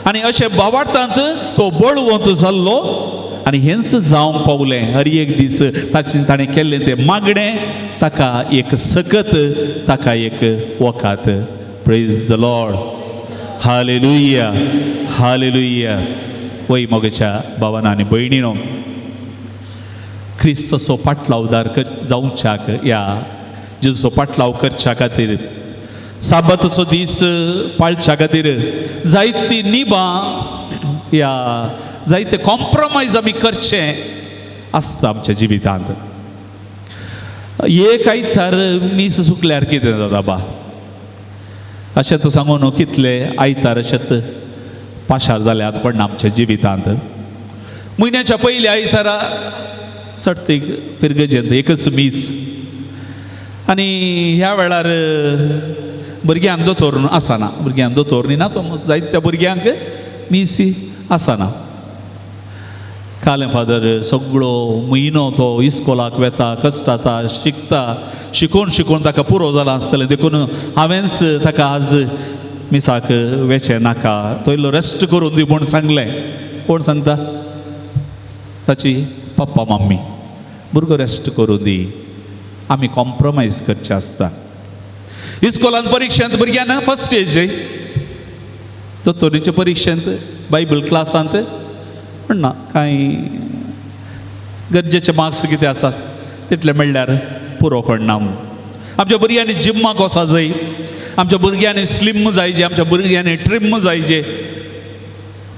आनी अशें भावार्थांत तो बळवंत जाल्लो आनी हेंच जावंक पावलें हर एक दीस ताणें केल्लें तें मागणें ताका एक सकत ताका एक वखात praise the lord hallelujah hallelujah वय मोगेच्या भावांनो आनी भयणीनो क्रिस्ताचो पाटलावदार जावच्याक या जेजूचो पाटलाव करच्या खातीर साबतचो दीस पाळच्या खातीर जायती निबां या जायते कॉम्प्रोमायज आमी करचें आसता आमच्या जिवितांत एक आयतार मीस सुकल्यार कितें जाता बा अशें तो सांगून कितले आयतार अशेंत पाशार जाल्यात पण आमच्या जिवितांत म्हयन्याच्या पयल्या आयतारा सर्तीक फिरगजेंत एकच मीस आनी ह्या वेळार भुरग्यांक दोतोर आसना भुरग्यांक दोतोर न्ही ना तो जायत्या भुरग्यांक मिसी आसना कालें फादर सगळो म्हयनो तो इस्कोलाक वेता कश्टाता शिकता शिकून ताका पुरो जाला आसतलें देखून हांवेंच ताका आज मिसाक वेचें नाका तो इल्लो रेस्ट करून दी म्हूण सांगलें कोण सांगता ताची पप्पा मम्मी भुरगो रेस्ट करून दी आमी कॉम्प्रोमायज करचें आसता इस्कोलांत परिक्षेंत भुरग्यांक फर्स्ट स्टेज जाय दोतोरीच्या परिक्षेंत बायबल क्लासांत ना कांय गरजेचे मार्क्स कितें आसात तितले मेळ्ळ्यार पुरो करना आमच्या भुरग्यांनी जिम्माक वचा जाय आमच्या भुरग्यांनी स्लिम जायचे आमच्या भुरग्यांनी ट्रिम जायचे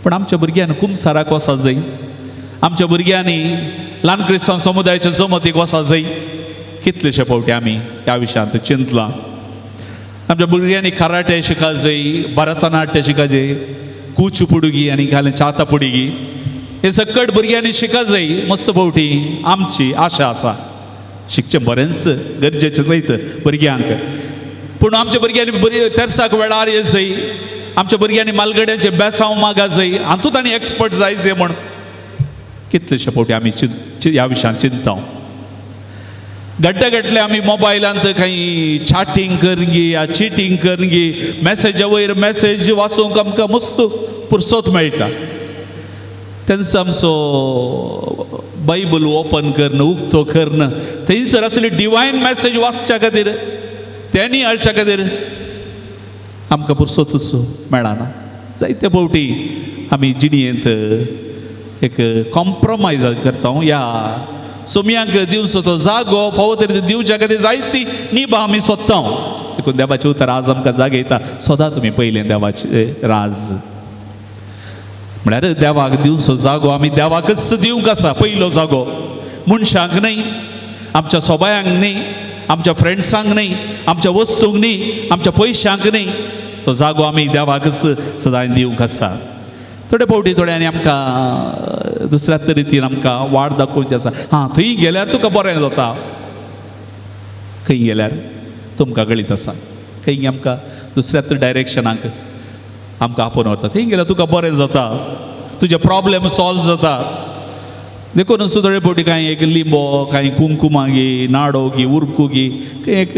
पण आमच्या भुरग्यांनी कुंभसाराक वचा जाय आमच्या भुरग्यांनी ल्हान क्रिस्तांव समुदायाच्या जमतीक वचा जाय कितलेशे फावटी आमी ह्या विशयांत चिंतलां आमच्या भुरग्यांनी कराटे शिका जाय भरतनाट्य शिका जाय कुचपुडगी आनी घालें चातापुडगी हे सकट भुरग्यांनी शिका जाय मस्त फावटी आमची आशा आसा शिकचें बरेंच गरजेचें जायत भुरग्यांक पूण आमच्या भुरग्यांनी बरी तेरसाक वेळार ये जाय आमच्या भुरग्यांनी मालगड्यांचे बेसांव मागा जाय हातूंत आनी एक्सपर्ट जायचे म्हण कितलेशे फावटी आमी ह्या विशयान चिंता गड्डे आमी मोबायलांत खंय चॅटिंग करगी या चिटींग करगी मॅसेजा वयर मॅसेज वाचूंक आमकां मस्त पुरसोत मेळटा तेंच आमचो बायबल ओपन करणं उक्तो करणं थंयसर असली डिवायन मॅसेज वाचच्या खातीर तेनी हाडच्या खातीर आमकां पुरसोतूच मेळना जायते फावटी आमी जिणयेंत एक कॉम्प्रोमायज करता या सोमयांक दिवचो तो जागो फावो तरी दिवच्या खातीर जायती निबां आमी सोदता देखून देवाचें उतर आज आमकां जागयता सदां तुमी पयलें देवाचें राज म्हळ्यार देवाक दिवचो जागो आमी देवाकच दिवंक आसा. पयलो जागो मनशांक न्ही, आमच्या सोबायांक न्ही, आमच्या फ्रेंड्सांक न्ही, आमच्या वस्तूंक न्ही, आमच्या पयशांक न्ही. तो जागो आमी देवाकच सदां दिवंक आसा. थोडे फावटी थोड्यांनी आमकां दुसऱ्या तरेतीन आमकां वाट दाखोवची आसा. हां, थंय गेल्यार तुका बरें जाता, खंय गेल्यार तुमकां कळीत आसा. खंय आमकां दुसऱ्या डायरेक्शनाक आमकां आपोवन व्हरता. थंय गेल्यार तुका बरें जाता, तुजे प्रॉब्लेम सॉल्व जाता. देखून थोडे फावटी कांय एक लिंबो, कांय कुंकुमा घे, नाडो घे, उरकू घे, एक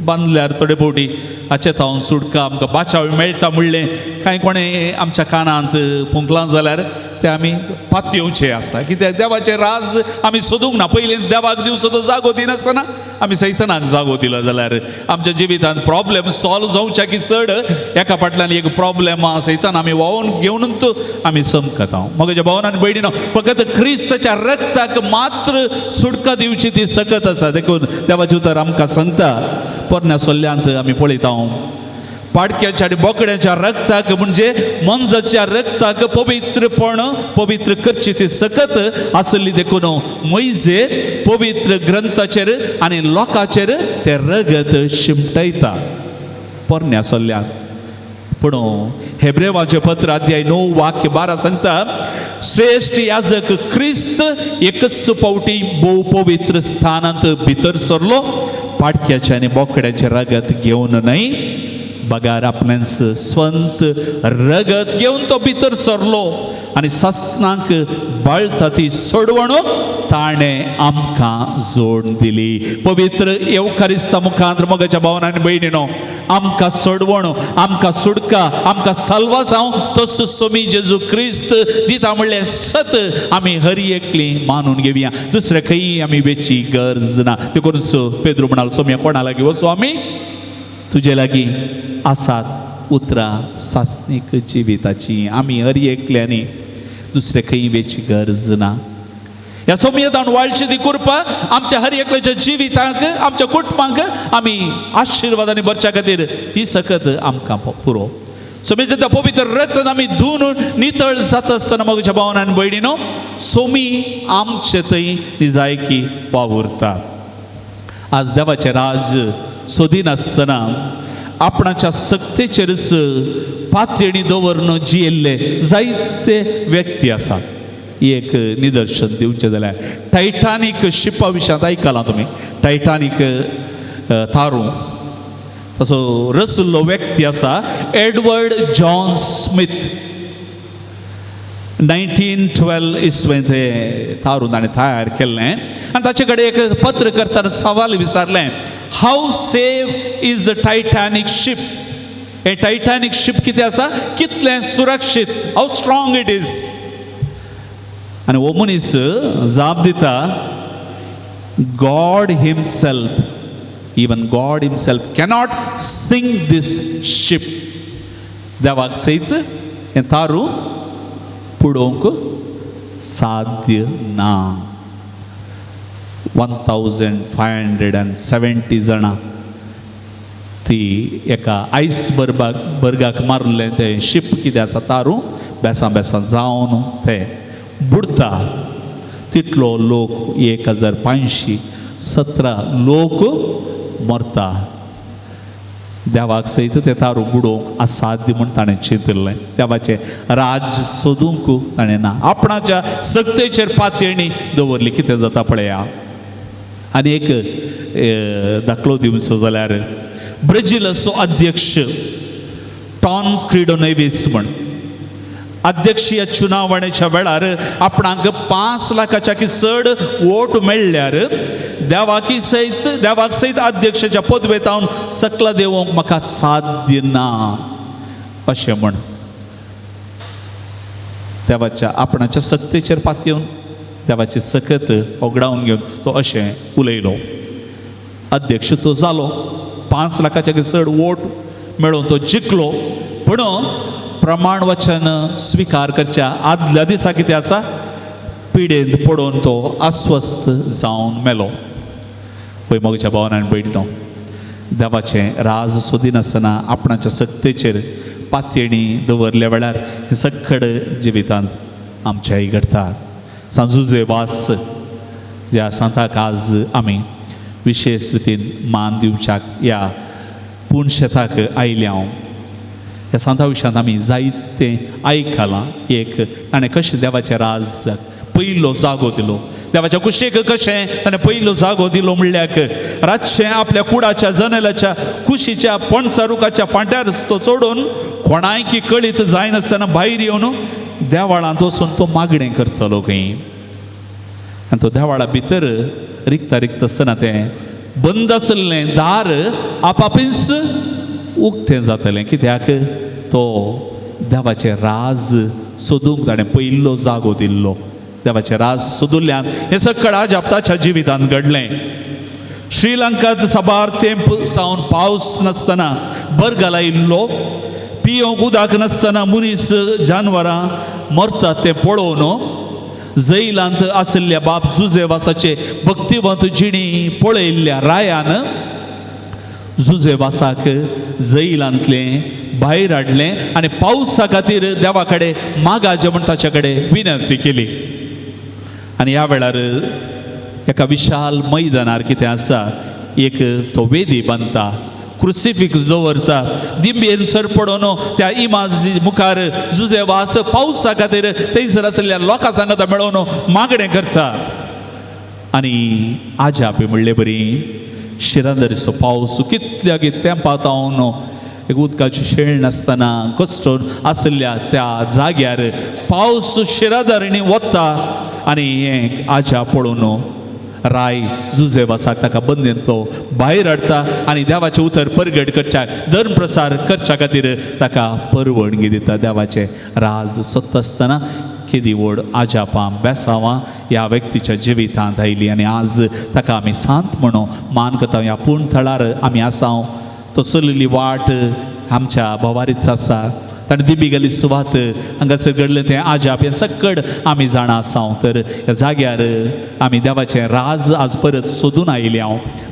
बांदल्यार थोडे फावटी हाचे थावन सुटका आमकां बाचाव मेळटा म्हणलें कांय कोणें आमच्या कानांत फुंकलां जाल्यार ते आमी पातयेवचे आसा. कित्याक देवाचें राज आमी सोदूंक ना. पयलीं देवाक दिवचो तो जागो दिनासतना आमी सैतानाक जागो दिलो जाल्यार आमच्या जिवितांत प्रॉब्लेम सॉल्व जावच्या की चड एका फाटल्यान एक प्रॉब्लेम सैतान आमी व्हांवून घेवनूच आमी समकता. म्हज्या भावनान भयणीनो, फकत क्रिस्ताच्या रक्ताक मात्र सुटका दिवची ती सकत आसा. देखून देवाचें उतर आमकां सांगता, पोरण्या सोल्ल्यांत आमी पळयता पाडक्याच्या आनी बोकड्याच्या रक्ताक म्हणजे मनजाच्या रक्ताक पवित्रपण पवित्र करची ती सकत आसली. देखून मोइजे पवित्र ग्रंथाचेर आनी लोकांचेर ते रगत शिमटयता पोरण्या सोल्ल्यान. पूण हेब्रेवाचें पत्र अध्याय 9 वाक्य 12 सांगता, श्रेष्ठ याजक क्रिस्त एकच पावटी भोव पवित्र स्थानांत भितर सरलो, पाडक्याचे आनी बोकड्याचे रगत घेवन न्हय, बगार आपल्याच स्वंत रगत घेवन तो भितर सरलो आनी सस्नांक बळटा ती सोडवणूक ताणें आमकां जोड दिली. पवित्र येवकारिस्ता मुखांत मोगाच्या भावनांनी भयणीनो, आमकां सोडवणूक, आमकां सुटका, आमकां साल्वास तोच सोमी जेजू क्रिस्त दिता म्हणलें सत आमी हरी एकली मानून घेवया. दुसरे खंय आमी वेची गरज ना. देखून पेद्रू म्हणालो, सोम्या कोणा लागीं वचूं आमी? तुजे लागीं आसात उतरां सासनीक जिविताची. आमी हरी एकल्यांनी दुसरे खंय वेची गरज ना. ह्या सोम्यतान वाळची ती कृपा आमच्या हर एकल्याच्या जिवितांक, आमच्या कुटुंबांक आमी आशिर्वादांनी भरच्या खातीर ती सकत आमकां पुरो. सोमीचे त्या पवित्र रक्तान आमी धुवन नितळ जाता आसतना म्हज्या भावनान भयणीनो, सोमी आमचे थंय निजायकी वावुरता. आज देवाचें राज सोदिनासतना आपणाच्या सक्तेचेरच पातयेणी दवरून जियेल्ले जायते व्यक्ती आसात. एक निदर्शन दिवचें जाल्यार टायटानीक शिपा विशयांत आयकलां तुमी. टायटानीक थारू तसो रचलो व्यक्ती आसा एडवर्ड जॉन स्मिथ. 1912 इसवेंत हे थारून ताणें तयार केल्लें आनी ताचे कडेन एक पत्रकर्तान सवाल विचारलें, how safe is the Titanic ship? हे टायटानीक शिप कितें आसा, कितलें सुरक्षीत, हाऊ स्ट्रॉंग इट इज? आनी हो मनीस जाप दिता, God himself, even God himself cannot sink this ship. देवाक सयत हें तारू पुडोवंक साध्य ना. 1570 जाणां ती एका आयसबर्गाक मारलें तें शिप कितें आसा तारू बेसां बेसां जावन तें बुडता. तितलो लोक 1517 लोक मरता. देवाक सयत तें तारू बुडोवंक असाध्य म्हूण ताणें चिंतलें. देवाचें राज सोदूंक ताणें ना. आपणाच्या सक्तेचेर पातयेणी दवरली. कितें जाता पळया. आनी एक दाखलो दिवचो जाल्यार ब्राजीलाचो अध्यक्ष टॉनक्रिडो नेवीस म्हण अध्यक्षीय चुनावणेच्या वेळार आपणाक 5 लाखाच्या की चड वोट मेळ्ळ्यार देवाक सयत अध्यक्षाच्या पदवेत हांव सकला देवोंक म्हाका साध्य ना अशें म्हण देवाच्या आपणाच्या सक्तेचेर पातयेवन देवाची सकत ओगडावन घेवन तो अशें उलयलो. अध्यक्ष तो जालो, 5 लाखाच्या की चड वोट मेळोवन तो जिखलो. पूण प्रमाण वचन स्वीकार करच्या आदल्या दिसा कितें आसा, पिडेंत पडोवन तो अस्वस्थ जावन मेलो. पळय मोगच्या भावनान भयणीनो, देवाचें राज सोदिनासतना आपणाच्या सक्तेचेर पातयेणी दवरल्या वेळार हे सगळ जिवितांत आमच्याय घडटा. सांजुजे वास ज्या सांताक आज आमी विशेष रितीन मान दिवच्याक ह्या पूण शेताक आयल्या. ह्या सांता विशयांत आमी जायतें आयकलां. एक ताणें कशें देवाच्या राजाक पयलो जागो दिलो, देवाच्या कुशेक कशें ताणें पयलो जागो दिलो म्हणल्याक रातचें आपल्या कुडाच्या जनेलाच्या कुशीच्या पणसारुकाच्या फांट्यार तो चडून कोणायकी कळीत जायनासतना भायर येवन देवाळांत वचून तो मागणें करतलो खंय. आनी तो देवाळा भितर रिकता रिकता आसतना तें बंद आसलें दार आपापीच उक्तें जातलें, कित्याक तो देवाचें राज सोदूंक ताणें पयलो जागो दिल्लो. देवाचें राज सोदुल्ल्यान हें सगळें आज आपताच्या जिवितांत घडलें. श्रीलंकांत साबार तेंप जावन पावस नासतना बरगाल आयिल्लो, पियोंक उदक नासतना मनीस जानवरां मरतात तें पळोवन जैलांत आशिल्ल्या बाब जुजेवासाचे भक्तिवंत जिणी पळयल्ल्या रायान जुजेवासाक जैलांतलें भायर हाडलें आनी पावसा खातीर देवा कडेन मागाचें म्हण ताचे कडेन विनंती केली. आनी ह्या वेळार एका विशाल मैदानार कितें आसा, एक तो वेदी बांदता, क्रुसिफिक्स दवरता, दिंबेन सर पडोवन त्या इमाजी मुखार जुजेवास पावसा खातीर थंयसर आशिल्ल्या लोकां सांगता मेळोवन मागणें करता. आनी आजापी म्हणले बरी शिरांदरीचो पावस कितल्या तेंपां तावन एक उदकाची शेळ नासतना कश्टून आशिल्ल्या त्या जाग्यार पावस शिरादारिणी वता. आनी हें आजा पळोवन राय जुजेवासाक ताका बंदेन तो भायर हाडटा आनी देवाचें उतर परगट करच्या धर्म प्रसार करच्या खातीर ताका परवणगी दिता. देवाचें राज सोदता आसतना केदी व्हड आजापां बेसांवां ह्या व्यक्तीच्या जिवितांत आयलीं आनी आज ताका आमी सांत म्हणून मान करता. ह्या पूण थळार आमी आसां. तो चलिल्ली वाट आमच्या भवारीच आसा. ताणें दिबी गेली सुवात हांगासर घडलें तें आजाप हें सकड आमी जाणा आसां. तर ह्या जाग्यार आमी देवाचें राज आज परत सोदून आयल्या.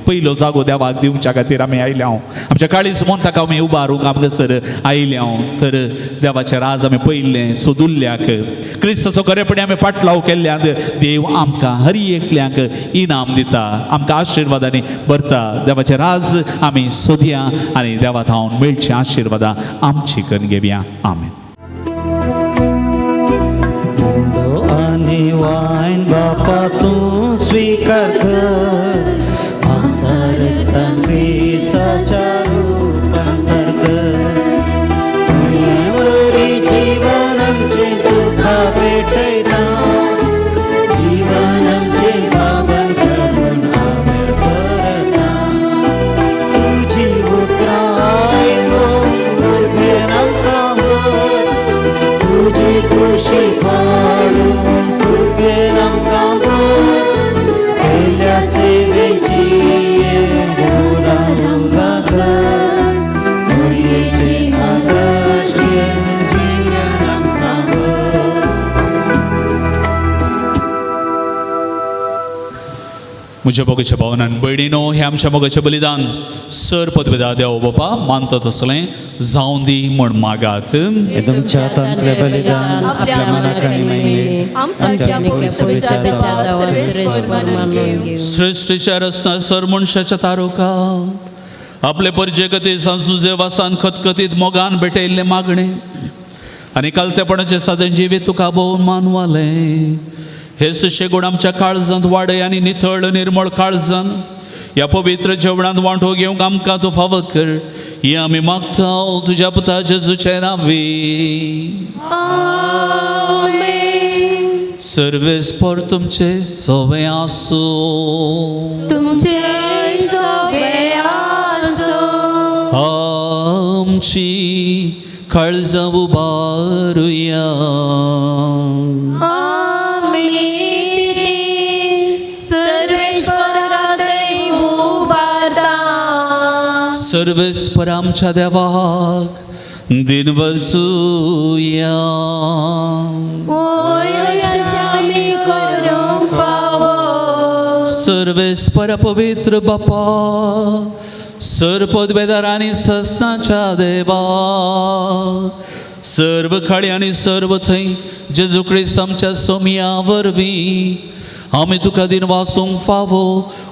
पयलो जागो देवाक दिवच्या खातीर आमी आयल्या. आमच्या काळीज म्हूण ताका आमी उबारूंक हांगासर आयल्या. तर देवाचें राज आमी पयलें सोदुल्ल्याक क्रिस्ताचो खरेपणी आमी पाटलाव केल्ल्याक देव आमकां हर एकल्याक इनाम दिता, आमकां आशिर्वादांनी भरता. देवाचें राज आमी सोदया आनी देवा थावन मेळचीं आशिर्वादां आमची करून घेवया. आमेन. आणि वाईन बापा तू स्वीकार कर, आसार ख्रिस्ताच्या रूपांतर कर. वरी जीवन आमचे तुका भेटयता, जीवन आमचे पावन करून आमी करता. तुझी उतरां आयकून कृपेन आमकां भर, तुझी खुशी पाडून कृपेन आमकां भर. केल्या सेवेची मुगा कर, मुरयेचे आकाशे जिवन आमकां भर. म्हज्या मोगाच्या भावनान भयणीनो, हें आमच्या मोगाचें बलिदान सर पदवेदा देव बापा मानता तसलें जावं दी म्हण मागात. हे तुमच्या हातांतलें बलिदान आपल्या मनाक आनी महिमे आमच्या पवित्र विचारांत सर्वेश्वर मानून घेवं. सृष्टीच्या रचना सर मनशाच्या तारोका आपले परजे खातीर सांजुजे वासान खतखतीत मोगान भेटयल्ले मागणे आनी कालतेपणाचे साधन जिवीत तुका भोवून मानवालें. हे सशे गुण आमच्या काळजांत वाडय आनी नितळ निर्मळ काळजान ह्या पवित्र जेवणांत वांटो घेवंक आमकां तूं फाव कर. हें आमी मागता तुज्या पुता जेजूचे नांवी. सर्वेस्पर तुमचे सवे आसूं, तुमचे सवे आसूं. आमची काळजां उबारुया. सर्वेस्पर आमच्या देवाक दिन वसूया. सर्वेस्पर पवित्र बापा सर्पदवेदार आनी ससनाच्या देवा सर्व खळी आनी सर्व थंय जेजू क्रिस्त आमच्या सोमिया वरवीं आमी तुका दिन वासूंक फावो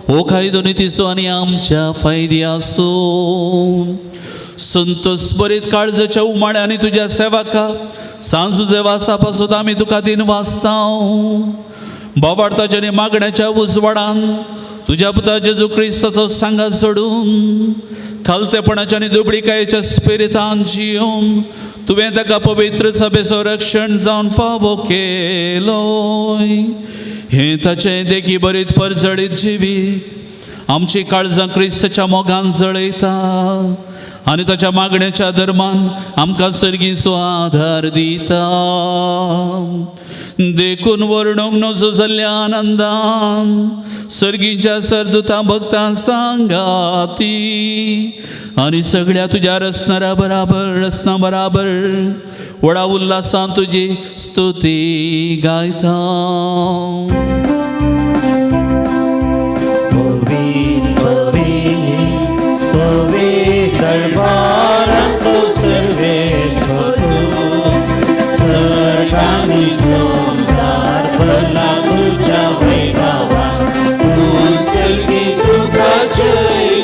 हो खायदो नितीचो आनी आमच्या फायदी आसो संतोष बरीत काळजाच्या उमाळ्यांनी तुज्या सेवका सांजुजे वासा पासून आमी तुका दिन वाचता बाबार्थाच्या आनी मागण्याच्या उजवाडान तुज्या पुता जेजू क्रिस्ताचो सांगात सोडून खालतेपणाच्या आनी दुबळीकायेच्या स्पिरितान जियोन तुवें ताका पवित्र सभेचो रक्षण जावन फावो केलोय हे ताचे देखी बरीत परजळीत जिवीत आमची काळजां क्रिस्ताच्या मोगान जळयता आनी ताच्या मागण्याच्या धर्मान आमकां सर्गीचो आधार दिता देखून वर्णोंक नजो जाल्ल्या आनंदान सर्गीच्या सरदुतां भक्तां सांगाती आनी सगळ्या तुज्या रचना बराबर व्हडा उल्हासान तुजी स्तुती गायता दरबाराचो सर्वेश्वर सर्गांनी संसार भरला तुज्या वैभवान सर्गी तुका जय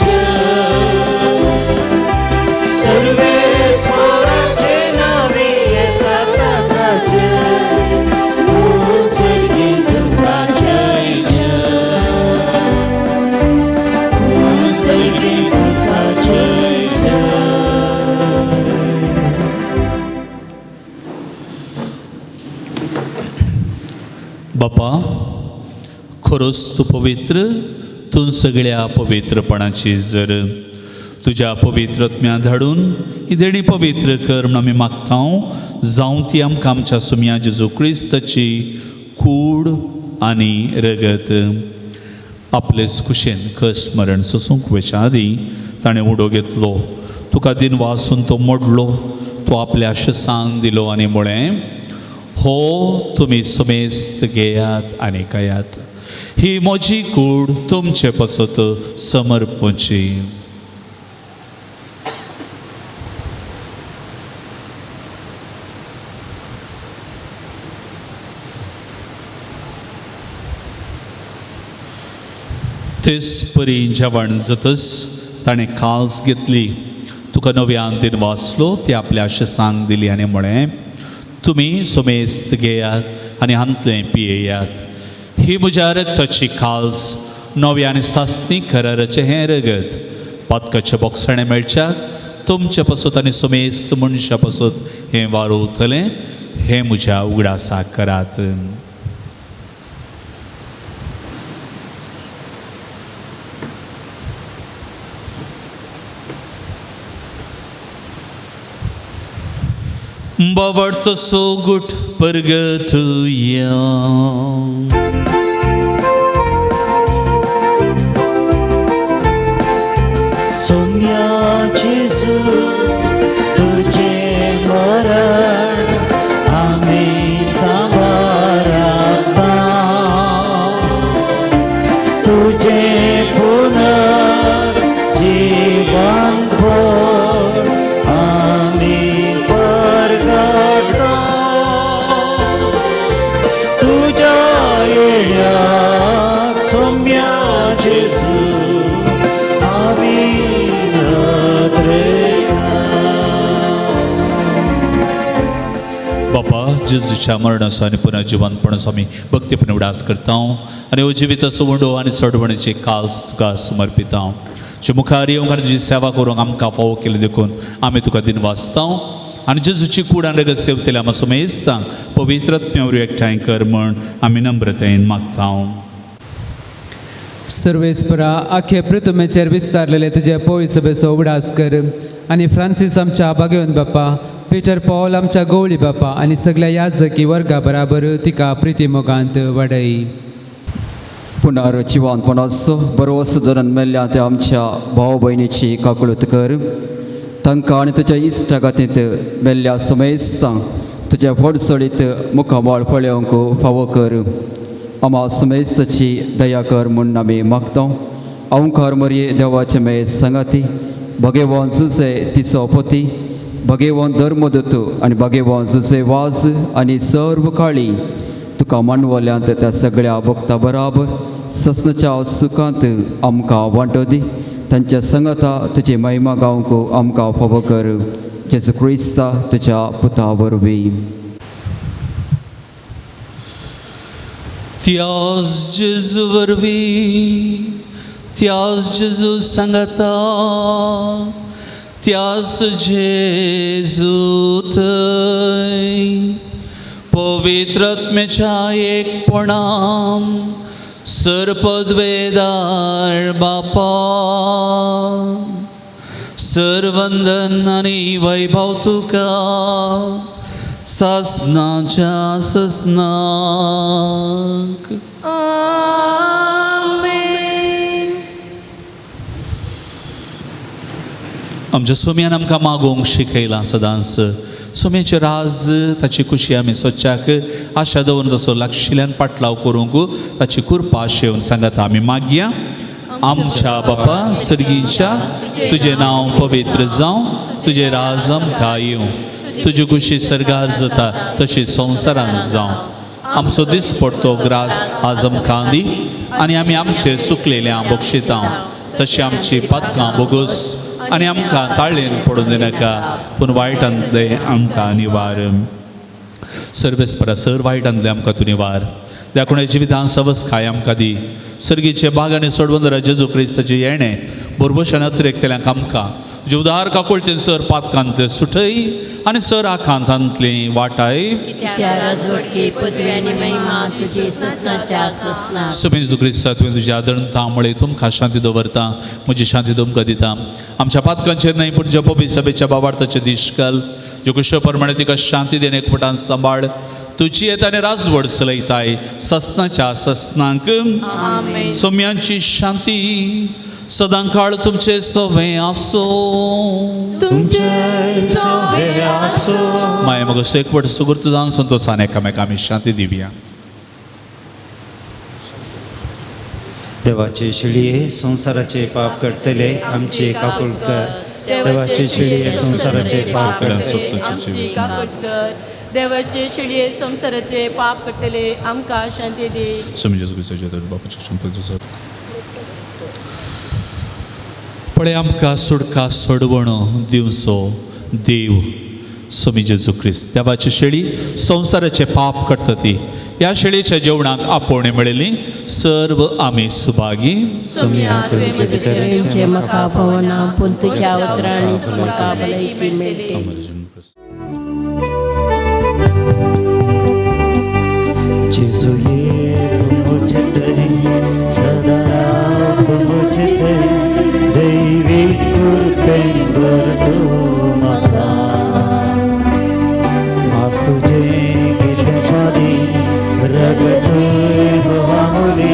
सर्वेश्वराचे नावे येता ताचे सर्गी तुका जय सर्गी तुका जय बापा खरोच तूं पवित्र तूं सगळ्या पवित्रपणाची जर तुज्या पवित्रत्म्या धाडून ही देणी पवित्र कर म्हूण आमी मागता जावं ती आमकां आमच्या सुम्या जेजू क्रिस्ताची कूड आनी रगत आपलेच कुशेन स्मरण सोसूंक वयच्या आदीं ताणें उडो घेतलो तुका दिन वासून तो मोडलो तो आपल्या आशेसान दिलो आनी म्हळें हो तुमी सुमेस्त घेयात आनी खायात ही म्हजी कूड तुमचे पसत समर्पची तेच परी जेवण जातच ताणें काल्स घेतली तुका नव्यान दिन वाचलो ती आपल्या आशेसान दिली आनी म्हळें तुमी सुमेस्त घेयात आनी हांतलें पियेयात ही म्हज्या रगताची काल्स नव्या आनी सासणी कराराचें हें रगत पातकाच्या बोक्साणें मेळच्याक तुमचे पासून आनी सुमेस्त मनशा पासून हें वारोवतलें हें म्हज्या उगडासाक करात Bavarto so gut purgatoria Saumya जेजू तुझे मरण आमी सांबाळता तुझे पुनर्जीवन भर आमी परगटा तुझ्या येड्याक सोम्या जेजू बापा जेजूच्या मरणाचो आनी पुनर्जीवनपणाचो आमी भक्तीपणे उडास करता आनी हो जिविताचो उंडो आनी चडवणेचे काल्स तुका समर्पिता जे मुखार येवंक आनी तुजी सेवा करूंक आमकां फावो केले देखून आमी तुका दिन वाचता आनी जेजूची कूड आनी रगत सेवतले आमी सुमेस्तांक पवित्रत्म्यावर एकठांय कर म्हण आमी नम्रतायेन मागता सर्वेस्परा आख्या पृथ्वीचेर विस्तारलेले तुझे पवित्र सभेचो उगडास कर आनी फ्रांसीस आमच्या भाग्यवंत बापा पिटर पॉल आमच्या गवळी बापा आनी सगळ्या याजकी वर्गा बराबर तिका प्रिती मोगांत वाडय पुनर्जीवनपणाचो बरो सुदारण मेल्ल्या त्या आमच्या भाव भयणीची काकूळट कर तांकां आनी तुज्या इश्टागातींत मेल्ल्या सुमेस्तांक तुज्या व्हडसडीत मुखामळ पळोवंक फावो कर आमा सुमेस्ताची दया कर म्हूण आमी मागता ओंकार मरये देवाचे मे संगाती भगवान सुसे तिचो पती भगवान धर्म दोतो आनी भगवान सुसे वाज आनी सर्व काळी तुका मांडवल्यांत त्या सगळ्या भक्ता बराबर ससनाच्या सुखांत आमकां वांटो दी तांच्या संगता तुजी महिमा गावंक आमकां फावो कर जेजू क्रिस्ता तुज्या पुता वरवीं त्याच जेजू वरवीं त्याच जेजू सांगता त्याच जेजू थंय पवित्र आत्म्याच्या एकपणान सरपदवेदार बापा सर्वंदन आनी वैभव तुका सासनाच्या ससनाक आमेन. आमच्या सोम्यान आमकां मागोवंक शिकयलां सदांच सोम्याचे राज ताची खुशी आमी सोदच्याक आशा दवरून तसो लागशिल्ल्यान पाटलाव करूंक ताची कृपा शेवन सांगात आमी मागया. आमच्या बापा सर्गीच्या तुजें नांव पवित्र जावं तुजें राज आमकां येवं तुजी खुशी सर्गार जाता तशी संवसारांत जावं आमचो दिसपडटो ग्रास आज आमकां दी आनी आमी आमचे चुकलेल्या बक्षितां तशी आमची पातकां बोगूस आनी आमकां ताळ्ळेन पडून दिनाका पूण वायटांतले आमकां निवार सर्वेस्परा सर वायटांतले आमकां तूं निवार देखुणे जिवितांत सवस्काय आमकां दी सर्गीचे बाग आनी सोडवंदरा जेजू क्रिस्ताचे येणे बरोबरशान अतिरेकतेल्यांक आमकां तुजे उदार काकुळतेन सर पातकांतले सुटय आनी सर आखांतांतली वाटाय त्या राजवटके पदवी आनी महिमा तुजे ससनाच्या ससना सुमे जेजू क्रिस्ता तुवें तुजी आदरणता मुळे तुमकां शांती दवरता म्हजी शांती तुमकां दिता आमच्या पातकांचेर न्हय पूण जपोबी सभेच्या बाबार्थाचे दिश्काल ज्यो कुशो प्रमाणे तिका शांती देणे एकपटान सांबाळ तुजी येताने राजवड चलयताय ससनाच्या ससनांक सोम्यांची शांती सदांकाळ तुमचे सवे आसो माय मग एकवट सुगुर्त जावन संतोषान एकामेकां आमी शांती दिवया. देवाचे शिळये संसाराचे पाप करतले आमचे काकूळ कर. देवाचे शिळये संसाराचे पाप करतले देवाचे शिळये संसाराचे पाप करतले आमकां शांती दे. स्वामी जेजू क्रिस्ताचे बापाचे संपत्ती पळय आमकां सुडका सोडवण दिवचो देव स्वामी जेजू क्रिस्त देवाची शेळी संसाराचे पाप करता ती ह्या शेळीच्या जेवणाक आपोवणे मेळिल्ली सर्व आमी सुभागी. तुवें म्हाका भोवना पूण तुज्या उतरांनीच म्हाका भलायकी मेळटे. जेजू ये मुझे तेरी सदा मुझे तेरी दैवी कृपेन करतो म्हाका आज तुझे कितें स्वादी रगत मोली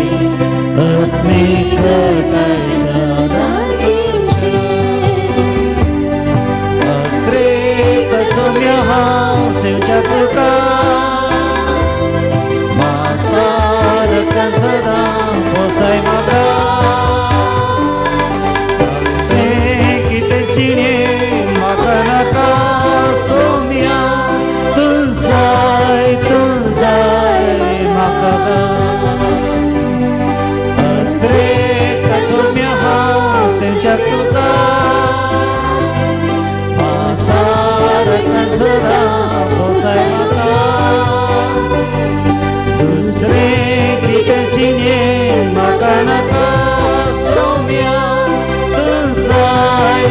अस्मिकताय सदा अत्रेक सोम्या हांव सेवच्या तुका मासारकान सदा पोसाय म्हाका कितें शिणे म्हाका नाका सोम्या तूं जाय म्हाका अत्रेक सोम्या हांव सेवच्या तुका मासारकान सदा पोसाय म्हाका दुसरे कितें शिणे म्हाका नाका सोम्या तूं जाय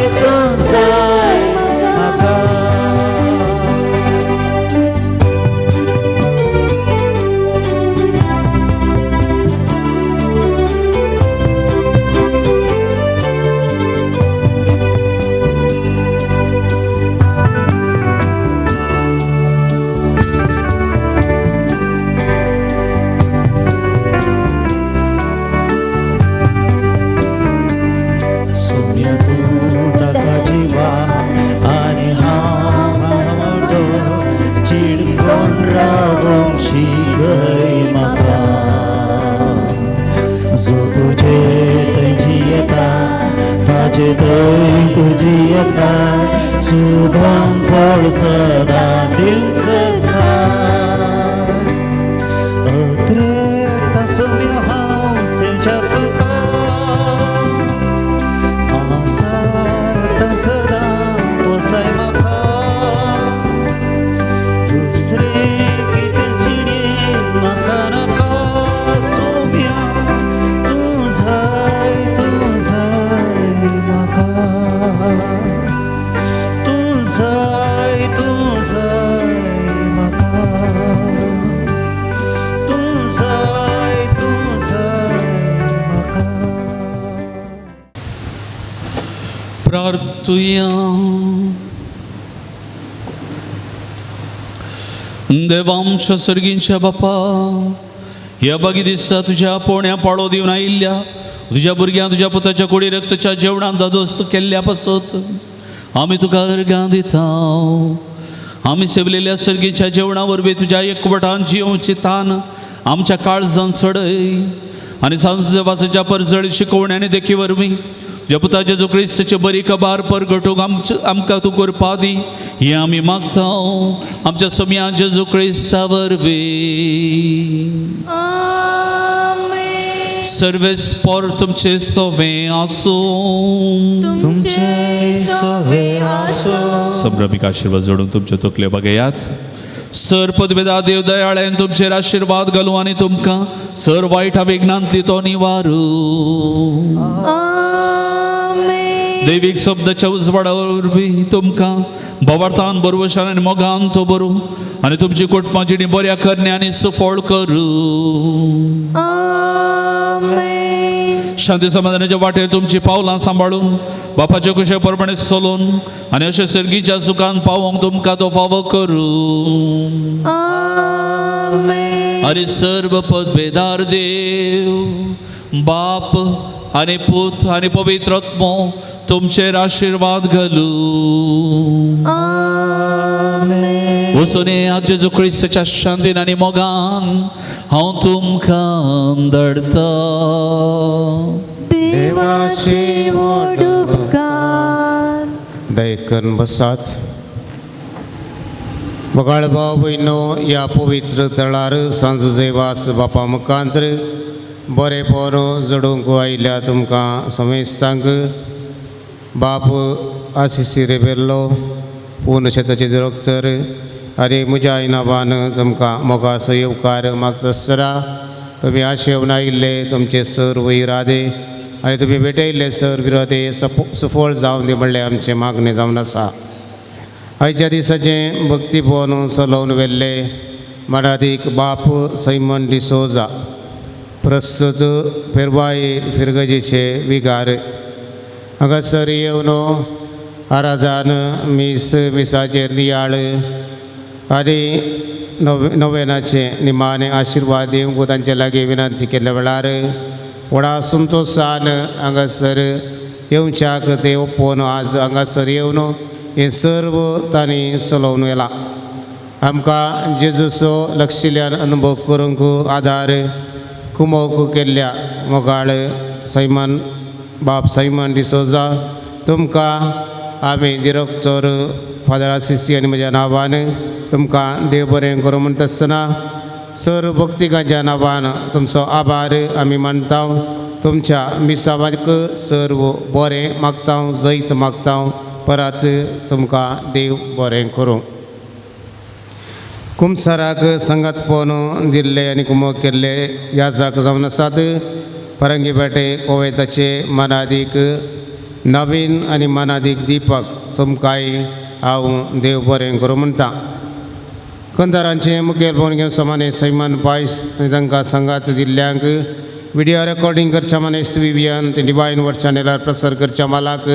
तुझी यथा शुभम फळ सदा दिवसचा अत्रेता सोम्य हांसेच्या तुका आसार सदा पोसाय म्हाका दुसरे कितें जिणे म्हाका नाका सोम्या तूं जाय म्हाका तूं जाय म्हाका तूं जाय म्हाका प्रार्थुया देवा आमच्या सर्गींच्या बापा ह्या बागी दिसता तुझ्या पोण्या पाळो दिवन आयिल्ल्या तुझ्या भुरग्यांक तुझ्या पुताच्या कुडी रक्तच्या जेवणांत दादोस्त केल्ल्या पासत आमी तुका अर्गां दिता आमी सेवलेल्या सर्गीच्या जेवणा वरवीं तुज्या एकवटान जिवची तान आमच्या काळजांत सडय आनी सांज वासाच्या परजळ शिकवण्यांनी देखी वरवीं तुज्या पुता जेजू क्रिस्ताचे बरी कबार परगटूंक आमकां तूं करपा दी हें आमी मागता आमच्या सोम्या जेजू क्रिस्ता वरवीं आमेन. सर्वेस्पर तुमचे सोवे आसूं तुमचे सोवे आसो. समरमिक आशीर्वाद जोडून तुमचे तकले बघयात सर पदवेदा देव दयाळेन तुमचेर आशीर्वाद घालूं आनी तुमकां सर वायटा विघ्नांतली तो निवारू आमेन. दैवीक शब्दाच्या उजवाडा वरवीं तुमकां भवार्थान बरवशान आनी मोगान तो बरो आनी तुमची कुटुंबां जिणी बऱ्या करण्यांनी सुफळ करूं आमेन. शांती समाधानाच्या वाटेर तुमची पावलां सांबाळून बापाच्या कुशे प्रमाणे चलोवन आनी अशे सर्गीच्या सुखान पावोंक तुमकां तो फावो करूं आमेन. आनी सर्व पदवेदार देव बाप आनी पूत आनी पवित्र आत्मो तुमचेर आशीर्वाद घालूं आमेन. वचून आज जेजू क्रिस्ताच्या शांतीन आनी मोगान हांव तुमकां धाडटा देवाचे व्हड उपकार. दयकन बसात बगाळ भाव भयणो ह्या पवित्र तळार सांजुजे वास बापा मुखांतर बरे पोरो जडोवंक आयल्या तुमकां समेस्त सांग बाप आशिशी रेबेल्लो पूर्ण शेताचे दिरोक्तर आनी म्हज्या आयनाबान तुमकां मोगास येवकार मागता आसतना तुमी आशेवन आयिल्ले तुमचे सर्व इरादे आनी तुमी भेटयल्ले सर्व विरोधे सुफळ जावन दी म्हणलें आमचें मागणें जावन आसा आयच्या दिसाचें भक्ती भवन चलोवन व्हेल्ले माडादीक बाप सैमन डिसोजा प्रस्तुत पेरवाई फिरगजेचे विगार हांगासर येवन आराधन मिसाचेर नियाळ आनी नोवेनाचे निमाणे आशिर्वाद दिवंक तांचे लागीं विनंती केल्या वेळार व्हडा संतोशान हांगासर येवच्याक ते ओपोवन आज हांगासर येवन हे सर्व तांणी चलोवन व्हेलां आमकां जेजूचो लक्षिल्ल्यान अनुभव करूंक आदार कुमोवक केल्ल्या मोगाळ सैमान बाप सैमान डिसोजा तुमकां आमी दिरोक्तर फादर आसिसी आनी म्हज्या नांवान तुमकां देव बरें करूं म्हणटा आसतना सर्व भक्तिकांच्या नांवान तुमचो आभार आमी मानता तुमच्या मिसावाक सर्व बरें मागता जैत मागता परत तुमकां देव बरें करूं कुमसाराक संगत पोवन दिल्ले आनी कुमोग केल्ले याजाक जावन आसात फरंगी पेटे कोवेताचे मनादीक नवीन आनी मनादीक दिपक तुमकांय हांव देव बरें करूं म्हणटा कंदारांचे मुखेल भोवन घेवन समाने सैमान पायस आनी तांकां संगात दिल्ल्यांक व्हिडिओ रेकॉर्डिंग करच्या मनेस विवियन ते डिवायन वर्ड चॅनेलार प्रसार करच्या मालाक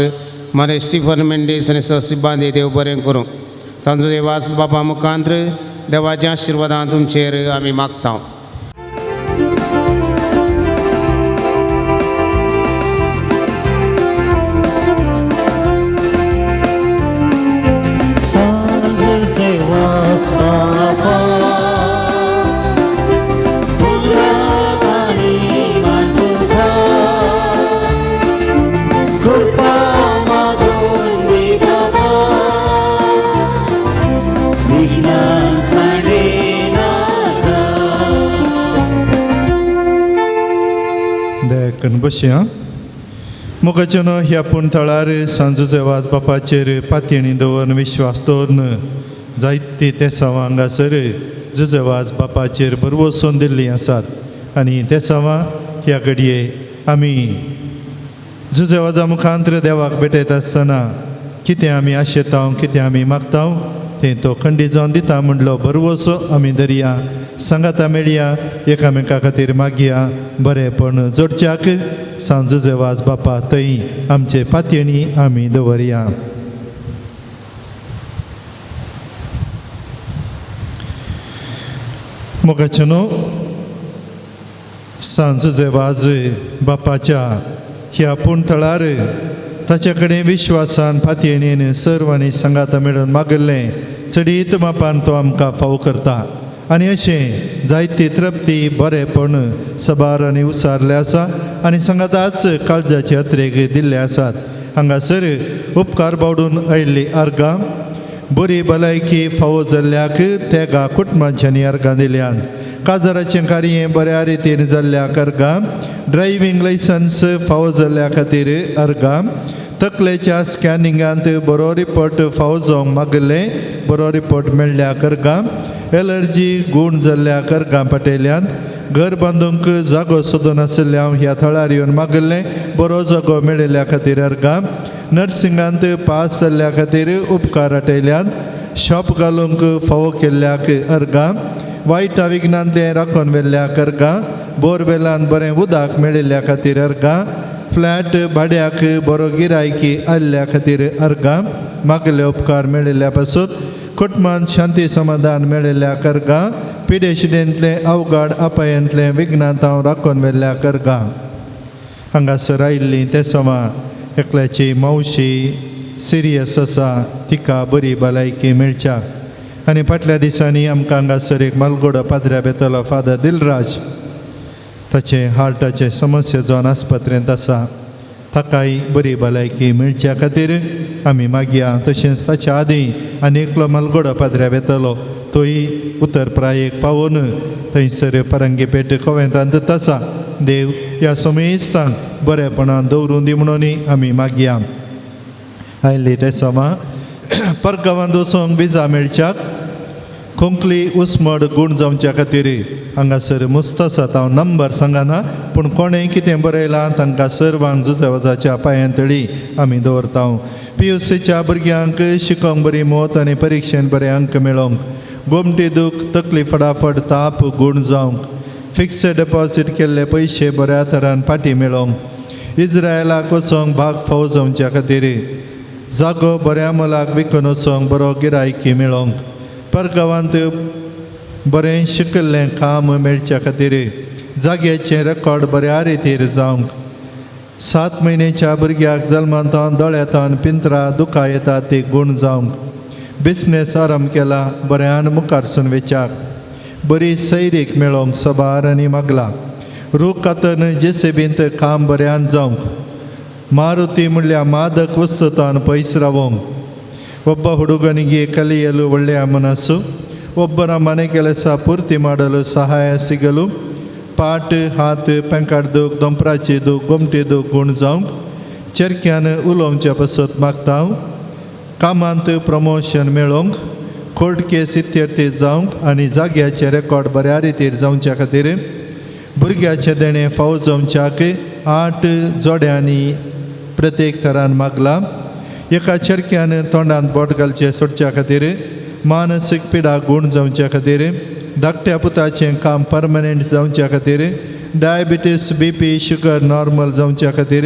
मने स्टीफन मेंडीस आनी सह सिब्बांदी देव बरें करूं सांजो देवास बापा मुखांत्र देवाच्या आशिर्वादान तुमचेर आमी मागता सांजेचे वास बापा पुरागानी मांडुका कृपा बसया मोगाचेनो ह्या पुणथळार सांजूचे वाज बापाचेर पातयेणी दवरून विश्वास दवरून जायती तेसांवां हांगासर जुजेवाज बापाचेर बरवसून दिल्लीं आसात आनी तेसांवां ह्या घडये आमी जुजेवाजा मुखांत्र देवाक भेटयता आसतना कितें आमी आशेतां कितें आमी मागता तें तो खंडीत जावन दिता म्हणलो बरवसो आमी धरया सांगाता मेळया एकामेका खातीर मागया बरेपण जोडच्याक सांजुजेवाज बापा थंय आमचे पातयेणी आमी दवरया. मोगाचेनो सांजुजेवाज बापाच्या ह्या पुणथळार ताचे कडेन विश्वासान पातयेणीन सर्वांनी सांगाता मेळून मागल्लें चडीत मापान तो आमकां फावो करता आनी अशें जायती तृप्ती बरेपण सबार आनी उचारले आसा आनी सांगाताच काळजाचे अत्रेक दिल्ले आसात. हांगासर उपकार बावडून आयिल्ली अर्गां बरी भलायकी फावो जाल्ल्याक तेगा कुटुंबांच्यांनी अर्गां दिल्यान काजाराचें कार्य बऱ्या रितीन जाल्ल्याक अर्गां ड्रायव्हिंग लायसन्स फावो जाल्ल्या खातीर अर्गां तकलेच्या स्कॅनिंगांत बरो रिपोर्ट फावो जावंक मागले बरो रिपोर्ट मेळ्ळ्याक अर्गां एलर्जी गूण जाल्ल्याक अर्गां पटयल्यात घर बांदूंक जागो सोदनासल्या ह्या थळार येवन मागल्लें बरो जागो मेळिल्ल्या खातीर अर्गां नर्सिंगांत पास जाल्ल्या खातीर उपकार आटयल्यात शॉप घालूंक फावो केल्ल्याक अर्गां वायटा विघ्नांत राखून व्हेल्ल्याक अर्गां बोरवेलांत बरें उदक मेळिल्ल्या खातीर अर्गां फ्लॅट भाड्याक बरो गिरायकी आयिल्ल्या खातीर अर्गां मागले उपकार मेळिल्ल्या पासून कुटुंबांत शांती समाधान मेळिल्ल्याक अर्गां पिडेशिडेंतले अवघड अपायांतले विघ्नांत हांव राखून व्हेल्ल्याक अर्गां हांगासर आयिल्लीं तेसांवां एकल्याची मावशी सिरियस आसा तिका बरी भलायकी मेळच्याक आनी फाटल्या दिसांनी आमकां हांगासर एक मालगोडो पाद्र्या बेतलो फादर दिलराज ताचे हार्टाचे समस्या जावन आस्पत्रेंत आसा ताकाय बरी भलायकी मेळच्या खातीर आमी मागया. तशेंच ताच्या आदीं आनी एकलो मालगोडो पाद्र्या बेतलो तोय उत्तरप्रायेक पावून थंयसर परंगीपेट कॉवेंतांत आसा. देव ह्या समेस्तांक बरेपणान दवरून दी म्हणून आमी मागया. आयिल्ली तेसांवां परगांवांत वचोंक विजा मेळच्याक खोंकली उस्मड गूण जावच्या खातीर हांगासर मुस्त आसात. हांव नंबर सांगना पूण कोणेंय कितें बरयलां तांकां सर्वांक जुजेवाजाच्या पांयांतळी आमी दवरता. PUCच्या भुरग्यांक शिकोवंक बरी मोत आनी परिक्षेंत बरे अंक मेळोवंक गोमटी दूख तकली फटाफट ताप गूण जावंक फिक्स्ड डेपॉझीट केल्ले पयशे बऱ्या तरान फाटीं मेळोवंक इज्रायलाक वचोंक भाग फावो जावच्या खातीर जागो बऱ्या मोलाक विकून वचोंक बरो गिरायकी मेळोवंक परगांवांत बरें शिकल्लें काम मेळच्या खातीर जाग्याचें रेकॉर्ड बऱ्या रितीर जावंक 7 म्हयन्याच्या भुरग्याक जल्मांतावन दोळ्यांतावन पिंत्रा दुखां येता ती गूण जावंक बिझनेस आरंभ केला बऱ्यान मुखारसून वेचाक बरी सैरीक मेळोवंक सबार आनी मागला रूख कातन JCBंत काम बऱ्यान जावंक मारुती म्हणल्या मादक वस्तुतान पयस रावंक ಒಬ್ಬ ಹುಡುಗನಿಗೆ ಕಲಿಯಲು ಒಳ್ಳೆಯ ಮನಸ್ಸು ಒಬ್ಬರ ಮನೆ ಕೆಲಸ ಪೂರ್ತಿ ಮಾಡಲು ಸಹಾಯ ಸಿಗಲು पाट हात पेंकाडदूक दोंपराची दूख गोमटी दूख गूण जावंक चरक्यान उलोवच्या पासत मागता कामांत प्रमोशन मेळोवंक कोर्ट केस इत्यर्थ जावंक आनी जाग्याचे रेकॉर्ड बऱ्या रितीर जावच्या खातीर भुरग्याचे देणे फावो जावच्याक 8 जोड्यांनी प्रत्येक तरान मागला एका चरक्यान तोंडांत बोट घालचे सोडच्या खातीर मानसीक पिडा गूण जावच्या खातीर धाकट्या पुताचें काम परमनंट जावच्या खातीर डायबिटीस BP शुगर नॉर्मल जावच्या खातीर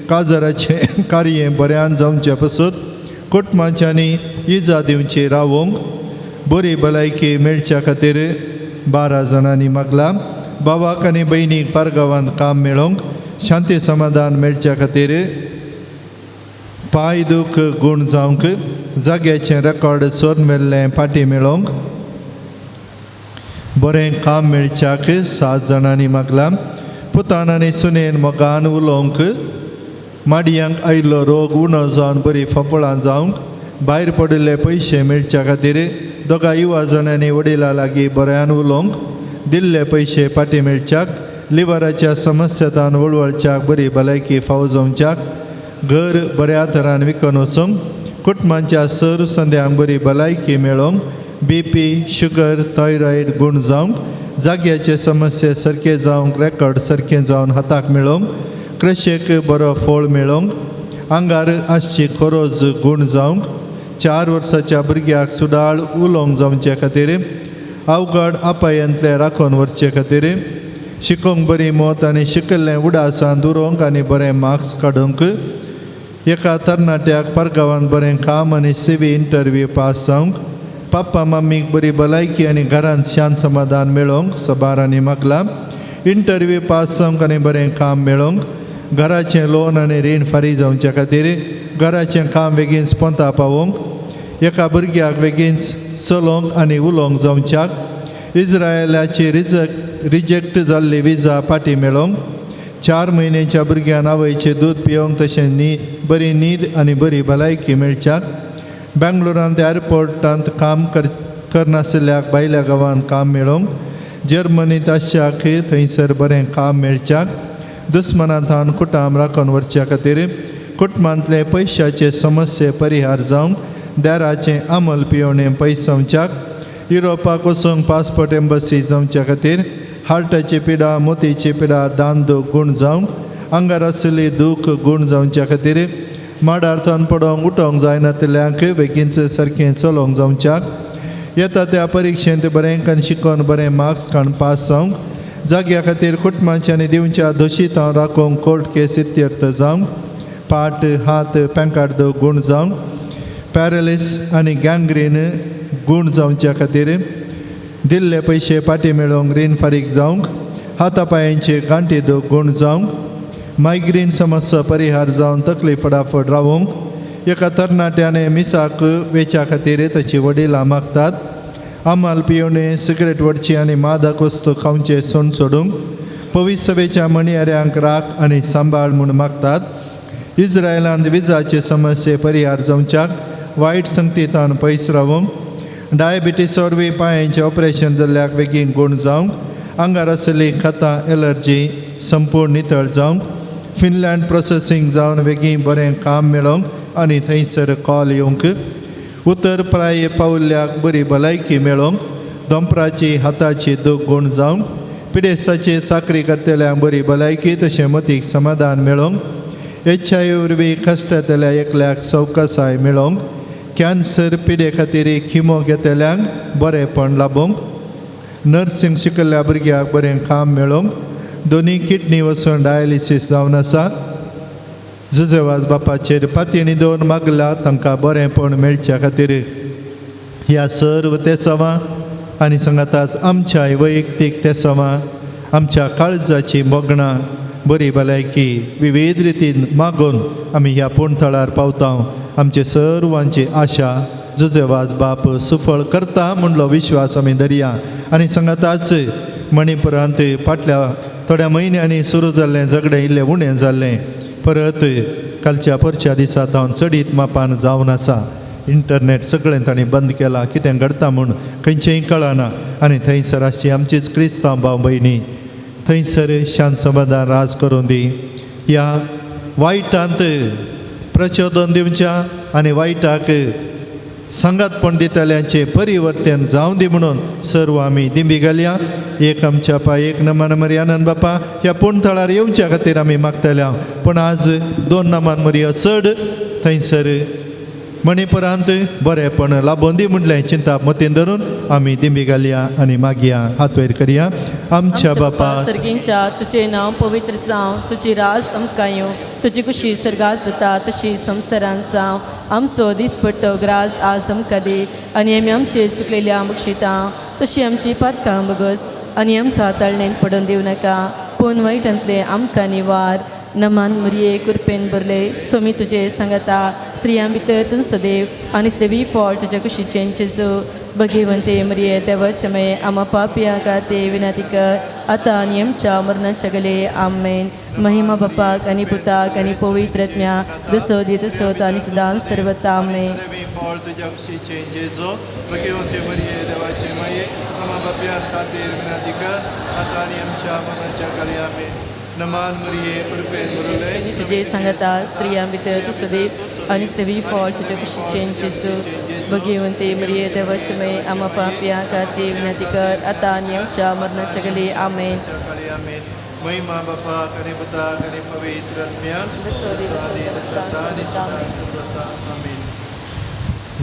काजराचें कार्य बऱ्यान जावच्या पासून कुटुंबाच्यांनी इजा दिवची रावोवंक बरी भलायकी मेळच्या खातीर 12 जाणांनी मागला भावाक आनी भयणीक पारगांवांत काम मेळोवंक शांती समाधान मेळच्या खातीर पाय दूख गूण जावंक जाग्याचें रेकॉर्ड सोद मेल्लें फाटीं मेळोवंक बरें काम मेळच्याक 7 जाणांनी मागला पुतान आनी सुनेन मोगान उलोवंक माडयांक आयिल्लो रोग उणो जावन बरी फफळां जावंक भायर पडिल्ले पयशे मेळच्या खातीर दोगा युवा जाणांनी वडिलां लागीं बऱ्यान उलोवंक दिल्ले पयशे फाटीं मेळच्याक लिव्हराच्या समस्यातान वळवळच्याक बरी भलायकी फावो जावच्याक घर बऱ्या तरान विकून वचूंक कुटुंबांच्या सर संद्यांक बरी भलायकी मेळोवंक BP शुगर थायरॉयड गूण जावंक जाग्याचे समस्ये सारके जावंक रेकॉर्ड सारकें जावन हाताक मेळोवंक कृशेक बरो फळ मेळोवंक आंगार आसची खरोज गूण जावंक 4 वर्साच्या भुरग्याक सुडाळ उलोवंक जावचे खातीर अवघड अपायांतले राखून व्हरचे खातीर शिकोवंक बरी मोत आनी शिकल्लें उडासां दुरोवंक आनी बरें मार्क्स काडूंक एका तरणाट्याक परगांवांत बरें काम आनी CV इंटरव्यू पास जावंक पप्पा मम्मीक बरी भलायकी आनी घरांत शांत समाधान मेळोवंक सबार आनी मागला इंटरव्यू पास जावंक आनी बरें काम मेळोवंक घराचें लोन आनी रीण फारीक जावचे खातीर घराचें काम बेगीन स्पोंता पावोवंक एका भुरग्याक बेगीन चलोवंक आनी उलोवंक जावच्याक इस्रायलाची रिजेक्ट जाल्ली विजा फाटीं मेळोवंक 4 म्हयन्याच्या भुरग्यान आवयचें दूद पिवंक तशें बरी न्हीद आनी बरी भलायकी मेळच्याक बेंगलोरांत एअरपोर्टांत काम करनासल्ल्याक भायल्या गांवांत काम मेळोवंक जर्मनींत आसच्याक थंयसर बरें काम मेळच्याक दुस्मानांतान कुटाम राखून व्हरच्या खातीर कुटुंबांतले पयशाचे समस्ये परिहार जावंक दाराचें अमल पिवणें पयसवच्याक युरोपाक वचूंक पासपोर्ट एम्बसी जावच्या खातीर हार्टाची पिडा मोतीची पिडा दांदूक गूण जावंक आंगार आसली दूख गूण जावच्या खातीर माडार्थान पडोवंक उठोवंक जायनातल्यांक बेगीनच सारकें चलोवंक जावच्याक येता त्या परिक्षेंत बरें करून शिकोवन बरें मार्क्स काडून पास जावंक जाग्या खातीर कुटुंबाच्या आनी दिवच्या दोशीतां राखोवंक कोर्ट केस इत्यर्थ जावंक पाट हात पेंकाड गूण जावंक पॅरलीस आनी गँग्रीन गूण जावच्या खातीर दिल्ले पयशे फाटीं मेळोवंक रीण फारीक जावंक हातापांयांचे गांठी गूण जावंक मायग्रेन समस्या परिहार जावन तकली फटाफट रावंक एका तरणाट्याने मिसाक वेच्या खातीर ताची वडिलां मागतात अमाल पिवणे सिगरेट वडची आनी मादक वस्तू खावचे सोड सोडूंक पवित्र सभेच्या मणियाऱ्यांक राख आनी सांबाळ म्हूण मागतात इस्रायलांत विजाचे समस्ये परिहार जावच्याक वायट संगतीतान पयस रावंक डायबिटीस वरवीं पांयांचें ऑपरेशन जाल्ल्याक बेगीन गूण जावंक आंगार आसली खतां एलर्जी संपूर्ण नितळ जावंक फिनलँड प्रोसेसिंग जावन बेगीन बरें काम मेळोवंक आनी थंयसर कॉल येवंक उतर प्राय पावल्ल्याक बरी भलायकी मेळोवंक दोंपराची हाताची दूख गूण जावंक पिडेसाची चाकरी करतल्यांक बरी भलायकी तशें मतीक समाधान मेळोवंक HIV वरवीं कश्टातल्या एकल्याक सवकासाय मेळोवंक कॅन्सर पिडे खातीर किमो घेतल्यांक बरेंपण लाभोवंक नर्सींग शिकल्ल्या भुरग्याक बरें काम मेळोवंक दोनी किडनी वचून डायलिसीस जावन आसा जुजेवाज बापाचेर पातयेणी दवरून मागला तांकां बरेंपण मेळच्या खातीर ह्या सर्व तेसावां आनी सांगाताच आमच्याय वैयक्तीक तेसावां आमच्या काळजाची मोगणां बरी भलायकी विविध रितीन मागून आमी ह्या पुणथळार पावता आमचे सर्वांची आशा जुजेवाज बाप सुफळ करता म्हणलो विश्वास आमी धरया आनी सांगाताच मणिपुरांत फाटल्या थोड्या म्हयन्यांनी सुरू जाल्लें झगडें इल्लें उणें जाल्लें परत कालच्या परच्या दिसांत हांव चडीत मापान जावन आसा इंटरनेट सगळें ताणें बंद केलां कितें घडटा म्हूण खंयचेंय कळना आनी थंयसर आसची आमचीच क्रिस्तांव भाव भयणी थंयसर शांत समाधान राज करूं दी ह्या वायटांत प्रचोदन दिवच्या आनी वायटाक सांगातपण दितल्यांचें परिवर्तन जावं दी म्हणून सर्व आमी दिंबी घालया एक आमच्या पाय एक नमान मरी आनंद बापा ह्या पुणथळार येवच्या खातीर आमी मागतल्या पूण आज 2 नमान मरयो चड थंयसर मणिपुरांत बरेंपण लाबोवन दी म्हणलें चिंता मतीन धरून आमी दिंबी घालया आनी मागया हात वयर करया आमच्या बापा सर्गींच्या तुजें नांव पवित्र जावं तुजी रास आमकां येवं तुजी कुशी सर्गास जाता तशी संवसारांत जावं आमचो दिसपट्टो ग्रास आज आमकां दी आनी आमी आमचेर सुकलेल्या मुक्षितां तशी आमची पातकां बगत आनी आमकां तळणेंत पडोवन दिवं नाका पूण वायटांतले आमकां निवार नमान मरिये कृपेन भरले सोमी तुजे सांगता स्त्रियां भितर तूं सदैव आनी सदैवी फळ तुज्या कुशीचें जेजू भगिवंते मरिये देवाचे मये आमा पापियां खातीर विनंती कर आतां आनी आमच्या मरणाच्या गले आमेन महिमा बापाक आनी पुताक आनी पवित्र आत्म्या जसो दी तसो आनी सदां सर्वता आमेन फळ तुज्या कुशीचें जेजू भगिवंते मरिये देवाचे मये बाप्यार खातीर विनंती कर आता आनी आमच्या मरणाच्या काळी आमेन. नमान मरिये कृपेन भरले तुझे सांगता स्त्रियां भितर तू सदैव आणि सदैवी फळ तुझ्या कुशीचें जेसू भगवंते मरिये देवाचे मये आम्हा पापियां खातीर विनंती कर आता आनी आमच्या मरणाच्या काळी आमेन. काळी आमेन. महिमा बापा कने पिता कने पवित्र आत्म्या आमेन.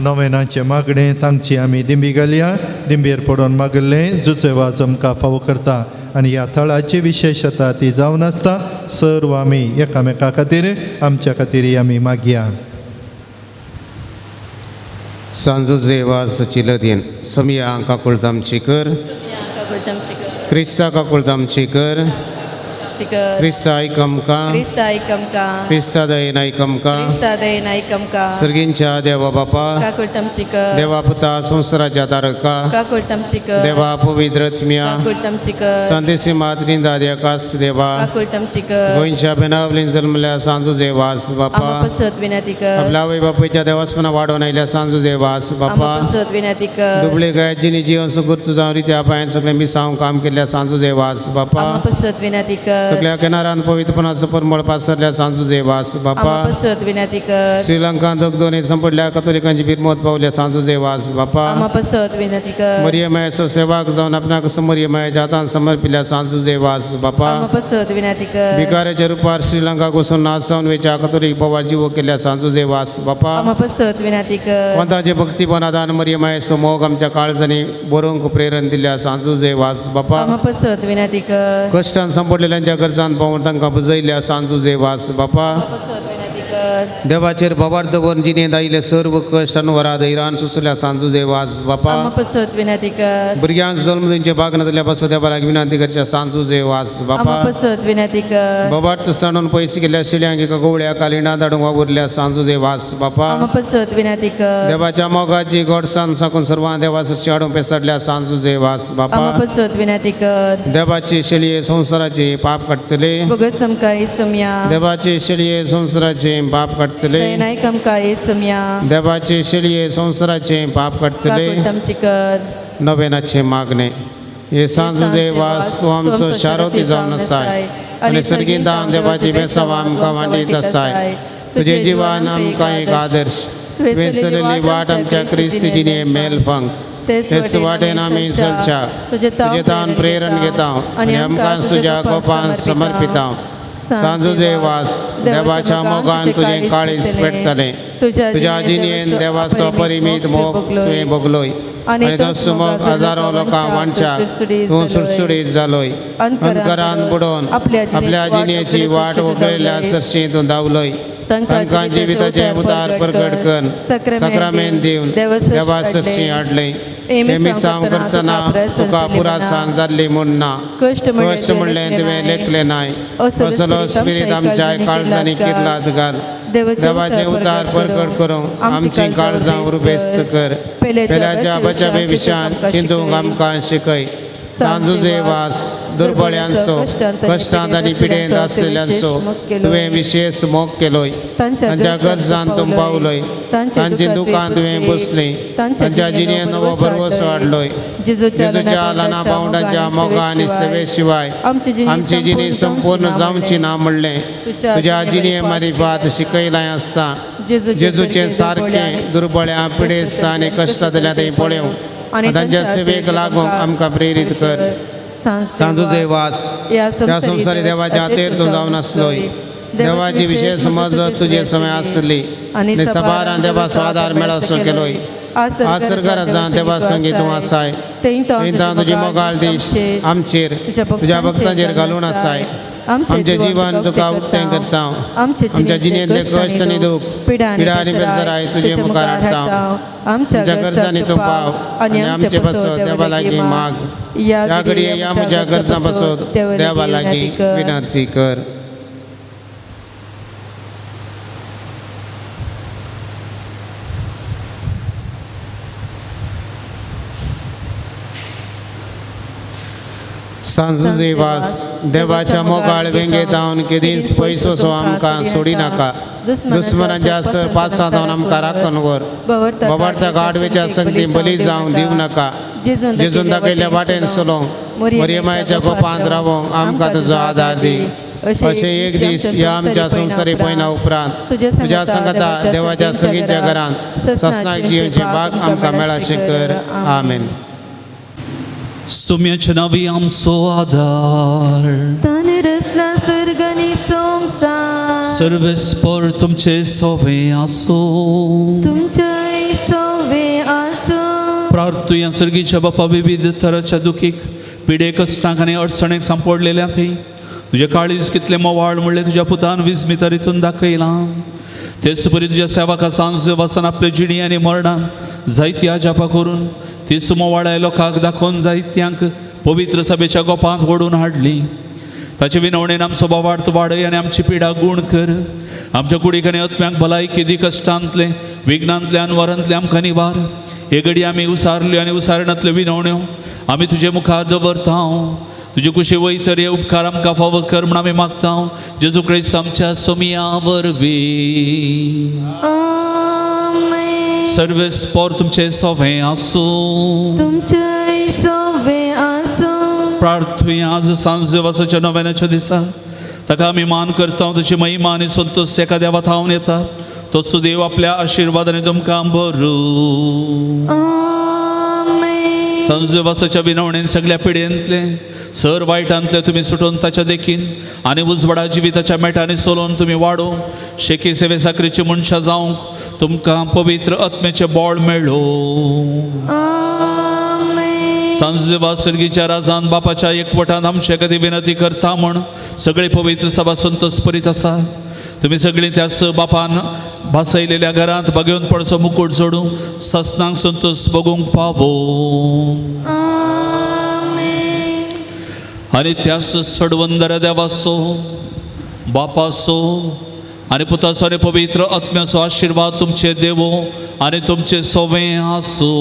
नोवेनाचे मागणे तांची आमी दिंबी घालया. दिंबेर पडोन मागले जुचे वाज आमकां फावो करता आनी ह्या थळाची विशेशता ती जावन आसता. सर्व आमी एकामेका खातीर आमच्या खातीर आमी मागया. सांजो जेवास चिलदीन समिया काकुळतामची कर क्रिस्ता काकुळतामची कर क्रिस्ता ऐकमका क्रिस्ता दयेन ऐकमका सर्गींच्या देवा बापा देवा पुता संसाराच्या तारका देवा पवित्र आत्म्या संदेशी मातरीन दाद्या कास देवा गोंयच्या बेनावलीन जल्मल्या सांजो देवास बापा आपल्या आवय बापायच्या देवासपणा वाडोवन आयल्या सांजो देवास बापा दुबळे गायजीनी जीवन सुगुर्त जावन रित्या पांयान सगळे मिसांव काम केल्ल्या सांजो देवास बापा सगळ्या किनारान पवित्रपणाचो परमळ पासरल्या सांजो देवास बापा श्रीलंकान दोगदोनी संपडल्या कथोलिकांची बिरमोत पावल्या सांजो देवास बापा मरियमायेचो सेवाक जावन आपणाक मरियमायेच्या हातान समर्पिल्ल्या सांजो देवास बापा भिकाऱ्याच्या रुपार श्रीलंका वचून नाच जावन वेच्या कथोलिक बोवाळ जिवो केल्ल्या सांजो देवास बापा कोंताचे भक्तीपण आदान मरियमायेचो मोग आमच्या काळजांनी बरोवंक प्रेरण दिल्या सांजो देवास बापा कश्टान संपडलेल्यांच्या गरजान पावून तांकां बुजयल्या सांजो देवास बापा देवाचेर बोवाड दवरून जिणेंत आयिल्ले सर्व कश्ट अनुवरा धैर्यान सुसल्या सांजो देवास बापा भुरग्यांक जल्म दिवचे बागनातल्या पासून देवा लागीं विनंती करच्या सांजो देवास बापा बोवाड सणून पयस गेल्ल्या शिल्यांक एका गवळ्या कालिणा धाडूंक वावुरल्या सांजो देवास बापा देवाच्या मोगाची गोडसाण साकून सर्वां देवासरची हाडून पेसाडल्या सांजो देवास बापा देवाची शेळये संसाराचे पाप काडटले देवाची शेळये संसाराचे पाप काडटले देवाचे शेळये संसाराचे पाप काडटले. नवेनाचे मागणे हे सांजो देवास तूं आमचो शारोती जावन आसाय आनी सर्गींतान देवाची बेसांवां आमकां वांटीत आसाय. तुजे जिवान आमकां एक आदर्श तुवें चलिल्ली वाट आमच्या क्रिस्ती जिणे मेल पंक्त तेच वाटेन आमी चलच्या तुजे तान प्रेरण घेता आनी आमकां तुज्या कोपान समर्पिता. सांजो देवास देवाच्या मोगान तुजें काळीज पेटतलें. तुज्या जिणेन देवाचो परिमीत मोग तुवें भोगलोय आनी तो मोग हजारो लोकां वांटच्याक तूं सुटसुडीत जालोय. अंधकारान बुडोवन आपल्या जिणेची वाट वगळिल्ल्या सरशी तूं धांवलोय. तांकां जिविताचे उदार प्रकट कर सक्रामेंत दिवन देवा सरशी हाडलय. हे मिसांव करतना तुका पुरासाण जाल्ली म्हूण ना कश्ट म्हणलें तुवें लेखलें नाय. असलो स्पिरीत आमच्या काळजांनी किर्लात घाल. देवाचे उदार प्रकट करूंक आमची काळजां उर्बेस्त कर. पेल्याच्या बचावे विशयान चिंतूंक आमकां शिकय. सांजो देवास दुर्बळ्यांचो कश्टांत आनी पिडेंत आसलेल्यांचो तुवें विशेश मोग केलोय. तांच्या गरजान तूं पावलोय. तांचे दुकान तुवें बसलें. तांच्या जिणेंत नवो भरवोसो हाडलोय. जेजूच्या ल्हाना पावंडाच्या मोगा आनी सेवे शिवाय आमची जिणी संपूर्ण जावची ना म्हणलें तुज्या जिणे मारिफात शिकयलां आसता. जेजूचें सारकें दुर्बळ्यां पिडेस्त आनी कश्टांतल्या थंय पळोवंक तांच्या सेवेक लागूंक आमकां प्रेरीत कर. सांजो देवास ह्या संवसारी देवाच्या हातेर तूं जावन आसलोय. देवाची विशेष मजत तुजे समय आसली आनी सबारान देवाचो आदार मेळोसो केलोय. आज सरकारान देवा संगी तूं आसाय. थंय तुजी मोगाळ दिश आमचेर तुज्या भक्तांचेर घालून आसाय. आमचें जीवन तुका उक्तें करता. आमच्या जिणेंतले कश्ट आनी दूख पिडा आनी बेजाराय तुजे मुखार हाडटा. आमच्या गरजांनी तूं पाव आनी आमचे पासत देवा लागीं माग. ह्या घडये ह्या म्हज्या गरजां पासत देवा लागीं विनंती कर. सांजो देवास देवाच्या मोगाळ वेंगेत हांव केदींच पयसोसो आमकां सोडी नाका. दुस्मनांच्या सर पासांत आमकां राखून व्हर. बोवाडच्या गाडवेच्या संगती बली जावं दिवं नाका. जेजून दाखयल्या वाटेन चलोंक मरियमाच्या गोपांत रावोंक आमकां तुजो आदार दी अशें एक दीस ह्या आमच्या संवसारी पयना उपरांत तुज्या संगता देवाच्या सगळ्यांच्या घरांत ससनाक जियोचे भाग आमकां मेळाशें कर आमेन. सोम्याच्या नावी आमचो आदार ताने रचला सर्ग आनी संवसार सर्वेस्पर तुमचे सोवे आसो तुमचे सोवे आसो. प्रार्थुया सर्गीच्या बापा विविध तराच्या दुखीक पिडे कश्टांक आनी अडचणेक सांपडलेल्या थंय तुझे काळीज कितले मोवाळ म्हणले तुझ्या पुतान विस्मित रितून दाखयलां. तेच परी तुझ्या सेवका सांज वचन आपले जिणी आनी मरणान जायती आजापा करून तीच मोवाळ्या लोकांक दाखोवन जायत्यांक पवित्र सभेच्या गोपांत ओडून हाडली. ताचे विनवणेन आमचो बोवार्थ वाडय आनी आमची पिडा गूण कर. आमच्या कुडीक आनी आत्म्यांक भलायकी दी कश्टांतले विघ्नांतले आनी वरांतले आमकां निवार. हे घडी आमी उसारल्यो आनी उसारणांतल्यो विनवण्यो आमी तुजे मुखार दवरता. तुजे कुशी वयतर हे उपकार आमकां फावो कर म्हूण आमी मागता. जेजू क्रिस्त आमच्या सोमिया वरवीं सर्वेस्पर तुमचे सोवे आसो तुमचे सोवे आसो. प्रार्थुया आज सांज वसाच्या नव्याच्या दिसा ताका आमी मान करता. तुजी महिमा आनी संतोष एका देवा थावन येता. तो सुदेव आपल्या आशिर्वादाने तुमकां भरूं. सांज वसाच्या विनवणेन सगळ्या पिड्यांतले सर वायटांतले तुमी सुटोवन ताच्या देखीन आनी उजवाडा जिविताच्या मेटांनी सोलोवन तुमी वाडोवंक शेकी सेवे साकरीची मनशां जावंक तुमकां पवित्र आत्म्याचे बळ मेळ्ळो. सांज सर्गीच्या राजान बापाच्या एकवटान आमचे कधी विनंती करता म्हण सगळी पवित्र सभा संतोष परीत आसा. तुमी सगळीं त्याच बापान भासयलेल्या घरांत बगेवन पडचो मुकुट जोडूं ससनांक संतोष बगूंक पावो. आनी त्याच सडवंदर देवाचो बापाचो आनी पुताचो आनी पवित्र आत्म्याचो आशिर्वाद तुमचे देवो आनी तुमचे सोवे आसो.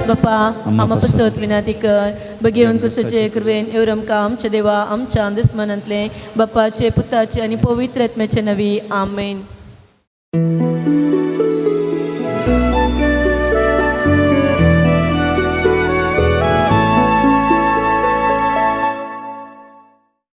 बापा आम पसत विनाती कर बगेवन कुसचे कृवेन एवरमका आमच्या देवा आमच्या दुस्मनांतले बापाचे पुताचे आणि पवित्र आत्म्याचे नवी आमेन.